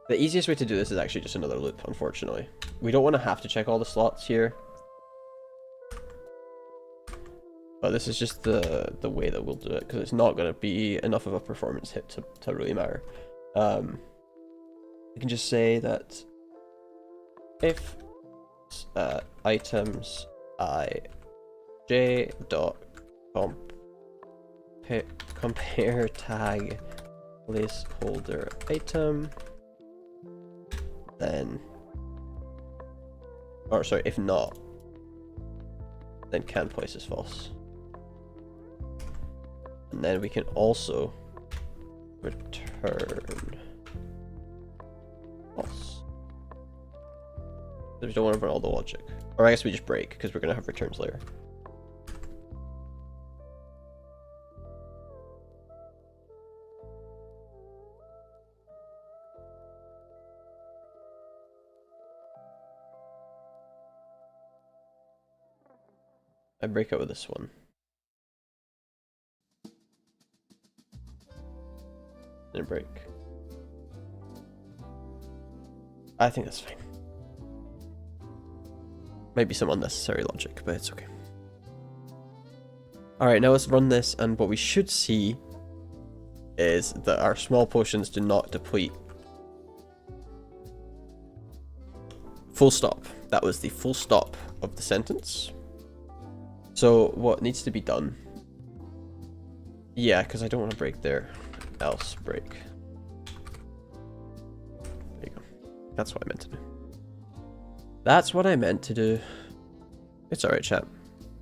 The easiest way to do this is actually just another loop, unfortunately. We don't want to have to check all the slots here. But this is just the way that we'll do it, because it's not going to be enough of a performance hit to really matter. We can just say that if items I j dot compare tag placeholder item, then, or sorry, if not, then can place is false. And then we can also return false. We don't want to run all the logic. Or I guess we just break, because we're going to have returns later. I break out with this one. Then break. I think that's fine. Maybe some unnecessary logic, but it's okay. Alright, now let's run this, and what we should see is that our small potions do not deplete. Full stop. That was the full stop of the sentence. So what needs to be done? Yeah, because I don't want to break there. Else break. There you go. That's what I meant to do. That's what I meant to do. It's alright, chat.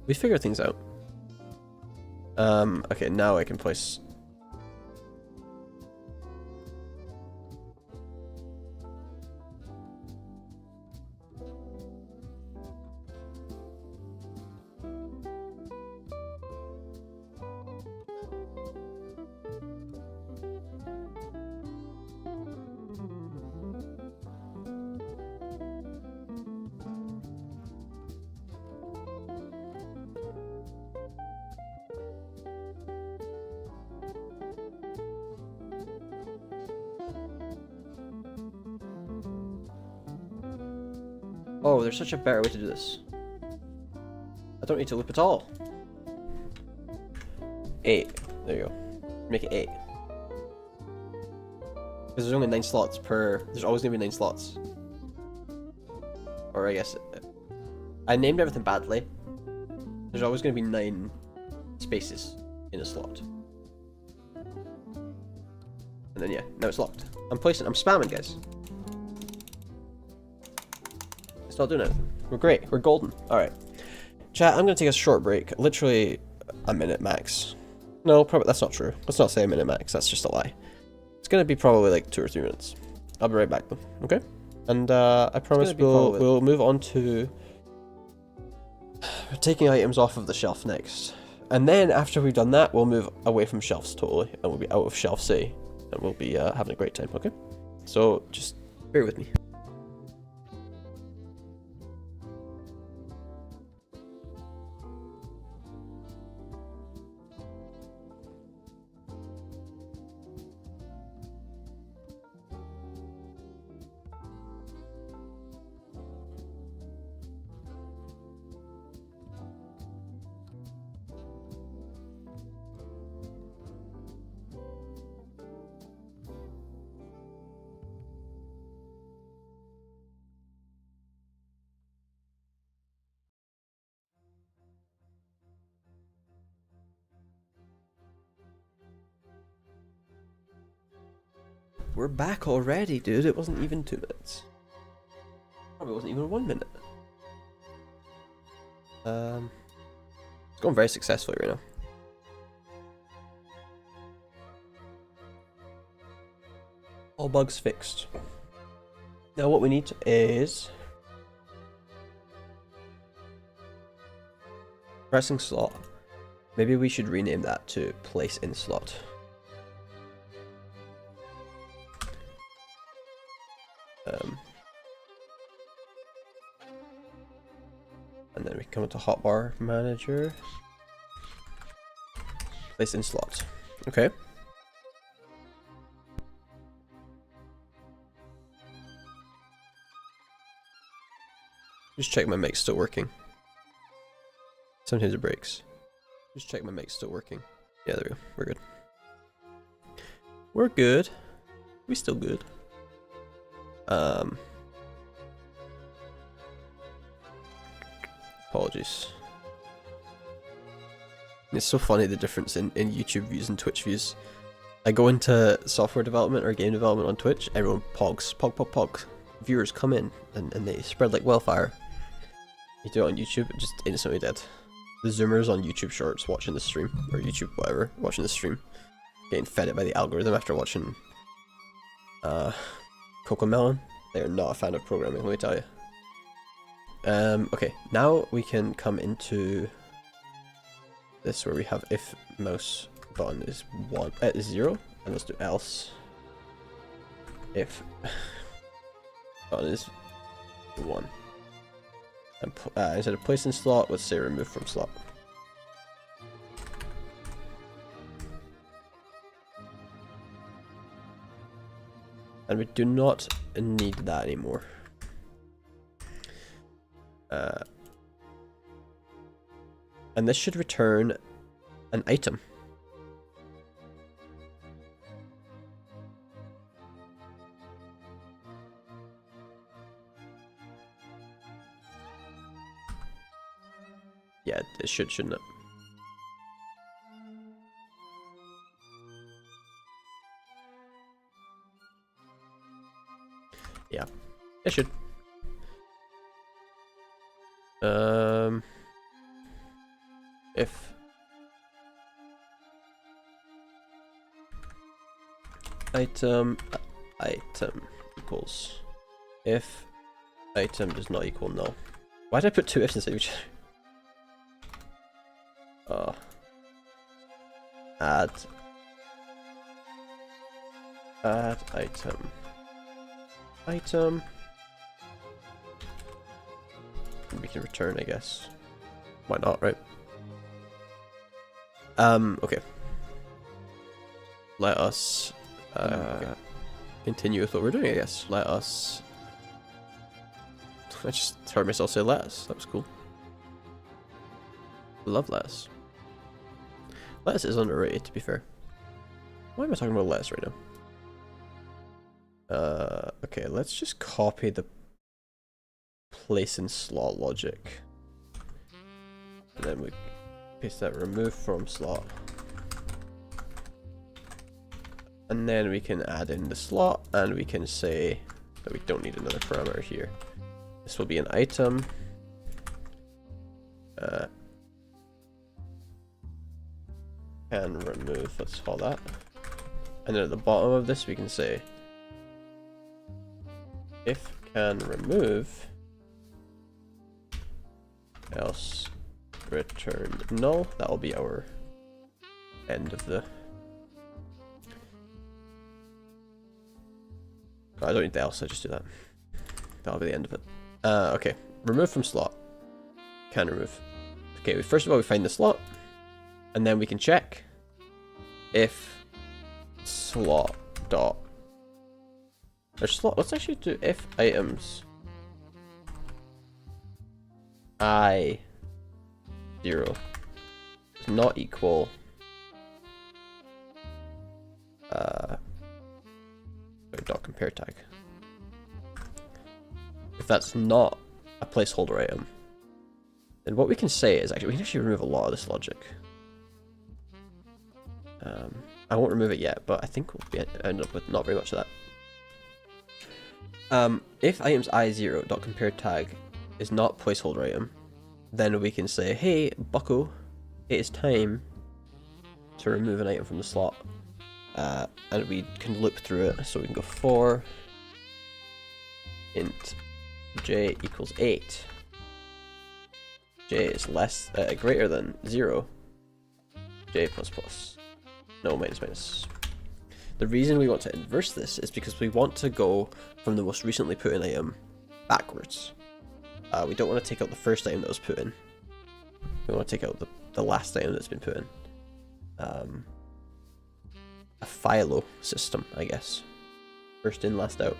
We figure things out. Okay, now I can place... Oh, there's such a better way to do this. I don't need to loop at all. 8. There you go. Make it 8. Because there's only 9 slots per... There's always going to be 9 slots. Or I guess... I named everything badly. There's always going to be 9 spaces in a slot. And then yeah, now it's locked. I'm spamming, guys. It's not doing anything. We're great. We're golden. Alright. Chat, I'm going to take a short break. Literally a minute max. No, probably that's not true. Let's not say a minute max. That's just a lie. It's going to be probably like 2 or 3 minutes. I'll be right back though. Okay? And I promise we'll move on to taking items off of the shelf next. And then after we've done that, we'll move away from shelves totally. And we'll be out of shelf C. And we'll be having a great time. Okay? So just bear with me. we're back already, dude. It wasn't even 2 minutes. Probably wasn't even 1 minute. It's going very successfully right now. All bugs fixed. Now what we need is pressing slot. Maybe we should rename that to place in slot. And then we come into hotbar manager. Place in slot. Okay. Just check my mic's still working. Sometimes it breaks. Just check my mic's still working. Yeah, there we go. We're good. We're good. We still good. Apologies. It's so funny the difference in YouTube views and Twitch views. I go into software development or game development on Twitch, everyone pogs. Pog. Viewers come in and they spread like wildfire. You do it on YouTube, just instantly dead. The Zoomers on YouTube Shorts watching the stream, or YouTube whatever, watching the stream, getting fed it by the algorithm after watching Cocomelon. They are not a fan of programming, let me tell you. Okay, now we can come into this where we have if mouse button is 0, and let's do else if button is 1. And instead of place in slot, let's say remove from slot. And we do not need that anymore. And this should return an item. Yeah, it should, shouldn't it? Yeah, it should. If item equals if item does not equal null. Why did I put 2 ifs inside each other? Add item. We can return, I guess. Why not, right? Okay. Let us continue with what we're doing, I guess. Let us. I just heard myself say let us. That was cool. Love lettuce. Lettuce is underrated, to be fair. Why am I talking about lettuce right now? Okay, let's just copy the place in slot logic. And then we paste that remove from slot. And then we can add in the slot, and we can say that we don't need another parameter here. This will be an item. Can remove, let's call that. And then at the bottom of this we can say if can remove, else return null. That will be our end of the. Oh, I don't need the else, I just do that. That'll be the end of it. Okay, remove from slot. Can remove. Okay, first of all we find the slot, and then we can check if slot dot or slot. Let's actually do if items I 0 does not equal dot compare tag. If that's not a placeholder item, then what we can say is we can actually remove a lot of this logic. I won't remove it yet, but I think we'll end up with not very much of that. If items i0.compareTag is not placeholder item, then we can say, hey, Bucko, it is time to remove an item from the slot. And we can loop through it, so we can go for int j equals 8. J is less, greater than 0. J plus plus. No, minus minus. The reason we want to inverse this is because we want to go from the most recently put in item backwards. We don't want to take out the first item that was put in. We want to take out the last item that's been put in. A philo system, I guess. First in, last out.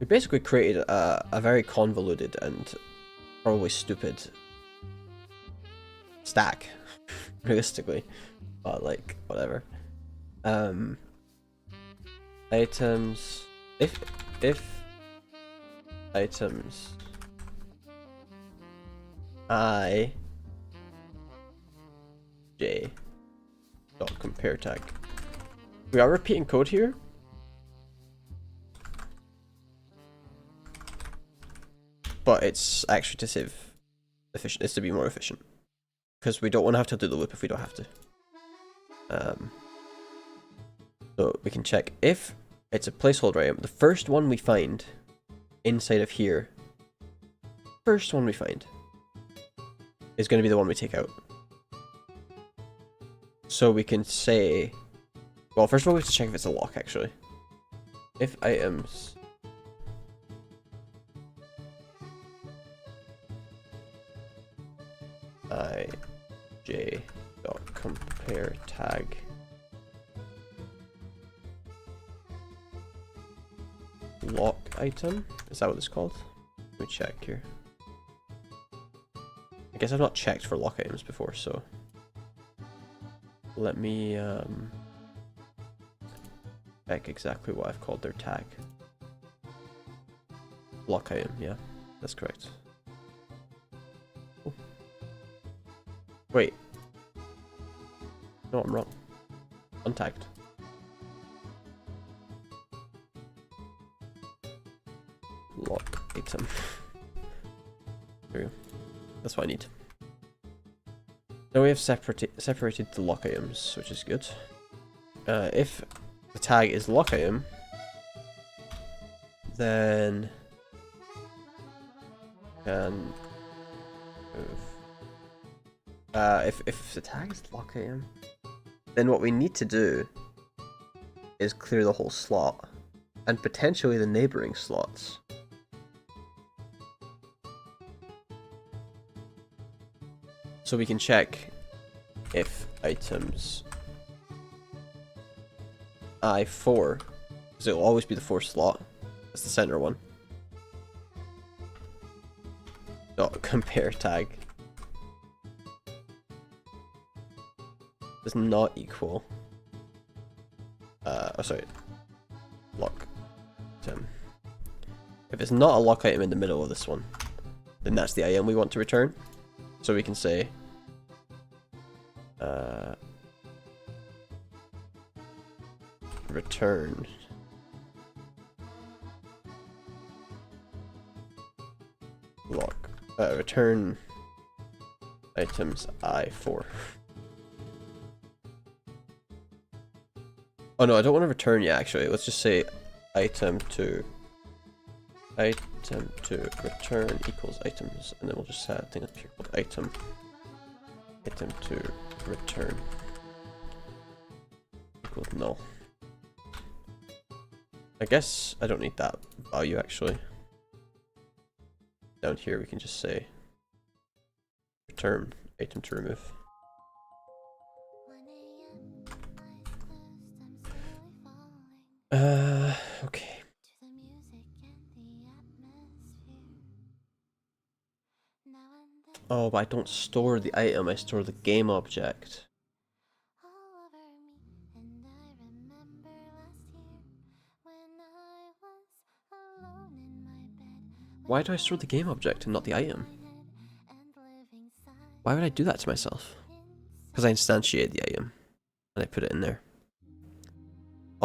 We basically created a very convoluted and probably stupid stack, realistically, but like whatever. Items, if items I j dot compare tag. We are repeating code here. But it's actually to save efficient. It's to be more efficient, because we don't want to have to do the loop if we don't have to. So we can check if it's a placeholder item. The first one we find inside of here, is going to be the one we take out. So we can say, well, first of all we have to check if it's a lock actually. If items I j dot compare tag lock item, is that what it's called? Let me check here. I guess I've not checked for lock items before, so let me check exactly what I've called their tag. Lock item, yeah, that's correct. Wait. No, I'm wrong. Untagged. Lock item. There we go. That's what I need. Now we have separated the lock items, which is good. If the tag is lock item, then can move. If the tag is lock item, then what we need to do is clear the whole slot and potentially the neighboring slots. So we can check if items I4, because it will always be the 4th slot, that's the center one. Dot compare tag does not equal lock item. If it's not a lock item in the middle of this one, then that's the item we want to return. So we can say return lock return items I4. Oh no, I don't want to return yet actually. Let's just say item to return equals items, and then we'll just set a thing up here called item to return equals null. I guess I don't need that value actually. Down here we can just say return item to remove. Okay. Oh, but I don't store the item, I store the game object. Why do I store the game object and not the item? Why would I do that to myself? Because I instantiate the item and I put it in there.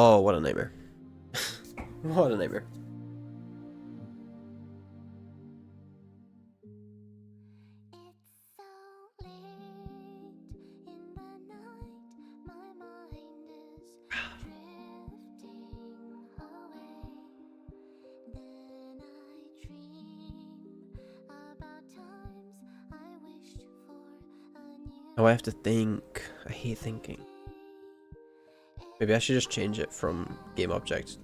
Oh, what a nightmare. What a nightmare. Oh, I have to think. I hate thinking. Maybe I should just change it from game object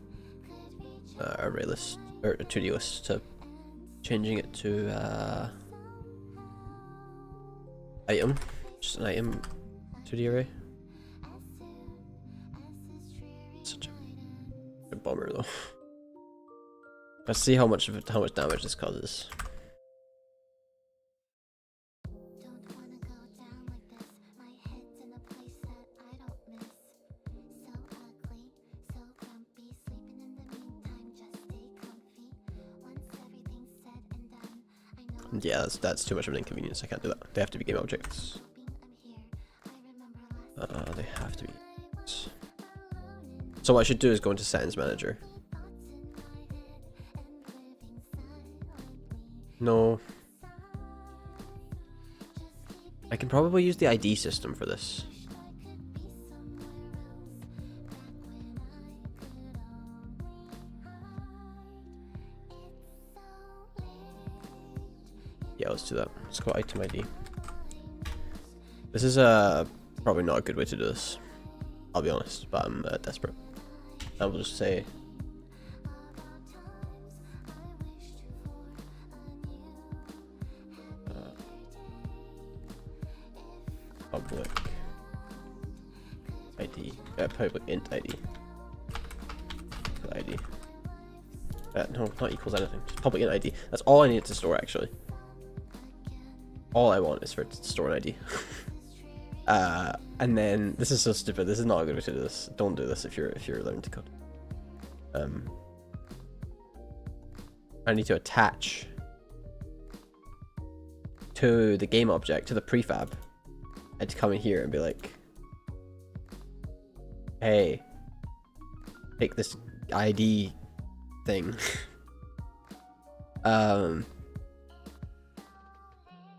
array list or a 2D list to changing it to item, just an item 2D array. Such a bummer though. Let's see how much damage this causes. Yeah, that's too much of an inconvenience. I can't do that. They have to be game objects. They have to be. So what I should do is go into Settings Manager. No. I can probably use the ID system for this. Yeah, let's do that. Let's go item ID. This is probably not a good way to do this. I'll be honest, but I'm desperate. I will just say public ID, public int ID. ID. No, not equals anything. Just public int ID. That's all I need to store actually. All I want is for it to store an ID. And then this is so stupid. This is not a good way to do this. Don't do this if you're learning to code. I need to attach to the game object, to the prefab, and to come in here and be like, hey, take this ID thing.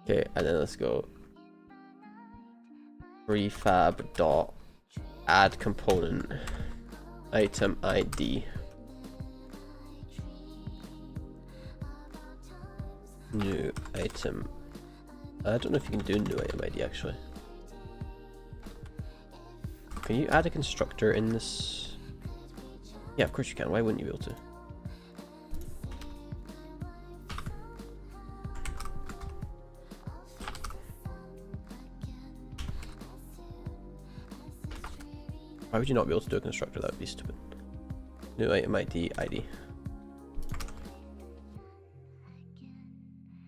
Okay, and then let's go prefab dot add component item ID new item. I don't know if you can do new item ID actually. Can you add a constructor in this? Yeah, of course you can. Why wouldn't you be able to? Why would you not be able to do a constructor? That would be stupid. New item ID ID.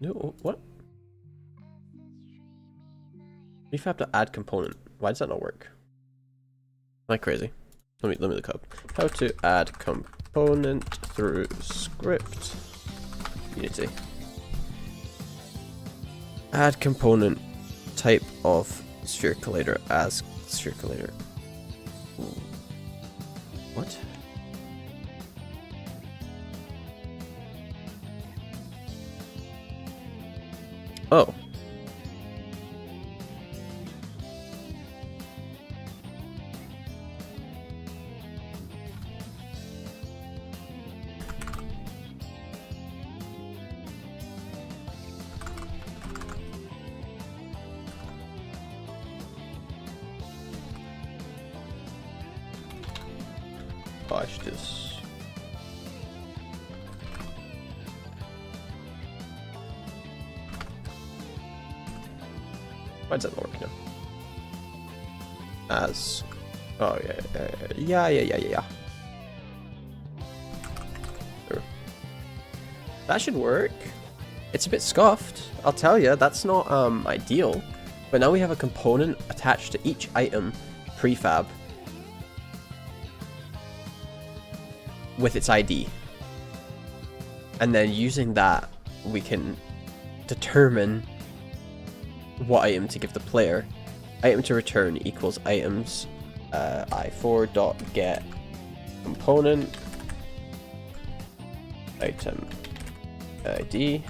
No, what? Prefab to add component. Why does that not work? Am I crazy? Let me look up. How to add component through script. Unity. Add component type of sphere collider as sphere collider. What? Oh. Watch this. Why does that not work now? As. Oh yeah. Sure. That should work. It's a bit scuffed, I'll tell you. That's not ideal. But now we have a component attached to each item prefab with its ID. And then using that, we can determine what item to give the player. Item to return equals items i4.get component item ID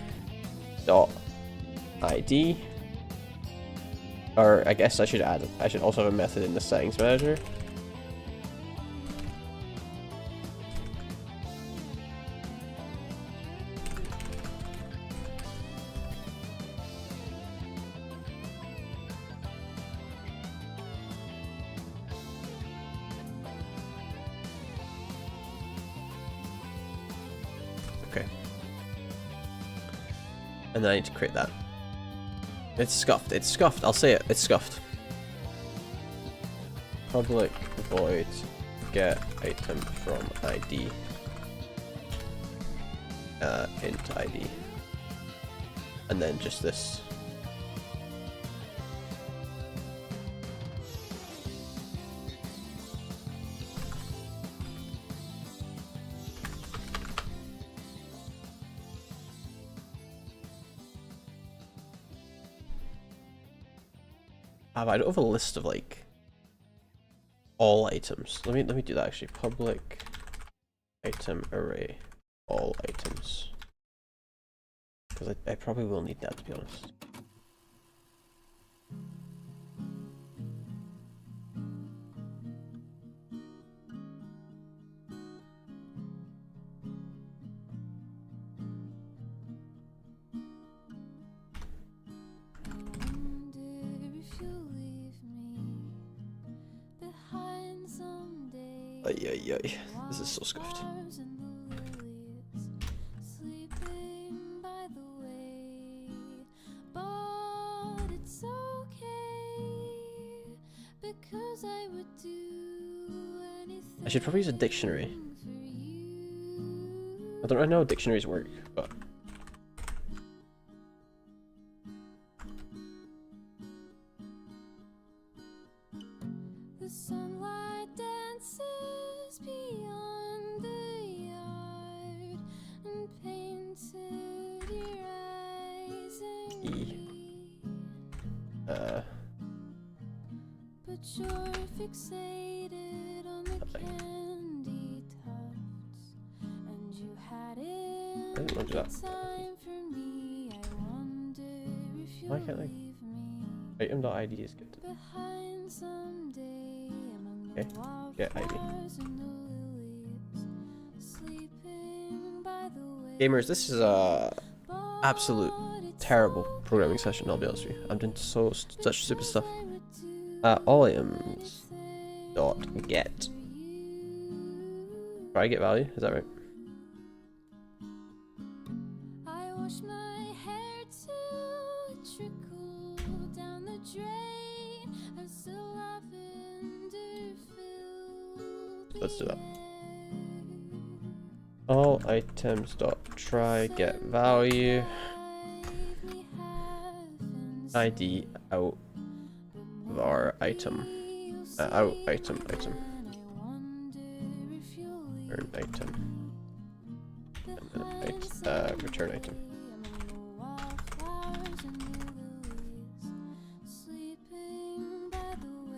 dot ID, or I guess I should also have a method in the settings manager. Okay. And then I need to create that. It's scuffed. It's scuffed. I'll say it. It's scuffed. Public void get item from ID int ID, and then just this. I don't have a list of like all items. Let me do that actually. Public item array all items, because I probably will need that, to be honest. This is so scuffed. I should probably use a dictionary. I don't really know how dictionaries work, but the sunlight dances beyond the yard and painted your eyes in green. But you're fixated on the candy tufts, and you had it time for me. I wonder if you'll leave me item.id is good. behind someday among the Okay, get ID. wildflowers and the lilies, sleeping by the way. Gamers, this is a absolute terrible programming session, I'll be honest with you. I'm doing such stupid stuff. All items dot get. Try get value, is that right? I wash my hair till it trickled down the drain as the lavender filled. Let's do that. All items dot try get value ID out var item out item return item and then return item.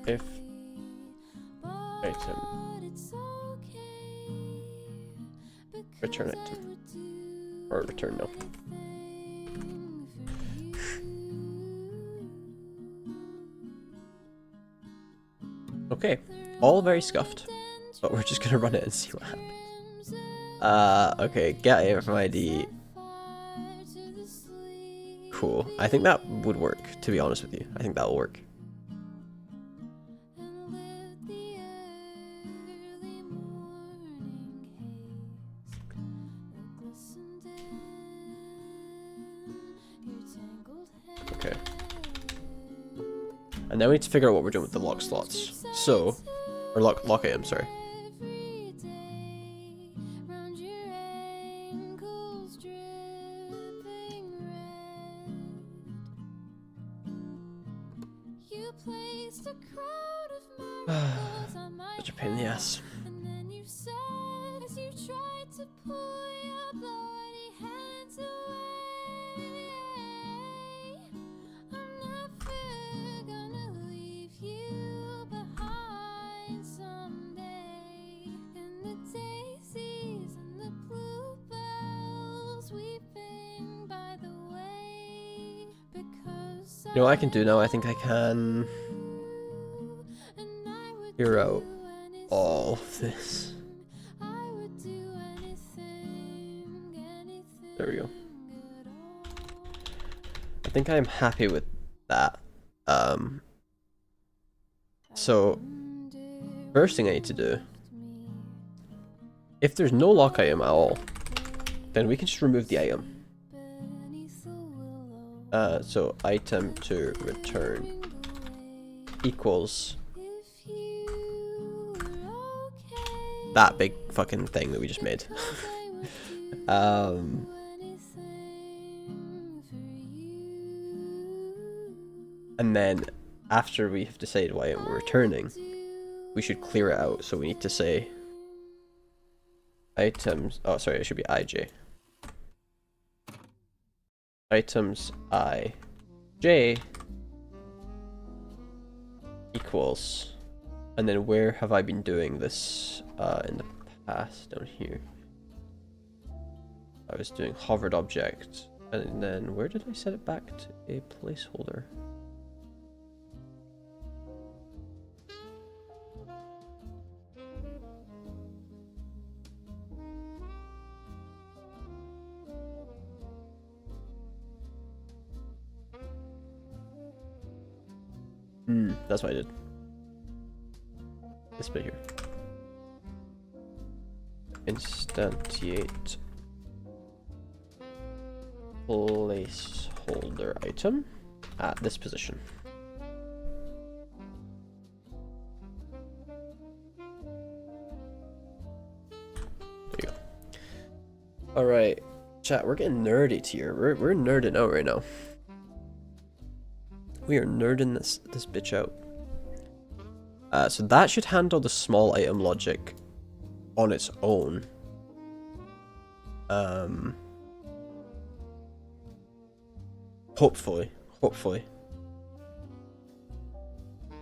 If item return item or return no. Okay, all very scuffed, but we're just gonna run it and see what happens. Okay, get item from ID. Cool. I think that would work, to be honest with you. I think that'll work. Okay. And now we need to figure out what we're doing with the lock slots. So, or lock item, sorry. Such a pain in the ass. And then you said as you tried to pull your bloody hands away, I'm never gonna leave you behind someday. In the You know what I can do now? I think I can clear out all of this. There we go. I think I'm happy with that. So first thing I need to do, if there's no lock item at all, then we can just remove the item. So item to return equals that big fucking thing that we just made. And then after we have decided what item we're returning, we should clear it out. So we need to say items, oh sorry, it should be ij. Items ij equals, and then where have I been doing this in the past? Down here. I was doing hovered object, and then where did I set it back to a placeholder? That's what I did. This bit here. Instantiate placeholder item at this position. There you go. Alright, chat, we're getting nerdy here. We're nerding out right now. We are nerding this bitch out. So that should handle the small item logic on its own. Hopefully.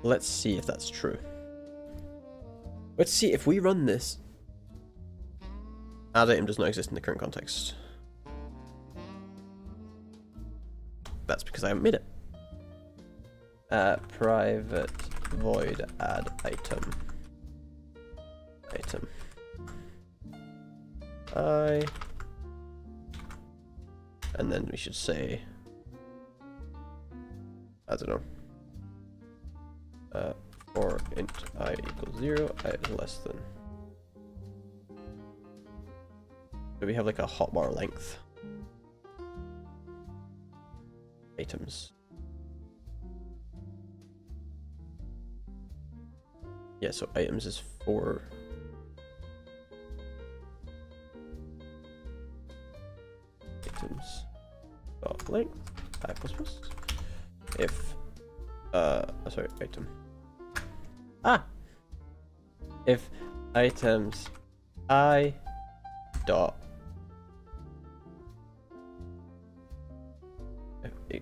Let's see if that's true. Let's see if we run this. Add item does not exist in the current context. That's because I haven't made it. Private void add item. And then we should say, I don't know, for int I equals 0, I is less than. Do we have like a hotbar length? Items. Yeah, so items is 4. Items dot length I plus plus. If sorry, item. If items I dot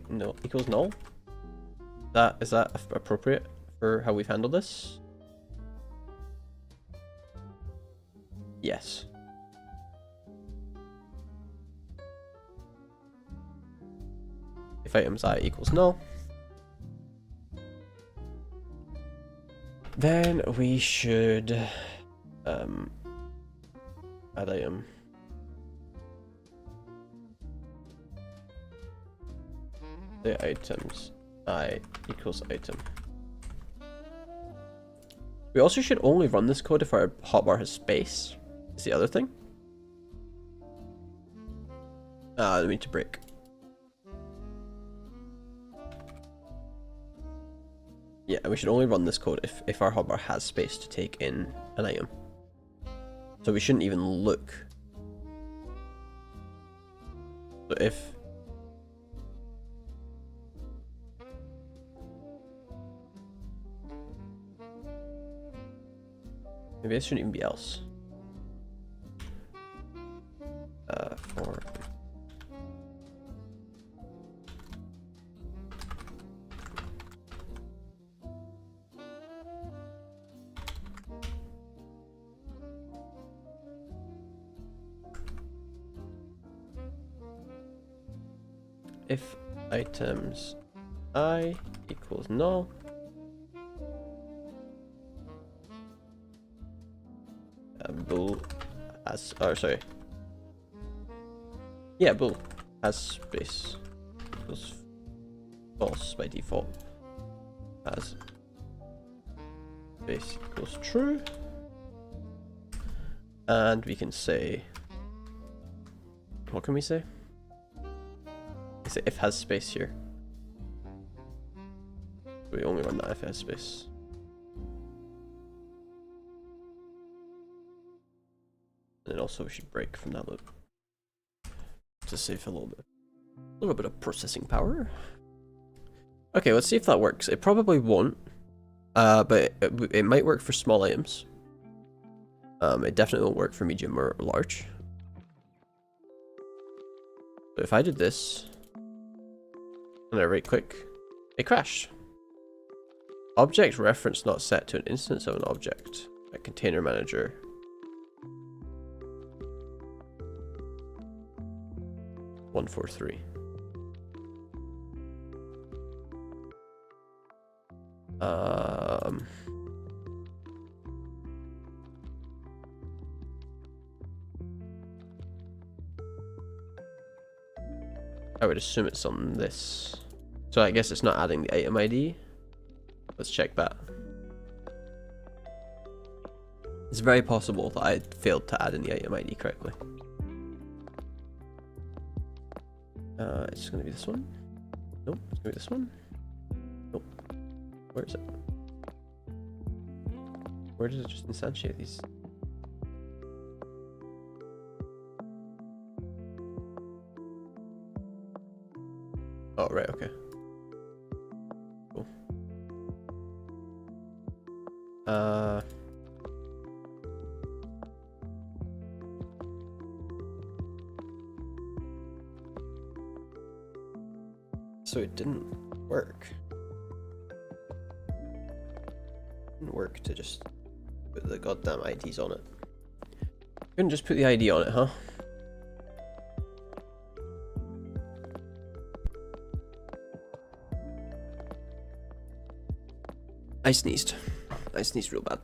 no equals null. Is that appropriate for how we've handled this? Yes. If items I equals null, then we should add item. The items I equals item. We also should only run this code if our hotbar has space. Is the other thing. We need to break. Yeah, we should only run this code if our hotbar has space to take in an item. So we shouldn't even look. So if maybe this shouldn't even be else. For if items I equals null. Bool has, oh sorry. Yeah, bool has space equals false by default. Has space equals true. And we can say, what can we say? We say if has space here. We only run that if it has space. And then also we should break from that loop to save a little bit of processing power. Okay, let's see if that works. It probably won't, but it might work for small items. It definitely won't work for medium or large. But if I did this and I right click, it crashed. Object reference not set to an instance of an object. A container manager. One, 4, 3. I would assume it's on this. So I guess it's not adding the item ID. Let's check that. It's very possible that I failed to add in the item ID correctly. It's gonna be this one. Nope, it's gonna be this one. Nope. Where is it? Where does it just instantiate these? Oh, right, okay. Cool. So it didn't work. It didn't work to just put the goddamn IDs on it. Couldn't just put the ID on it, huh? I sneezed. I sneezed real bad.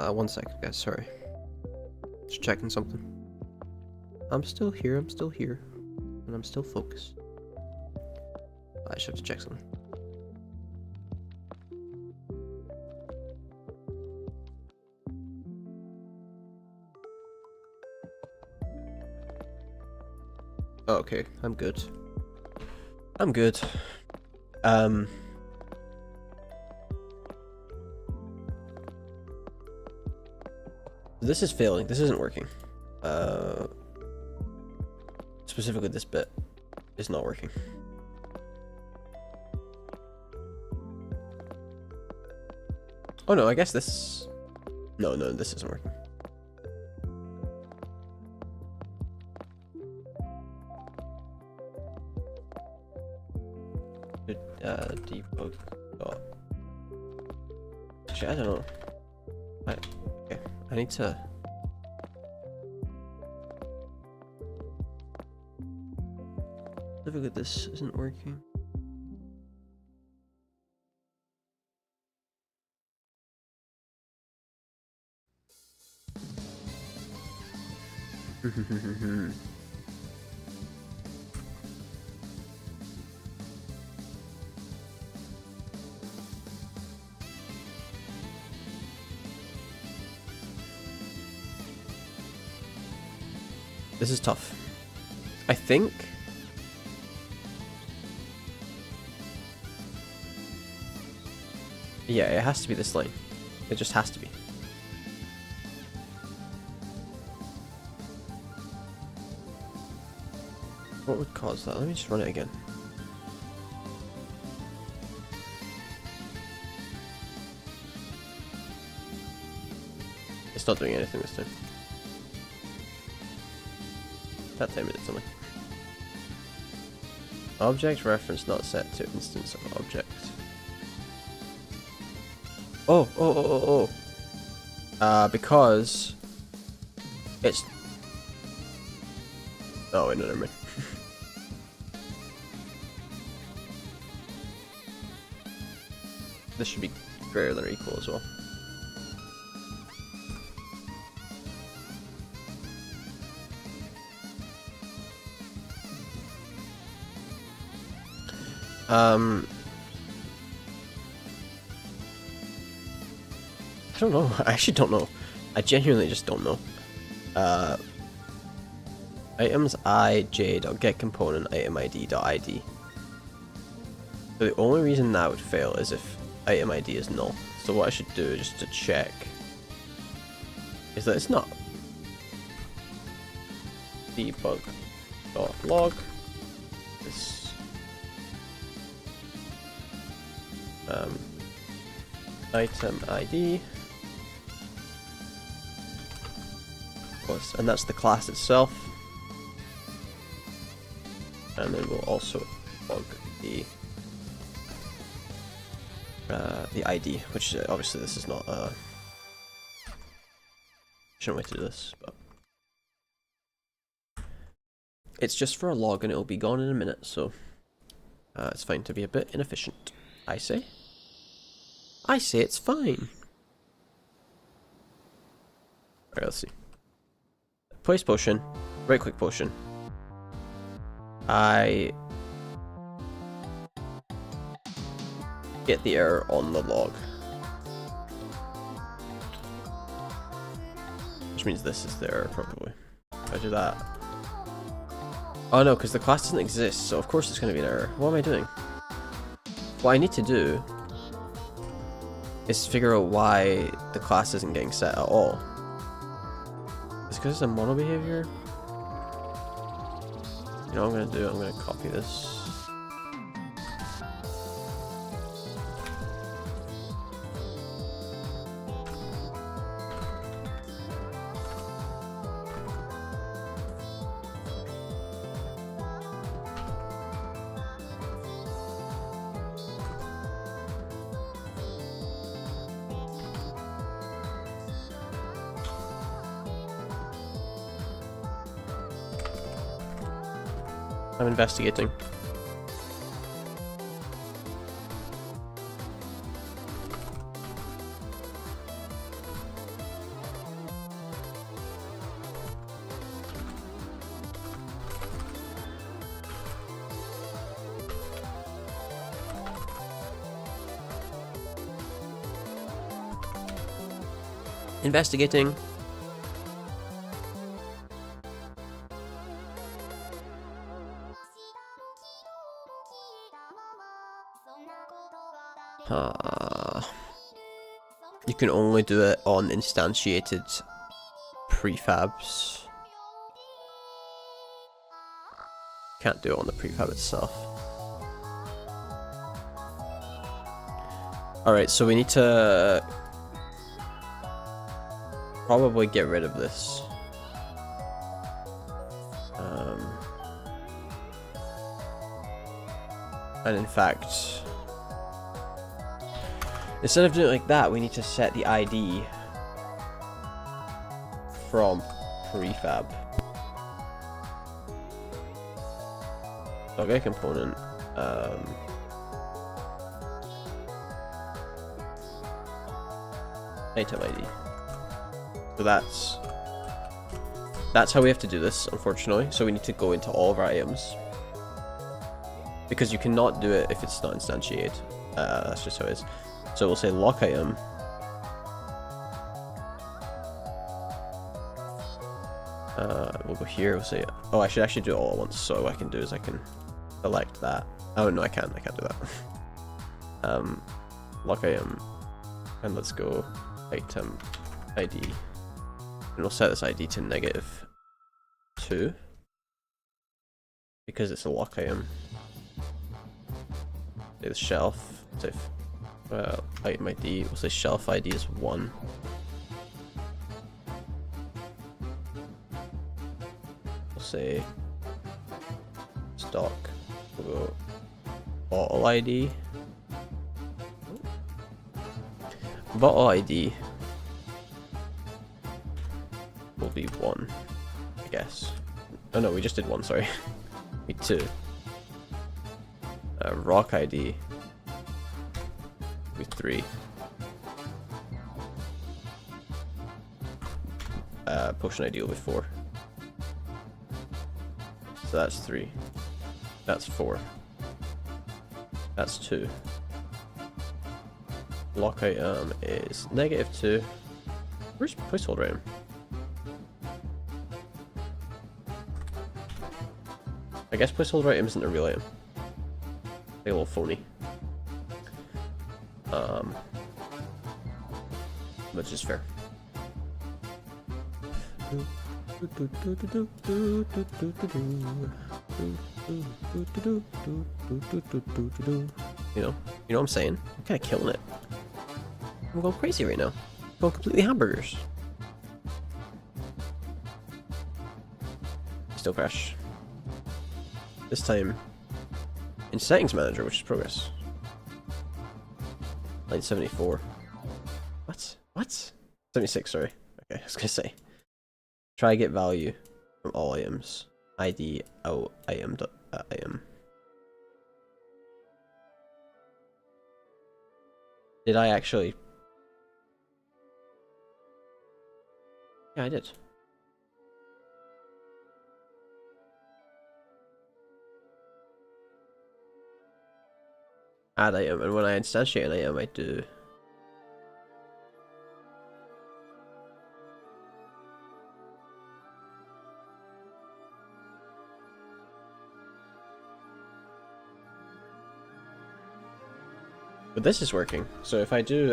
One second, guys, sorry. Just checking something. I'm still here, and I'm still focused. I just have to check something. Oh, okay, I'm good. I'm good. This is failing. This isn't working. Specifically this bit is not working. Oh no, I guess this... No, this isn't working. Debug dot... Actually, I don't know. Okay, I need to... Look at this, isn't working. This is tough. I think... Yeah, it has to be this line. It just has to be. What would cause that? Let me just run it again. It's not doing anything this time. That time it did something. Object reference not set to instance of object. Because it's. Oh wait, no, never mind. This should be greater than or equal as well. I don't know. I actually don't know. I genuinely just don't know. Items ij.getComponent item id.id. So the only reason that would fail is if item ID is null. So what I should do just to check is that it's not. Debug.log this item ID plus, and that's the class itself, and then we'll also log the ID, which obviously this is not a efficient way to do this, but it's just for a log and it'll be gone in a minute, so it's fine to be a bit inefficient. I say it's fine. Alright, let's see. Place potion, right click potion. I get the error on the log, which means this is the error probably. If I do that, oh no, because the class doesn't exist, so of course it's going to be an error. What am I doing? What I need to do is figure out why the class isn't getting set at all. It's because it's a mono behavior. You know what I'm going to do? I'm going to copy this. I'm investigating. Investigating. You can only do it on instantiated prefabs. Can't do it on the prefab itself. Alright, so we need to probably get rid of this. And in fact, instead of doing it like that, we need to set the ID from prefab. So I'll get a component. Item ID. So that's how we have to do this, unfortunately. So we need to go into all of our items, because you cannot do it if it's not instantiated. That's just how it is. So we'll say lock item. We'll go here. We'll say, oh, I should actually do it all at once. So what I can do is I can select that. Oh no, I can't do that. Lock item, and let's go item ID, and we'll set this ID to -2 because it's a lock item. Say the shelf. Say item ID. We'll say shelf ID is 1. We'll say stock. We'll go bottle ID. Bottle ID will be 1, I guess. Oh no, we just did 1, sorry. We 2. Rock ID with 3. Potion ID will be 4. So that's 3. That's 4. That's 2. Lock item is -2. Where's placeholder item? I guess placeholder item isn't a real item. Like a little phony. Which is fair. You know what I'm saying? I'm kind of killing it. I'm going crazy right now. I'm going completely hamburgers. Still crash. This time in settings manager, which is progress. Line 74. What? 76, sorry. Okay, I was gonna say. Try get value from all items. ID out item item. Did I actually? Yeah, I did. Add item, and when I instantiate an item, I do. But this is working. So if I do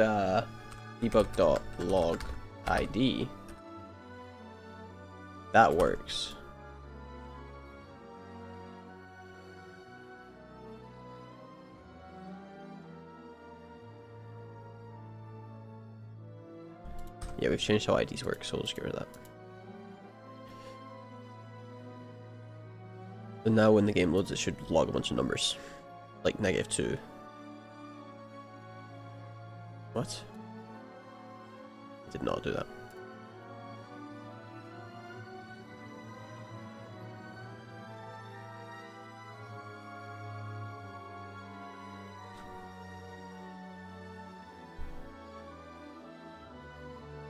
debug.log ID, that works. Yeah, we've changed how IDs work, so we'll just get rid of that. And now when the game loads, it should log a bunch of numbers. Like -2. What? I did not do that.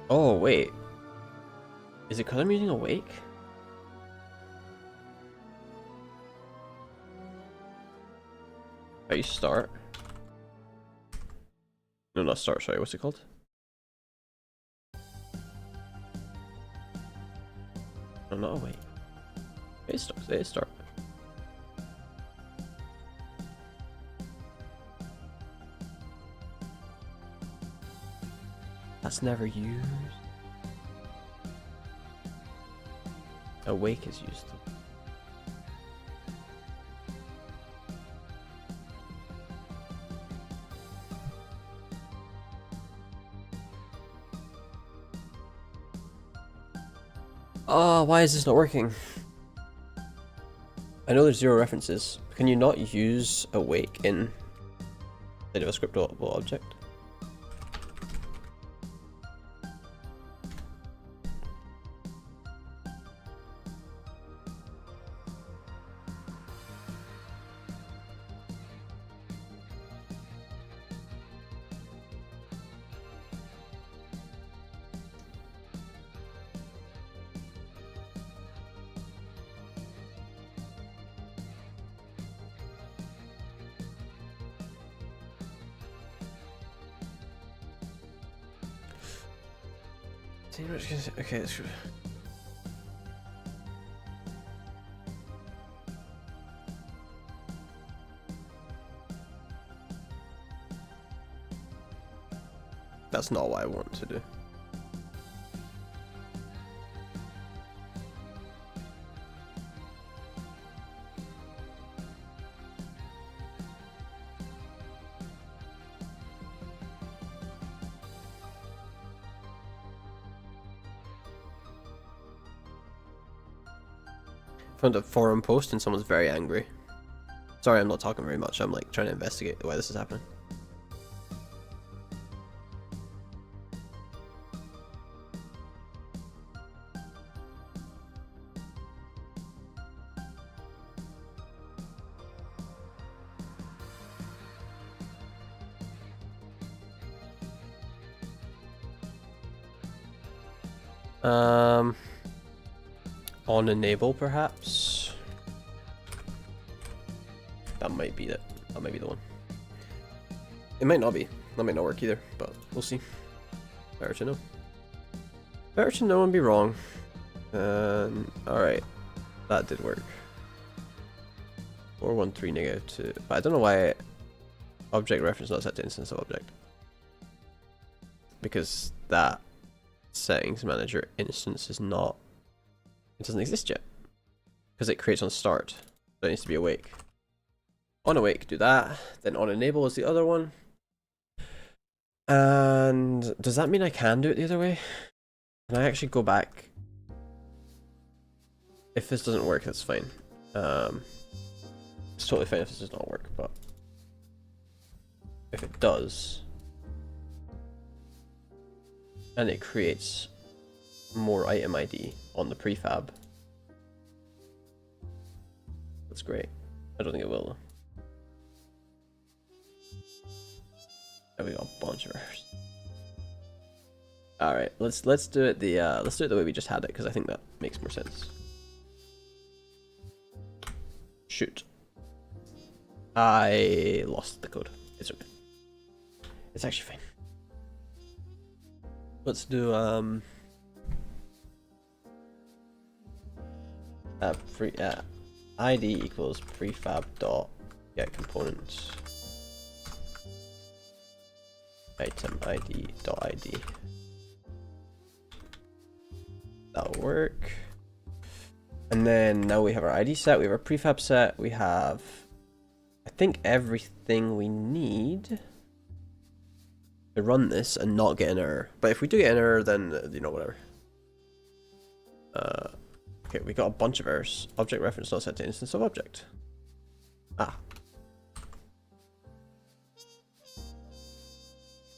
Oh, wait. Is it because I'm using Awake? How you start? No, not start, sorry, what's it called? No, not Awake. It is start, it is start. That's never used. Awake is used. Oh, why is this not working? I know there's 0 references. Can you not use awake in instead of a scriptable object? Okay, that's good. That's not what I want to do. Found a forum post and someone's very angry. Sorry, I'm not talking very much. I'm like trying to investigate why this is happening. On enable perhaps. That might be it. That might be the one. It might not be. That might not work either, but we'll see. Better to know. Better to know and be wrong. Alright. That did work. 413 -2. But I don't know why object reference not set to instance of object. Because that settings manager instance is not, it doesn't exist yet. Because it creates on start. So it needs to be awake. On awake, do that. Then on enable is the other one. And does that mean I can do it the other way? Can I actually go back? If this doesn't work, that's fine. It's totally fine if this does not work, but if it does, and it creates more item ID on the prefab, that's great. I don't think it will though. There we got a bunch of errors. All right, let's do it the way we just had it because I think that makes more sense. Shoot. I lost the code. It's okay. It's actually fine. Let's do ID equals prefab dot get components item ID dot ID. That'll work. And then now we have our ID set, we have our prefab set, we have, I think, everything we need to run this and not get an error. But if we do get an error, then, you know, whatever. Okay, we got a bunch of errors. Object reference not set to instance of object. Ah.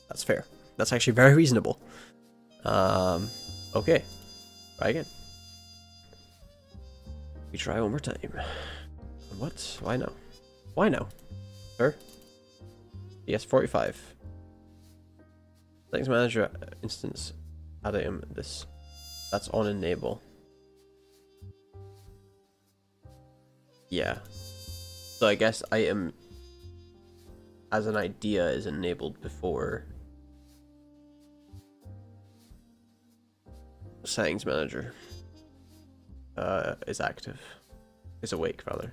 That's fair. That's actually very reasonable. Okay. Try again. We try one more time. What? Why no? Why no? Sir? Yes, 45. Settings manager instance add item this. That's on enable. Yeah. So I guess item as an idea is enabled before settings manager is active. Is awake rather.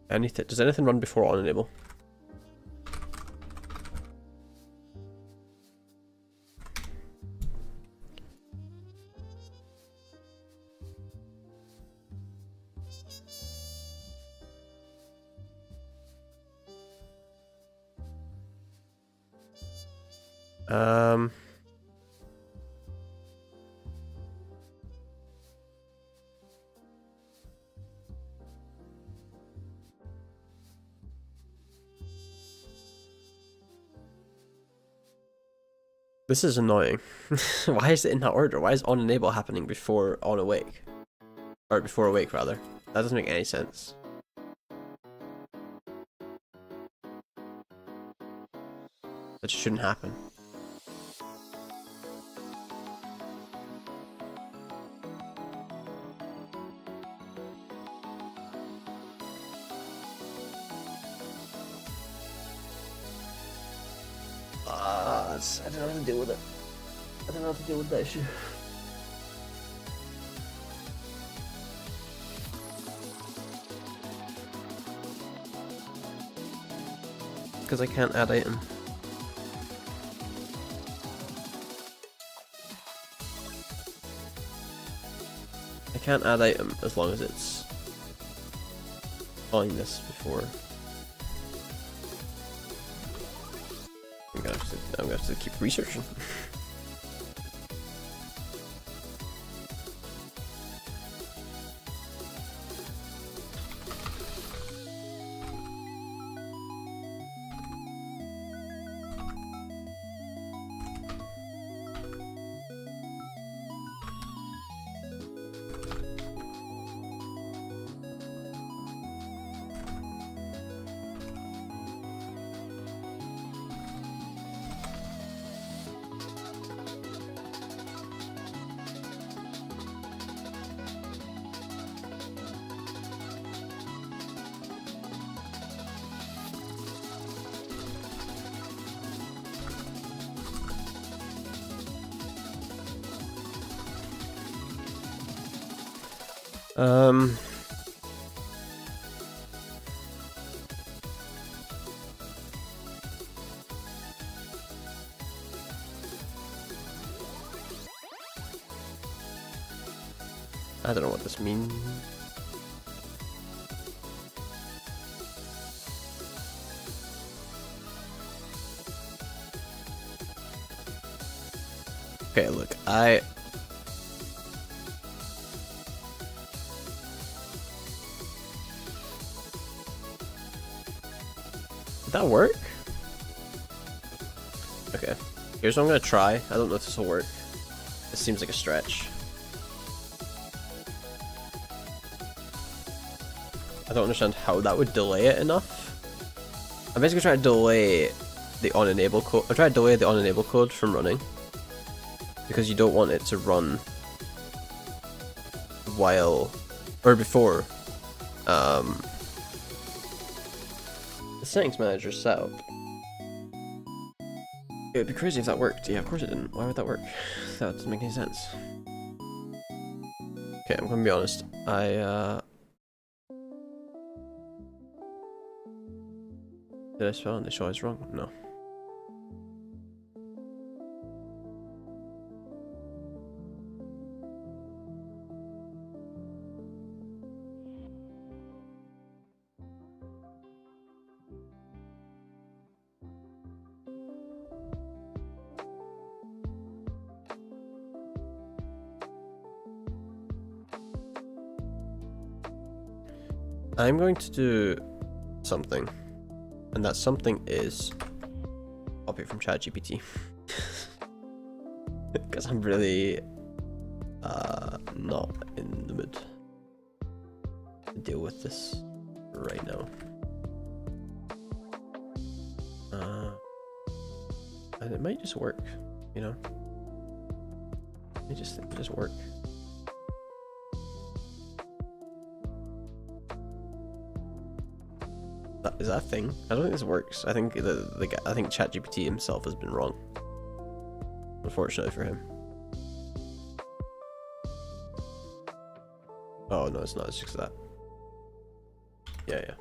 Anything? Does anything run before on enable? This is annoying. Why is it in that order? Why is on enable happening before on awake? Or before awake rather. That doesn't make any sense. That shouldn't happen. I don't know how to deal with it. I don't know how to deal with that issue. Because I can't add item. I can't add item as long as it's calling this before. I'm gonna have to keep researching. Um. I don't know what this means. Okay, look, did that work? Okay, here's what I'm gonna try. I don't know if this will work. This seems like a stretch. I don't understand how that would delay it enough. I'm basically trying to delay the on-enable code. I'm trying to delay the on-enable code from running because you don't want it to run while or before the settings manager is set up. It would be crazy if that worked. Yeah, of course it didn't. Why would that work? That doesn't make any sense. Okay, I'm gonna be honest. Did I spell and the show is wrong? No. I'm going to do something. And that something is copy from ChatGPT. Because I'm really not in the mood to deal with this right now. And it might just work, you know? It just work. Is that a thing? I don't think this works. I think I think ChatGPT himself has been wrong. Unfortunately for him. Oh no, it's not. It's just that. Yeah.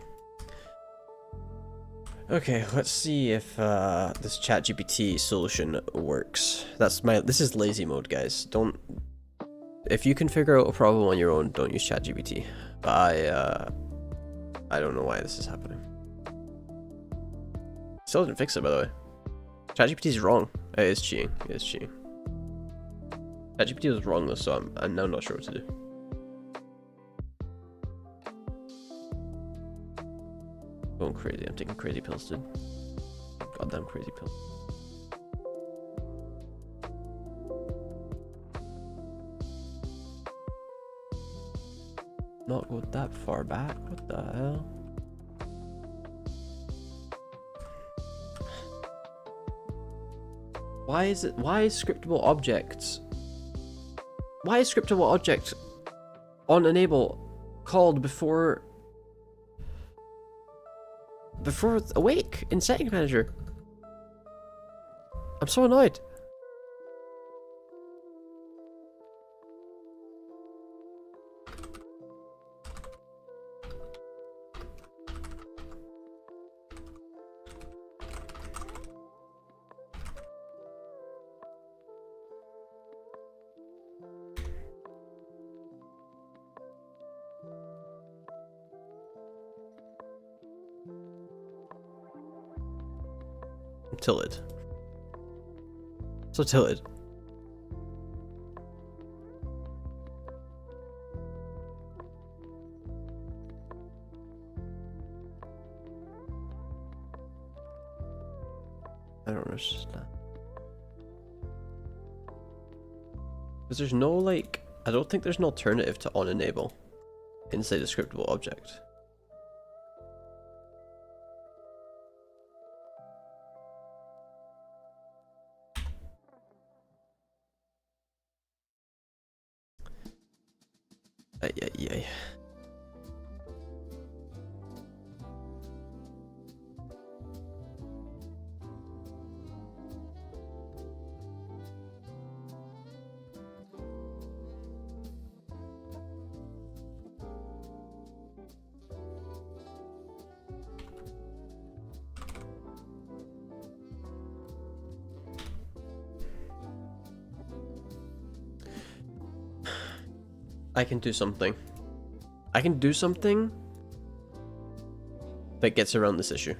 Okay, let's see if this ChatGPT solution works. This is lazy mode, guys. If you can figure out a problem on your own, don't use ChatGPT. I don't know why this is happening. Still didn't fix it, by the way. ChatGPT is wrong. It is cheating. It is cheating. ChatGPT was wrong though, so I'm now not sure what to do. Going crazy. I'm taking crazy pills, dude. Goddamn crazy pills. Not go that far back. What the hell? Why is scriptable objects? Why is scriptable object on enable called before awake in settings manager? I'm so annoyed. Tilted. So tilted. I don't understand. Because there's no like, I don't think there's an alternative to on enable inside a scriptable object. Yeah. I can do something. I can do something that gets around this issue.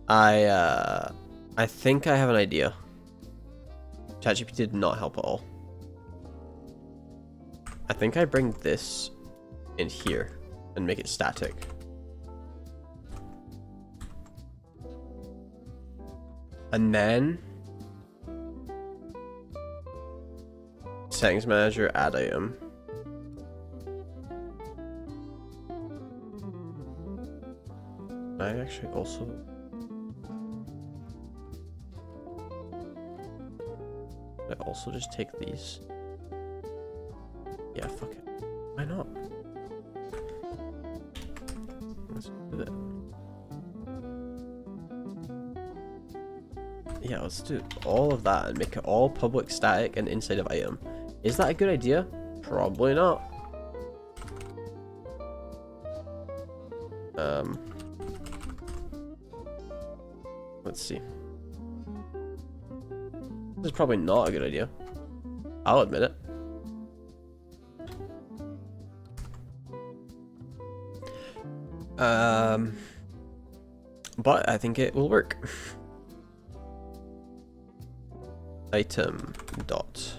I think I have an idea. ChatGPT did not help at all. I think I bring this in here and make it static. And then settings manager, add item. I actually also just take these. Yeah, fuck it. Why not? Let's do it. Yeah, let's do all of that and make it all public static and inside of item. Is that a good idea? Probably not. Let's see. This is probably not a good idea. I'll admit it. But I think it will work. Item dot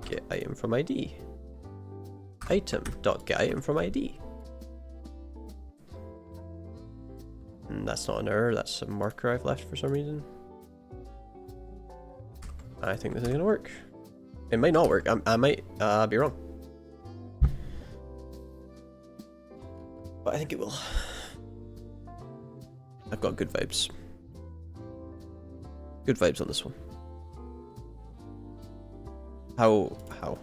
get item from ID. Item dot get item from ID. And that's not an error, that's a marker I've left for some reason. I think this is gonna work. It might not work. I might be wrong. But I think it will. I've got good vibes. Good vibes on this one. How?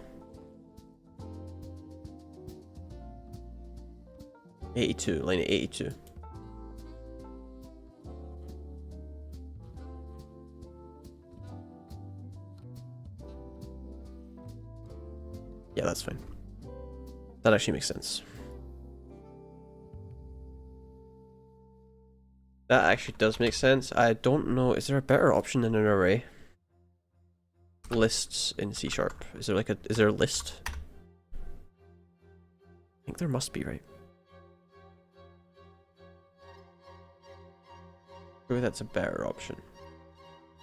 82, line 82. Yeah, that's fine. That actually makes sense. That actually does make sense. I don't know, is there a better option than an array? Lists in C#. Is there a list? I think there must be, right? Maybe that's a better option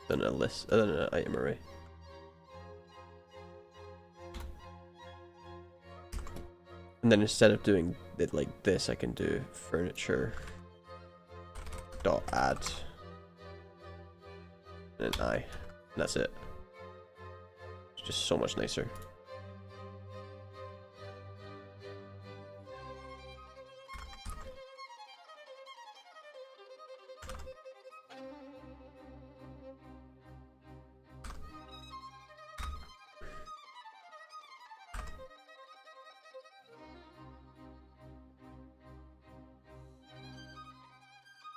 than a list, than an item array. And then instead of doing it like this, I can do furniture dot add and an I, and that's it. It's just so much nicer.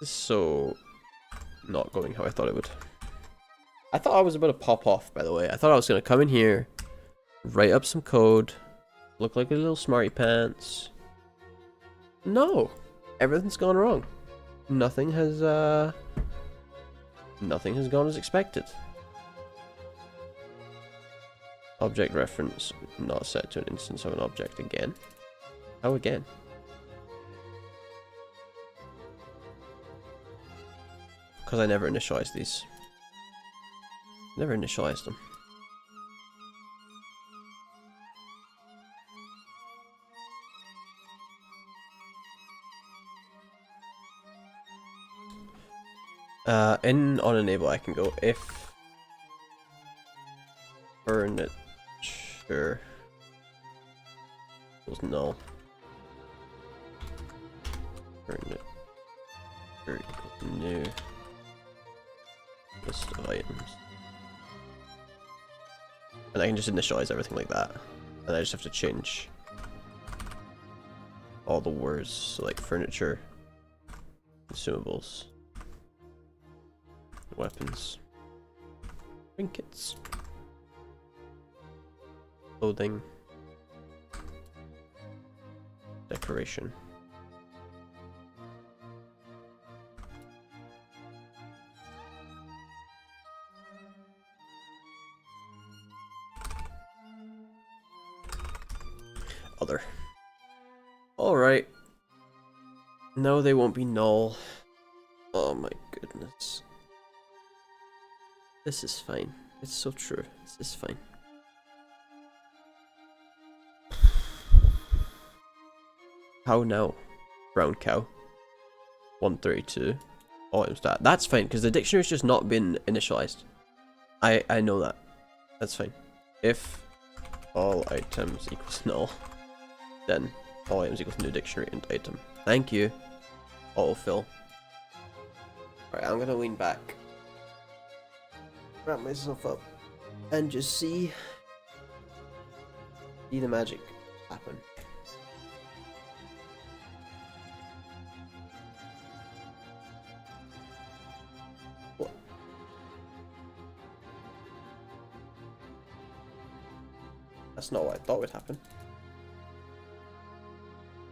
This is so not going how I thought it would. I thought I was about to pop off, by the way. I thought I was going to come in here, write up some code, look like a little smarty pants. No! Everything's gone wrong. Nothing has gone as expected. Object reference not set to an instance of an object again. How again? Because I never initialized these. Never initialized them. On enable I can go if furniture equals null. Furniture equals new list of items. And I can just initialize everything like that. And I just have to change all the words, so like furniture, consumables, weapons, trinkets, clothing, decoration. other. Alright. No, they won't be null. Oh my goodness. This is fine. It's so true. This is fine. How now? Brown cow. 132. Oh, it was that. That's fine, because the dictionary's just not been initialized. I know that. That's fine. If all items equals null, then all items equals new dictionary and item. Thank you. Autofill. Alright, I'm gonna lean back. Wrap myself up. And just see the magic happen. What? That's not what I thought would happen.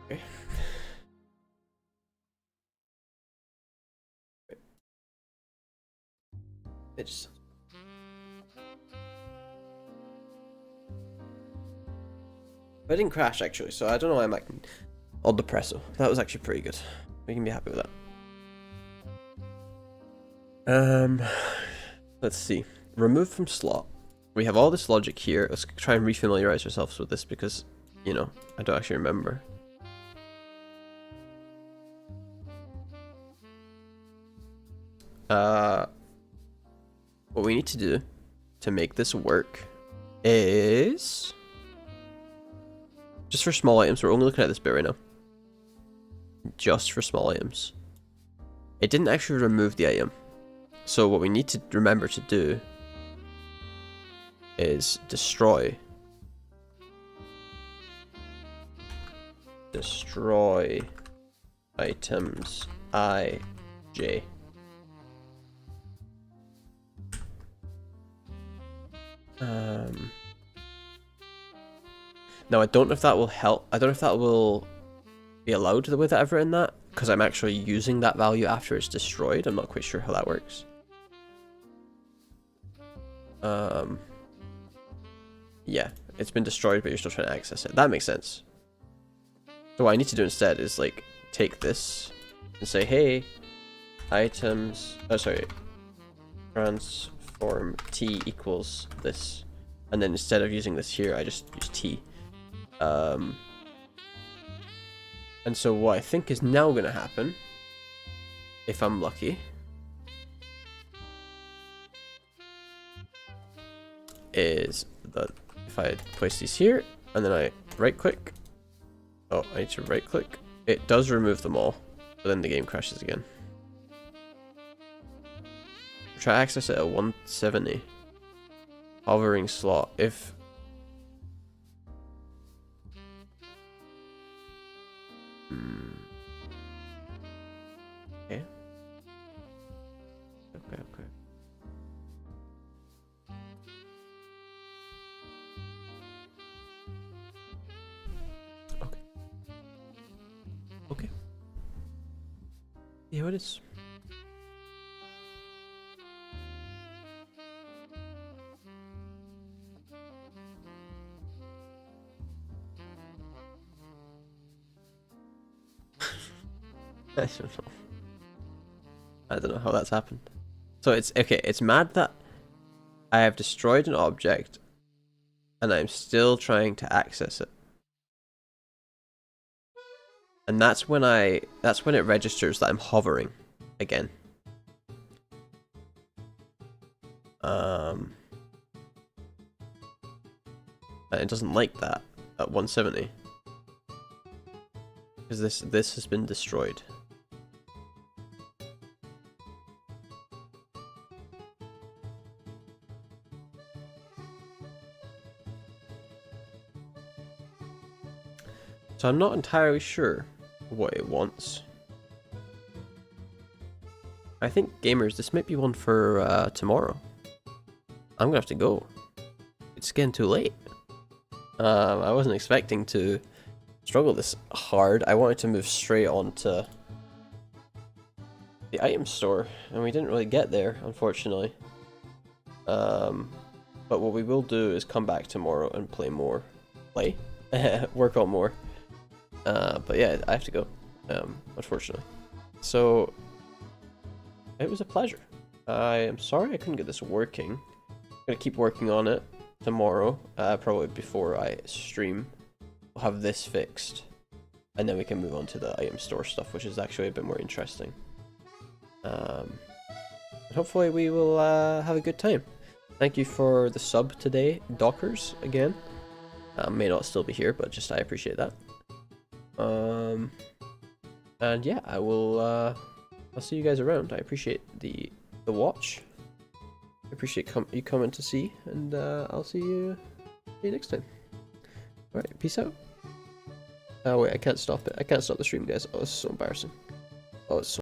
Okay. It just... But it didn't crash actually, so I don't know why I'm acting all depresso. That was actually pretty good. We can be happy with that. Let's see. Remove from slot. We have all this logic here. Let's try and refamiliarize ourselves with this because, you know, I don't actually remember. What we need to do to make this work is... Just for small items, we're only looking at this bit right now. Just for small items. It didn't actually remove the item. So what we need to remember to do is destroy. Destroy items I, J. Now I don't know if that will help. I don't know if that will be allowed the way that I've written that, because I'm actually using that value after it's destroyed. I'm not quite sure how that works. Yeah, it's been destroyed, but you're still trying to access it. That makes sense. So what I need to do instead is like take this and say, hey, items. Oh, sorry. Transform t equals this, and then instead of using this here, I just use t. And so what I think is now going to happen, if I'm lucky, is that if I place these here and then I right click, oh, I need to right click, it does remove them all, but then the game crashes again. Try to access it at 170. Hovering slot. If okay. Okay. Okay. Yeah, it is. I don't know how that's happened. So it's okay, it's mad that I have destroyed an object and I'm still trying to access it. And that's when it registers that I'm hovering again. And it doesn't like that at 170. Because this has been destroyed. So I'm not entirely sure what it wants. I think gamers, this might be one for tomorrow. I'm gonna have to go. It's getting too late. I wasn't expecting to struggle this hard. I wanted to move straight on to the item store, and we didn't really get there, unfortunately. But what we will do is come back tomorrow and play more. work on more. But yeah, I have to go, unfortunately. So it was a pleasure. I am sorry I couldn't get this working. I'm gonna keep working on it tomorrow, probably before I stream. We'll have this fixed, and then we can move on to the item store stuff, which is actually a bit more interesting. And hopefully we will have a good time. Thank you for the sub today, Dockers, again. May not still be here, but just I appreciate that. And yeah, I will. I'll see you guys around. I appreciate the watch. I appreciate you coming to see, and I'll see you next time. All right, peace out. Oh wait, I can't stop it. I can't stop the stream, guys. Oh, it's so embarrassing. Oh, it's so